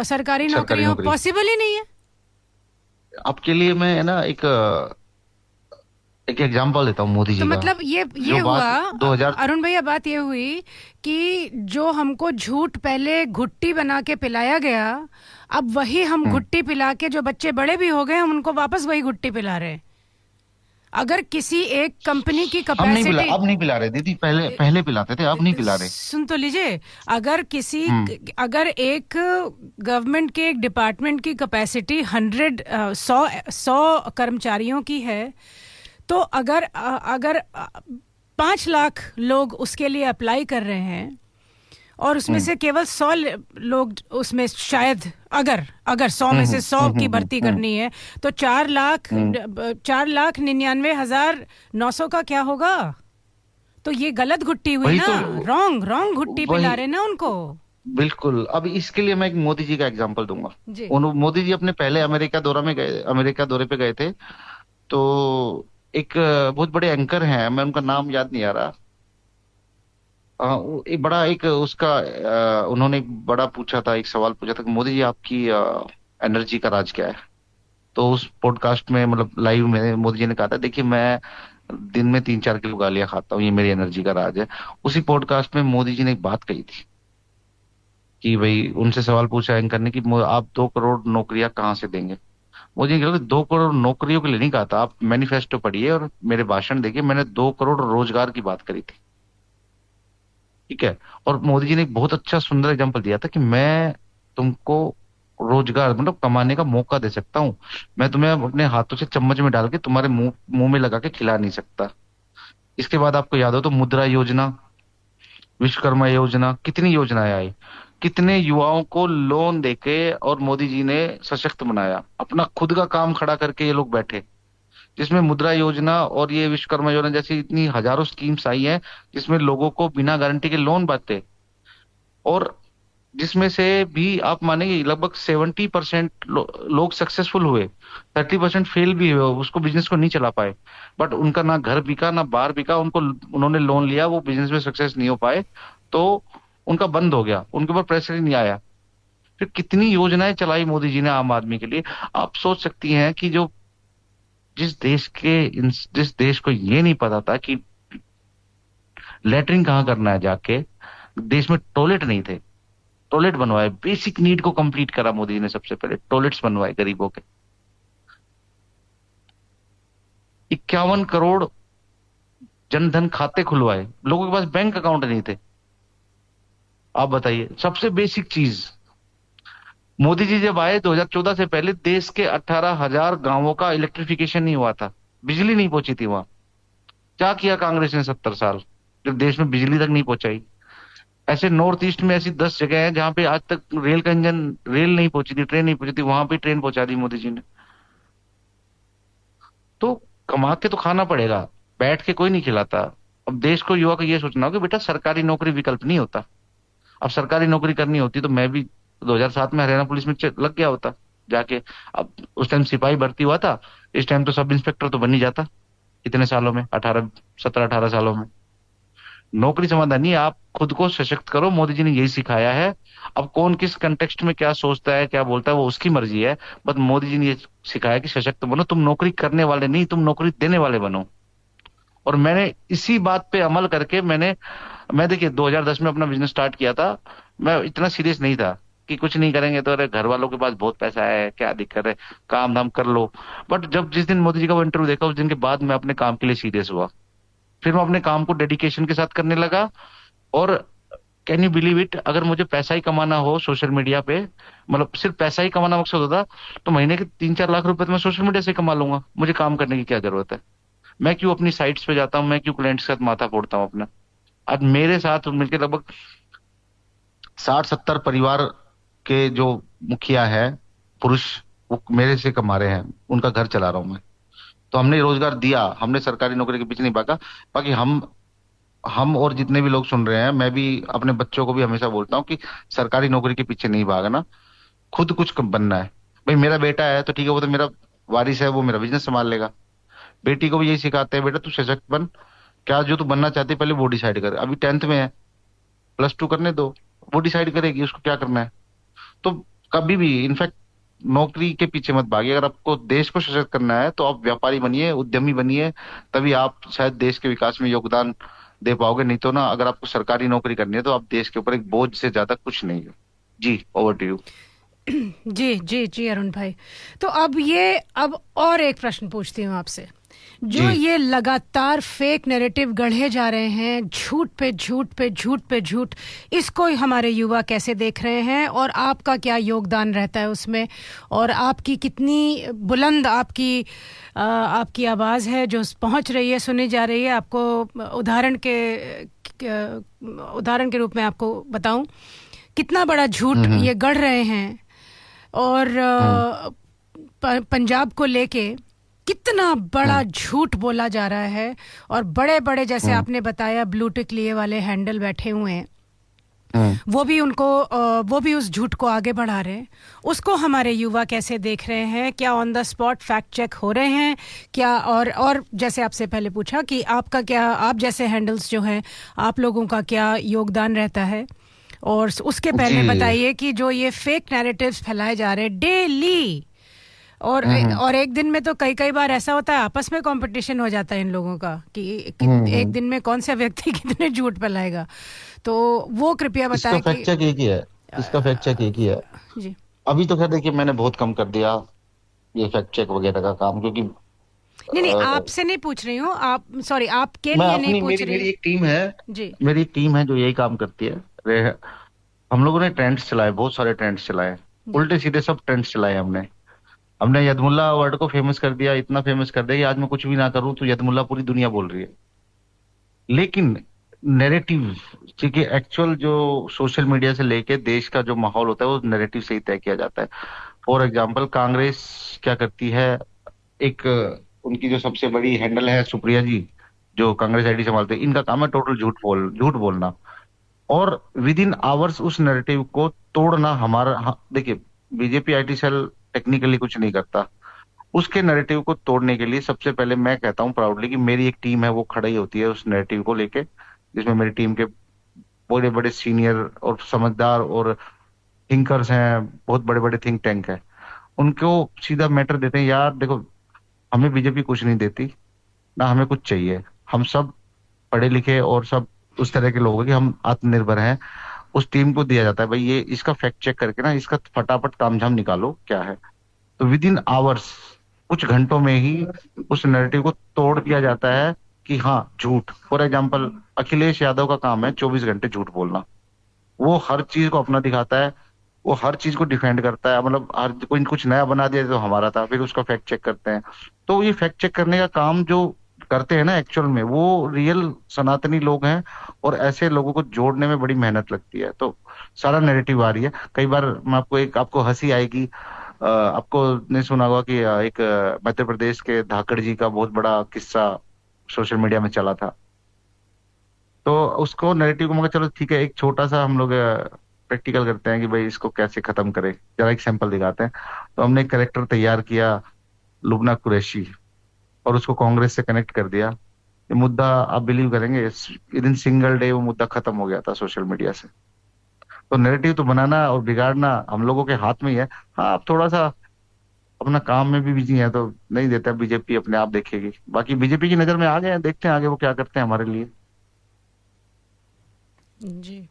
सरकारी नौकरी हो। नौकरी पॉसिबल ही नहीं है। आपके लिए मैं है ना एक एग्जांपल देता हूँ मोदी तो जी का। मतलब ये जो हुआ बात 2000, अरुण भैया, बात ये हुई कि जो हमको झूठ पहले घुट्टी बना के पिलाया गया, अब वही हम घुट्टी पिला के, जो बच्चे बड़े भी हो गए, हम उनको वापस वही घुट्टी पिला रहे हैं। अगर किसी एक कंपनी की अब नहीं कैपेसिटी, अब नहीं पिला रहे दीदी, पहले पिलाते थे, अब नहीं पिला रहे। सुन तो लीजिए, अगर हम्म अगर एक गवर्नमेंट के एक डिपार्टमेंट की कैपेसिटी 100 कर्मचारियों की है, तो अगर 5 लाख लोग उसके लिए अप्लाई कर रहे हैं और उसमें से केवल 100 लोग उसमें, शायद अगर 100 में से 100 की भर्ती करनी है, तो 4,99,900 का क्या होगा? तो ये गलत घुट्टी हुई वही ना, तो, रॉन्ग घुट्टी वही पिला रहे ना उनको। बिल्कुल। अब इसके लिए मैं एक मोदी जी का एग्जांपल दूंगा। जी। मोदी जी अपने पहले अमेरिका दौरे पे गए थे, तो एक बहुत बड़े एंकर हैं, मैं उनका नाम याद नहीं आ रहा। एक बड़ा एक उसका उन्होंने एक बड़ा पूछा था, एक सवाल पूछा था कि मोदी जी आपकी एनर्जी का राज क्या है। तो उस पॉडकास्ट में, मतलब लाइव में, मोदी जी ने कहा था, देखिए मैं दिन में 3-4 किलो गालियां खाता हूँ, ये मेरी एनर्जी का राज है। उसी पॉडकास्ट में मोदी जी ने एक बात कही थी कि भाई, उनसे सवाल पूछा एंकर ने कि आप 2 करोड़ नौकरियां कहाँ से देंगे। मोदी जी ने कहा 2 करोड़ नौकरियों के लिए नहीं कहा था, आप मैनिफेस्टो पढ़िए और मेरे भाषण देखिए, मैंने 2 करोड़ रोजगार की बात करी थी। ठीक है। और मोदी जी ने एक बहुत अच्छा सुंदर एग्जांपल दिया था कि मैं तुमको रोजगार, मतलब कमाने का मौका दे सकता हूँ, मैं तुम्हें अपने हाथों से चम्मच में डाल के तुम्हारे मुंह मुंह में लगा के खिला नहीं सकता। इसके बाद आपको याद हो तो मुद्रा योजना, विश्वकर्मा योजना, कितनी योजनाएं आई, कितने युवाओं को लोन देके और मोदी जी ने सशक्त बनाया, अपना खुद का काम खड़ा करके ये लोग बैठे, जिसमें मुद्रा योजना और ये विश्वकर्मा योजना जैसी इतनी हजारों स्कीम्स आई हैं, जिसमें लोगों को बिना गारंटी के लोन बांटे, और जिसमें से भी आप मानेंगे लगभग 70% लोग सक्सेसफुल हुए, 30% फेल भी हुए, उसको बिजनेस को नहीं चला पाए। बट उनका ना घर बिका ना बार बिका, उनको, उन्होंने लोन लिया, वो बिजनेस में सक्सेस नहीं हो पाए, तो उनका बंद हो गया, उनके ऊपर प्रेशर ही नहीं आया। फिर कितनी योजनाएं चलाई मोदी जी ने आम आदमी के लिए। आप सोच सकती हैं कि जो जिस देश को ये नहीं पता था कि लेटरिन कहाँ करना है जाके, देश में टॉयलेट नहीं थे, टॉयलेट बनवाए, बेसिक नीड को कंप्लीट करा मोदी जी ने, सबसे पहले टॉयलेट्स बनवाए गरीबों के। 51 करोड़ जनधन खाते खुलवाए, लोगों के पास बैंक अकाउंट नहीं थे। आप बताइए, सबसे बेसिक चीज। मोदी जी जब आए 2014 से पहले, देश के 18,000 गांवों का इलेक्ट्रिफिकेशन नहीं हुआ था, बिजली नहीं पहुंची थी वहां। क्या किया कांग्रेस ने 70 साल, जब देश में बिजली तक नहीं पहुंचाई। ऐसे नॉर्थ ईस्ट में ऐसी 10 जगह हैं जहां पे आज तक रेल नहीं पहुंची थी, ट्रेन नहीं पहुंची थी, वहां पे ट्रेन पहुंचा दी मोदी जी ने। तो कमा के तो खाना पड़ेगा, बैठ के कोई नहीं खिलाता। अब देश को, युवा को ये सोचना होगा, बेटा सरकारी नौकरी विकल्प नहीं होता। अब सरकारी नौकरी करनी होती तो मैं भी 2007 में हरियाणा पुलिस में लग गया होता जाके। अब उस टाइम सिपाही भर्ती हुआ था, इस टाइम तो सब इंस्पेक्टर तो बन ही जाता, इतने सालों में, 17-18 सालों में। नौकरी समाधान नहीं है, आप खुद को सशक्त करो, मोदी जी ने यही सिखाया है। अब कौन किस कंटेक्स्ट में क्या सोचता है, क्या बोलता है, वो उसकी मर्जी है, बट मोदी जी ने ये सिखाया कि सशक्त बनो, तुम नौकरी करने वाले नहीं, तुम नौकरी देने वाले बनो। और मैंने इसी बात पे अमल करके मैं देखिए 2010 में अपना बिजनेस स्टार्ट किया था। मैं इतना सीरियस नहीं था कि कुछ नहीं करेंगे तो, अरे घर वालों के पास बहुत पैसा है, क्या दिक्कत है, काम धाम कर लो। बट जब जिस दिन मोदी जी का वो इंटरव्यू देखा, उस दिन के बाद मैं अपने काम के लिए सीरियस हुआ। फिर मैं अपने काम को डेडिकेशन के साथ करने लगा, और कैन यू बिलीव इट, अगर मुझे पैसा ही कमाना हो सोशल मीडिया पे, मतलब सिर्फ पैसा ही कमाना मकसद होता, तो महीने के 3-4 लाख रुपए तो मैं सोशल मीडिया से कमा लूंगा, मुझे काम करने की क्या जरूरत है? मैं क्यों अपनी साइट्स पे जाता हूँ, मैं क्यों क्लाइंट्स के साथ माथा फोड़ता हूँ अपना? आज मेरे साथ मिलकर लगभग 60-70 परिवार के जो मुखिया है पुरुष, वो मेरे से कमा रहे हैं, उनका घर चला रहा हूं मैं। तो हमने रोजगार दिया, हमने सरकारी नौकरी के पीछे नहीं भागा। बाकी हम और जितने भी लोग सुन रहे हैं, मैं भी अपने बच्चों को भी हमेशा बोलता हूँ कि सरकारी नौकरी के पीछे नहीं भागना, खुद कुछ बनना है। भाई मेरा बेटा है तो ठीक है, वो तो मेरा वारिस है, वो मेरा बिजनेस संभाल लेगा। बेटी को भी यही सिखाते हैं, बेटा तू सशक्त बन, क्या जो तू बनना चाहती है पहले वो डिसाइड कर, अभी 10th में है, +2 करने दो, वो डिसाइड करेगी उसको क्या करना है। तो कभी भी इनफैक्ट नौकरी के पीछे मत भागिए, अगर आपको देश को सशक्त करना है तो आप व्यापारी बनिए, उद्यमी बनिए, तभी आप शायद देश के विकास में योगदान दे पाओगे। नहीं तो ना, अगर आपको सरकारी नौकरी करनी है तो आप देश के ऊपर एक बोझ से ज्यादा कुछ नहीं हो। जी, ओवर टू यू। जी जी जी अरुण भाई, तो अब और एक प्रश्न पूछती हूँ आपसे। जो जी। ये लगातार फेक नैरेटिव गढ़े जा रहे हैं, झूठ पे झूठ पे झूठ पे झूठ, इसको हमारे युवा कैसे देख रहे हैं और आपका क्या योगदान रहता है उसमें, और आपकी कितनी बुलंद आपकी आवाज़ है जो पहुंच रही है, सुनी जा रही है? आपको उदाहरण के रूप में आपको बताऊं, कितना बड़ा झूठ ये गढ़ रहे हैं, और पंजाब को लेके कितना बड़ा झूठ बोला जा रहा है, और बड़े बड़े जैसे आपने बताया ब्लू टिक लिए वाले हैंडल बैठे हुए हैं, वो भी उस झूठ को आगे बढ़ा रहे हैं। उसको हमारे युवा कैसे देख रहे हैं? क्या on the spot fact check हो रहे हैं क्या? और जैसे आपसे पहले पूछा कि आपका क्या, आप जैसे हैंडल्स जो हैं, आप लोगों का क्या योगदान रहता है? और उसके पहले बताइए कि जो ये फेक नैरेटिव्स फैलाए जा रहे हैं डेली, और एक दिन में तो कई बार ऐसा होता है आपस में कंपटीशन हो जाता है इन लोगों का कि एक दिन में कौन सा व्यक्ति कितने झूठ फैलाएगा, तो वो कृपया बताएं। इसका फैक्ट चेक एक ही है जी। अभी तो खैर देखिए, मैंने बहुत कम कर दिया ये फैक्ट चेक वगैरह का काम, क्योंकि नहीं आपसे नहीं पूछ रही हूँ, आपके लिए नहीं पूछ रही। मेरी एक टीम है जी। मेरी एक टीम है जो यही काम करती है। हम लोगों ने ट्रेंड्स चलाए, बहुत सारे ट्रेंड्स चलाए, उल्टे सीधे सब ट्रेंड्स चलाए हमने यदमुल्ला वर्ड को फेमस कर दिया, इतना फेमस कर दिया कि आज मैं कुछ भी ना करूं तो यदमुल्ला पूरी दुनिया बोल रही है। लेकिन नैरेटिव, क्योंकि एक्चुअल जो सोशल मीडिया से लेके देश का जो माहौल होता है वो नैरेटिव से ही तय किया जाता है। फॉर एग्जाम्पल, कांग्रेस क्या करती है, एक उनकी जो सबसे बड़ी हैंडल है सुप्रिया जी, जो कांग्रेस आईडी संभालते हैं, इनका काम है टोटल झूठ बोलना, और विद इन आवर्स उस नैरेटिव को तोड़ना। देखिए, बीजेपी आईटी सेल टेक्निकली कुछ नहीं करता, उसके नैरेटिव को तोड़ने के लिए सबसे पहले मैं कहता हूं प्राउडली कि मेरी एक टीम है, वो खड़ी होती है उस नैरेटिव को लेके, जिसमें मेरी टीम के बड़े बड़े सीनियर और समझदार और थिंकर्स हैं, बहुत बड़े बड़े थिंक टैंक हैं। उनको सीधा मैटर देते हैं, यार देखो, हमें बीजेपी कुछ नहीं देती, ना हमें कुछ चाहिए, हम सब पढ़े लिखे और सब उस तरह के लोग हैं कि हम आत्मनिर्भर हैं। उस टीम को दिया जाता है, भाई ये इसका फैक्ट चेक करके ना इसका फटाफट तामझाम निकालो क्या है। तो विद इन आवर्स, कुछ घंटों में ही उस नैरेटिव को तोड़ दिया जाता है कि हाँ झूठ। फॉर एग्जाम्पल, अखिलेश यादव का काम है 24 घंटे झूठ बोलना, वो हर चीज को अपना दिखाता है, वो हर चीज को डिफेंड करता है, मतलब हर कोई कुछ नया बना दिया तो हमारा था, फिर उसका फैक्ट चेक करते हैं। तो ये फैक्ट चेक करने का काम जो करते हैं ना एक्चुअल में, वो रियल सनातनी लोग हैं, और ऐसे लोगों को जोड़ने में बड़ी मेहनत लगती है। तो सारा नैरेटिव आ रही है। कई बार मैं आपको हंसी आएगी, आपको ने सुना होगा कि एक मध्य प्रदेश के धाकड़ जी का बहुत बड़ा किस्सा सोशल मीडिया में चला था। तो उसको नैरेटिव को मगर चलो ठीक है, एक छोटा सा हम लोग प्रैक्टिकल करते हैं कि भाई इसको कैसे खत्म करें, जरा एक सैंपल दिखाते हैं। तो हमने एक कैरेक्टर तैयार किया, लुबना कुरैशी, और उसको कांग्रेस से कनेक्ट कर दिया। ये मुद्दा आप बिलीव करेंगे, विद इन सिंगल डे वो मुद्दा खत्म हो गया था सोशल मीडिया से। तो नैरेटिव तो बनाना और बिगाड़ना हम लोगों के हाथ में ही है। हाँ, आप थोड़ा सा अपना काम में भी बिजी है तो नहीं देता, बीजेपी अपने आप देखेगी। बाकी बीजेपी की नजर में आ गए हैं, देखते हैं आगे वो क्या करते हैं हमारे लिए। जी।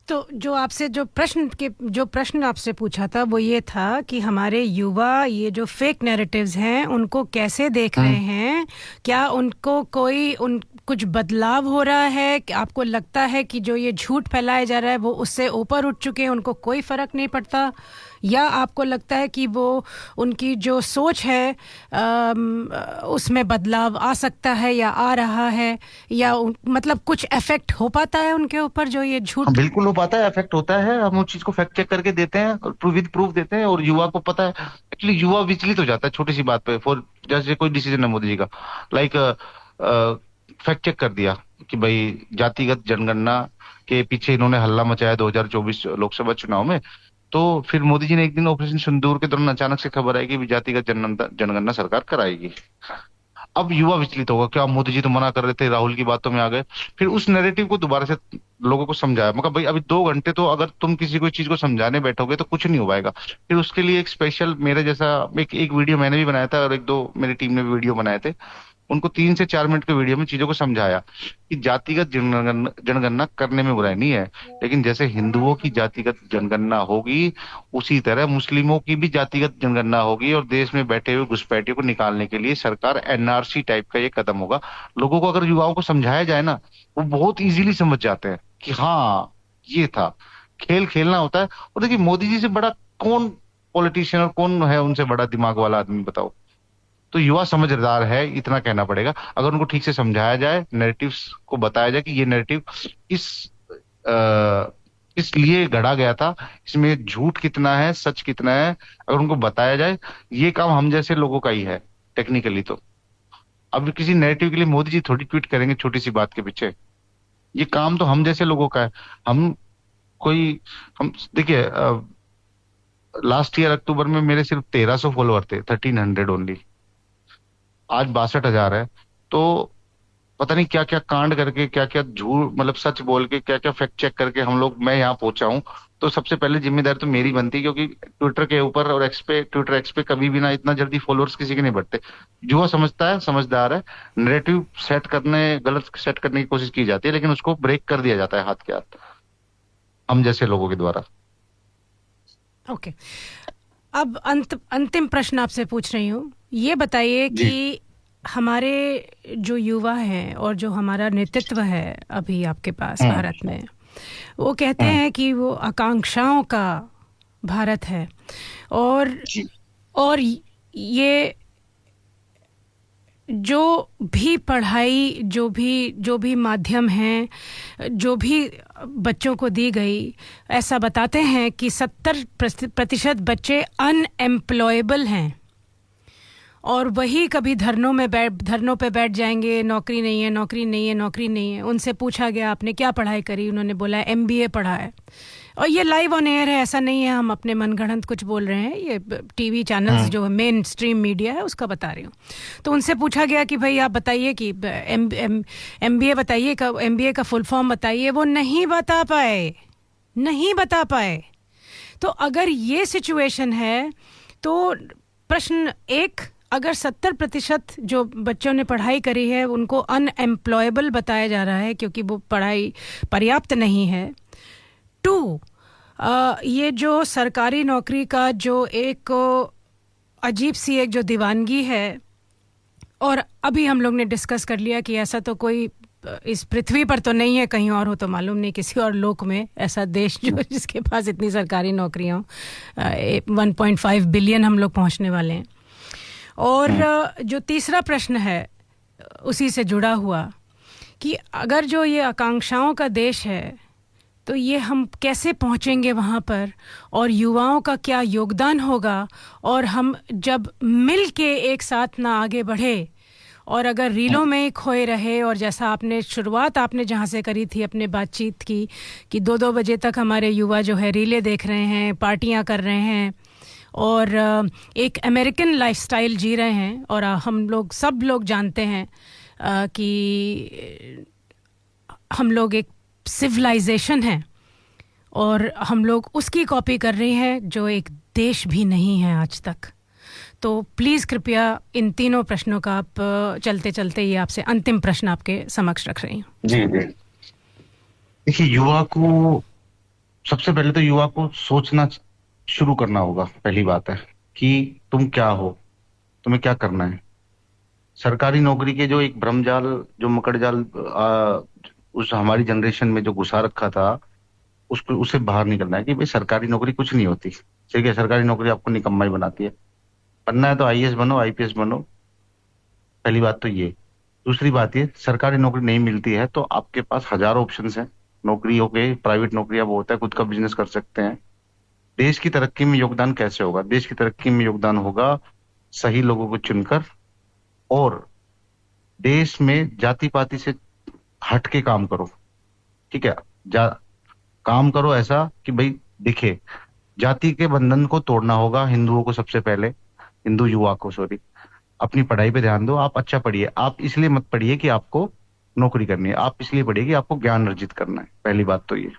तो जो प्रश्न आपसे पूछा था वो ये था कि हमारे युवा ये जो फेक नैरेटिव्स हैं उनको कैसे देख रहे हैं, क्या कुछ बदलाव हो रहा है कि आपको लगता है कि जो ये झूठ फैलाया जा रहा है वो उससे ऊपर उठ चुके हैं, उनको कोई फर्क नहीं पड़ता, या आपको लगता है कि वो उनकी जो सोच है उसमें बदलाव आ सकता है या आ रहा है, या मतलब कुछ इफेक्ट हो पाता है उनके ऊपर जो ये झूठ? बिल्कुल हो पाता है, इफेक्ट होता है। हम उस चीज को फैक्ट चेक करके देते हैं और विद प्रूफ देते हैं, और युवा को पता है। एक्चुअली युवा विचलित हो जाता है छोटी सी बात पे। फॉर जैसे कोई डिसीजन है मोदी जी का, लाइक फैक्ट चेक कर दिया कि भाई जातिगत जनगणना के पीछे इन्होंने हल्ला मचाया 2024 लोकसभा चुनाव में, तो फिर मोदी जी ने एक दिन ऑपरेशन सिंदूर के दौरान अचानक से खबर आई कि भी जातिगत जनगणना सरकार कराएगी। अब युवा विचलित होगा, क्या मोदी जी तो मना कर रहे थे, राहुल की बातों में आ गए। फिर उस नैरेटिव को दोबारा से लोगों को समझाया, मतलब भाई अभी 2 घंटे तो अगर तुम किसी को चीज को समझाने बैठोगे तो कुछ नहीं हो पाएगा। फिर उसके लिए एक स्पेशल मेरे जैसा एक वीडियो मैंने भी बनाया था, और 1-2 मेरी टीम ने भी वीडियो बनाए थे। उनको 3 से 4 मिनट के वीडियो में चीजों को समझाया कि जातिगत जनगणना करने में बुराई नहीं है, लेकिन जैसे हिंदुओं की जातिगत जनगणना होगी उसी तरह मुस्लिमों की भी जातिगत जनगणना होगी, और देश में बैठे हुए घुसपैठियों को निकालने के लिए सरकार एनआरसी टाइप का ये कदम होगा। लोगों को अगर युवाओं को समझाया जाए ना, वो बहुत इजीली समझ जाते हैं कि हाँ ये था, खेल खेलना होता है। और देखिए मोदी जी से बड़ा कौन पॉलिटिशियन और कौन है उनसे बड़ा दिमाग वाला आदमी बताओ? तो युवा समझदार है, इतना कहना पड़ेगा। अगर उनको ठीक से समझाया जाए, नैरेटिव्स को बताया जाए कि ये नैरेटिव इस किस लिए गढ़ा गया था, इसमें झूठ कितना है सच कितना है, अगर उनको बताया जाए, ये काम हम जैसे लोगों का ही है टेक्निकली। तो अब किसी नैरेटिव के लिए मोदी जी थोड़ी ट्वीट करेंगे छोटी सी बात के पीछे, ये काम तो हम जैसे लोगों का है। हम देखिए लास्ट ईयर अक्टूबर में मेरे सिर्फ 1300 फॉलोअर थे, 1300 ओनली। आज 62,000 है। तो पता नहीं क्या क्या कांड करके, क्या क्या झूठ मतलब सच बोल के, क्या क्या फैक्ट चेक करके मैं यहाँ पहुंचा हूँ। तो सबसे पहले जिम्मेदारी तो मेरी बनती है, क्योंकि ट्विटर के ऊपर और ट्विटर एक्स पे कभी भी ना इतना जल्दी फॉलोअर्स किसी के नहीं बढ़ते। युवा समझता है, समझदार है, नैरेटिव गलत सेट करने की कोशिश की जाती है, लेकिन उसको ब्रेक कर दिया जाता है हाथ के हाथ हम जैसे लोगों के द्वारा। ओके, अब अंतिम प्रश्न आपसे पूछ रही हूँ। ये बताइए कि हमारे जो युवा हैं और जो हमारा नेतृत्व है अभी आपके पास भारत में, वो कहते हैं कि वो आकांक्षाओं का भारत है, और ये जो भी पढ़ाई, जो भी माध्यम हैं, जो भी बच्चों को दी गई, ऐसा बताते हैं कि 70% बच्चे अनएम्प्लॉयबल हैं, और वही कभी धरनों पे बैठ जाएंगे, नौकरी नहीं है, नौकरी नहीं है, नौकरी नहीं है। उनसे पूछा गया आपने क्या पढ़ाई करी, उन्होंने बोला MBA पढ़ा है। और ये लाइव ऑन एयर है, ऐसा नहीं है हम अपने मनगढ़ंत कुछ बोल रहे हैं, ये टीवी चैनल्स जो मेन स्ट्रीम मीडिया है उसका बता रही हूँ। तो उनसे पूछा गया कि भाई आप बताइए कि MBA बताइए, MBA का फुल फॉर्म बताइए, वो नहीं बता पाए। तो अगर ये सिचुएशन है तो प्रश्न 1, अगर 70% जो बच्चों ने पढ़ाई करी है उनको अनएम्प्लॉयबल बताया जा रहा है क्योंकि वो पढ़ाई पर्याप्त नहीं है। 2, ये जो सरकारी नौकरी का जो एक अजीब सी एक जो दीवानगी है, और अभी हम लोग ने डिस्कस कर लिया कि ऐसा तो कोई इस पृथ्वी पर तो नहीं है, कहीं और हो तो मालूम नहीं, किसी और लोक में ऐसा देश जो जिसके पास इतनी सरकारी नौकरियां हो। 1.5 बिलियन हम लोग पहुंचने वाले हैं। और जो तीसरा प्रश्न है उसी से जुड़ा हुआ कि अगर जो ये आकांक्षाओं का देश है तो ये हम कैसे पहुंचेंगे वहाँ पर, और युवाओं का क्या योगदान होगा, और हम जब मिल के एक साथ ना आगे बढ़े और अगर रीलों में ही खोए रहे, और जैसा आपने शुरुआत जहाँ से करी थी अपने बातचीत की कि 2-2 बजे तक हमारे युवा जो है रीलें देख रहे हैं, पार्टियां कर रहे हैं और एक अमेरिकन लाइफस्टाइल जी रहे हैं, और हम लोग सब लोग जानते हैं कि हम लोग एक सिविलाइजेशन है और हम लोग उसकी कॉपी कर रहे हैं जो एक देश भी नहीं है आज तक। तो प्लीज़ कृपया इन तीनों प्रश्नों का आप चलते चलते ये आपसे अंतिम प्रश्न आपके समक्ष रख रही हूँ। जी। देखिए, युवा को सबसे पहले तो युवा को सोचना शुरू करना होगा। पहली बात है कि तुम क्या हो, तुम्हें क्या करना है। सरकारी नौकरी के जो एक भ्रमजाल, जो मकड़जाल उस हमारी जनरेशन में जो घुसा रखा था, उसको उसे बाहर निकलना है कि भाई सरकारी नौकरी कुछ नहीं होती। ठीक है, सरकारी नौकरी आपको निकम्मा ही बनाती है। बनना है तो आईएएस बनो, आईपीएस बनो। पहली बात तो ये। दूसरी बात ये, सरकारी नौकरी नहीं मिलती है तो आपके पास हजारों ऑप्शंस हैं। नौकरी हो गई, प्राइवेट नौकरी अब होता है, खुद का बिजनेस कर सकते हैं। देश की तरक्की में योगदान कैसे होगा? देश की तरक्की में योगदान होगा सही लोगों को चुनकर, और देश में जाति पाति से हट के काम करो। ठीक है, काम करो ऐसा कि भाई दिखे। जाति के बंधन को तोड़ना होगा हिंदुओं को सबसे पहले, हिंदू युवा को, सॉरी। अपनी पढ़ाई पे ध्यान दो। आप अच्छा पढ़िए। आप इसलिए मत पढ़िए कि आपको नौकरी करनी है, आप इसलिए पढ़िए कि आपको ज्ञान अर्जित करना है। पहली बात तो ये।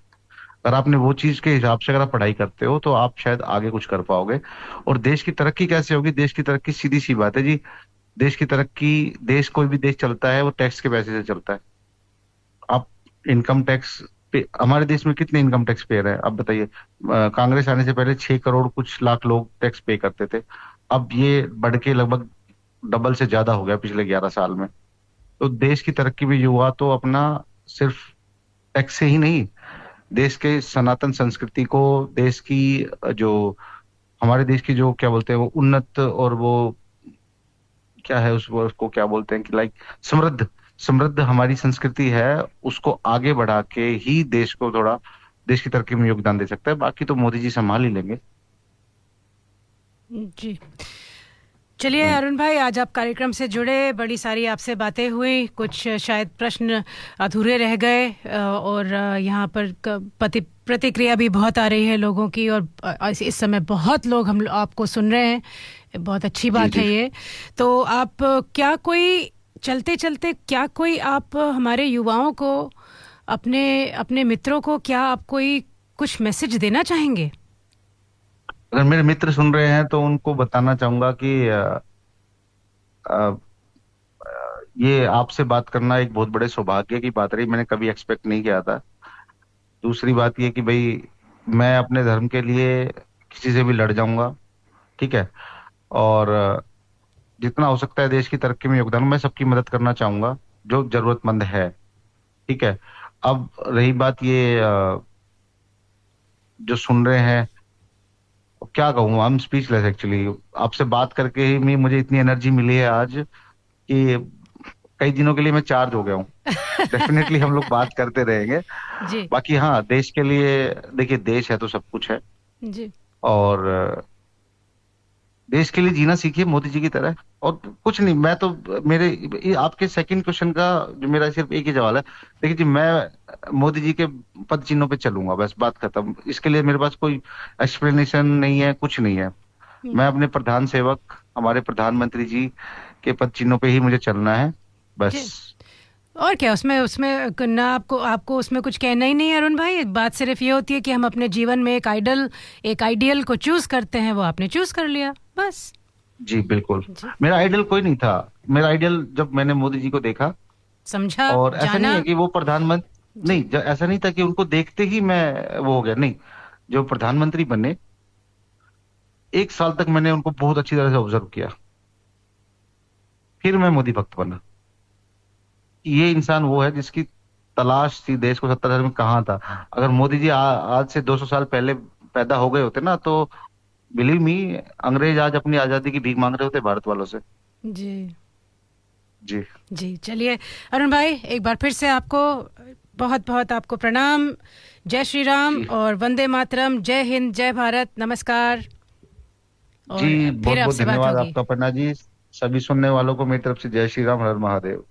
अगर आपने वो चीज के हिसाब से अगर आप पढ़ाई करते हो तो आप शायद आगे कुछ कर पाओगे। और देश की तरक्की कैसे होगी? देश की तरक्की सीधी सी बात है जी। देश की तरक्की, देश कोई भी देश चलता है वो टैक्स के पैसे से चलता है। आप इनकम टैक्स पे, हमारे देश में कितने इनकम टैक्स पेयर है आप बताइए? कांग्रेस आने से पहले 6 करोड़ कुछ लाख लोग टैक्स पे करते थे। अब ये बढ़ के लगभग डबल से ज्यादा हो गया पिछले 11 साल में। तो देश की तरक्की भी युवा तो अपना सिर्फ टैक्स से ही नहीं, देश के सनातन संस्कृति को, देश की जो हमारे देश की जो क्या बोलते हैं वो उन्नत, और वो क्या है उसको क्या बोलते हैं कि लाइक समृद्ध समृद्ध हमारी संस्कृति है, उसको आगे बढ़ा के ही देश को थोड़ा, देश की तरक्की में योगदान दे सकता है। बाकी तो मोदी जी संभाल ही लेंगे। जी चलिए अरुण भाई, आज आप कार्यक्रम से जुड़े, बड़ी सारी आपसे बातें हुई, कुछ शायद प्रश्न अधूरे रह गए, और यहाँ पर प्रतिक्रिया भी बहुत आ रही है लोगों की, और इस समय बहुत लोग हम आपको सुन रहे हैं। बहुत अच्छी बात है ये। तो आप क्या कोई चलते चलते क्या कोई आप हमारे युवाओं को, अपने मित्रों को, क्या आप कोई कुछ मैसेज देना चाहेंगे? अगर मेरे मित्र सुन रहे हैं तो उनको बताना चाहूंगा कि ये आपसे बात करना एक बहुत बड़े सौभाग्य की बात रही। मैंने कभी एक्सपेक्ट नहीं किया था। दूसरी बात ये कि भाई मैं अपने धर्म के लिए किसी से भी लड़ जाऊंगा। ठीक है, और जितना हो सकता है देश की तरक्की में योगदान, मैं सबकी मदद करना चाहूंगा जो जरूरतमंद है। ठीक है, अब रही बात ये जो सुन रहे हैं, क्या कहूँ, आई एम स्पीचलेस एक्चुअली। आपसे बात करके ही मुझे इतनी एनर्जी मिली है आज कि कई दिनों के लिए मैं चार्ज हो गया हूँ। डेफिनेटली हम लोग बात करते रहेंगे जी। बाकी हाँ, देश के लिए देखिए, देश है तो सब कुछ है जी। और देश के लिए जीना सीखिए मोदी जी की तरह, और कुछ नहीं। मैं तो मेरे आपके सेकंड क्वेश्चन का जो मेरा सिर्फ एक ही जवाब है, देखिए जी, मैं मोदी जी के पद चिन्हों पे चलूंगा, बस बात खत्म। इसके लिए मेरे पास कोई एक्सप्लेनेशन नहीं है, कुछ नहीं है। मैं अपने प्रधान सेवक, हमारे प्रधानमंत्री जी के पद चिन्हों पे ही मुझे चलना है, बस। और क्या उसमें ना आपको उसमें कुछ कहना ही नहीं है अरुण भाई। बात सिर्फ ये होती है कि हम अपने जीवन में एक आइडियल को चूज करते हैं, वो आपने चूज कर लिया, बस। जी बिल्कुल जी। मेरा आइडियल कोई नहीं था। मेरा आइडियल जब मैंने मोदी जी को देखा, समझा, और ऐसा नहीं है कि वो प्रधानमंत्री, नहीं, ऐसा नहीं था कि उनको देखते ही मैं वो हो गया, नहीं। जो प्रधानमंत्री बने, 1 साल तक मैंने उनको बहुत अच्छी तरह से ऑब्जर्व किया, फिर मैं मोदी भक्त बना। ये इंसान वो है जिसकी तलाश थी देश को 70 साल में कहाँ था। अगर मोदी जी आज से 200 साल पहले पैदा हो गए होते ना, तो बिलीव मी, अंग्रेज आज अपनी आजादी की भीख मांग रहे होते भारत वालों से। जी जी जी। चलिए अरुण भाई, एक बार फिर से आपको बहुत बहुत आपको प्रणाम। जय श्री राम और वंदे मातरम। जय हिंद, जय भारत, नमस्कार। जी बहुत बहुत धन्यवाद आपका पन्ना जी। सभी सुनने वालों को मेरी तरफ से जय श्री राम, हर महादेव।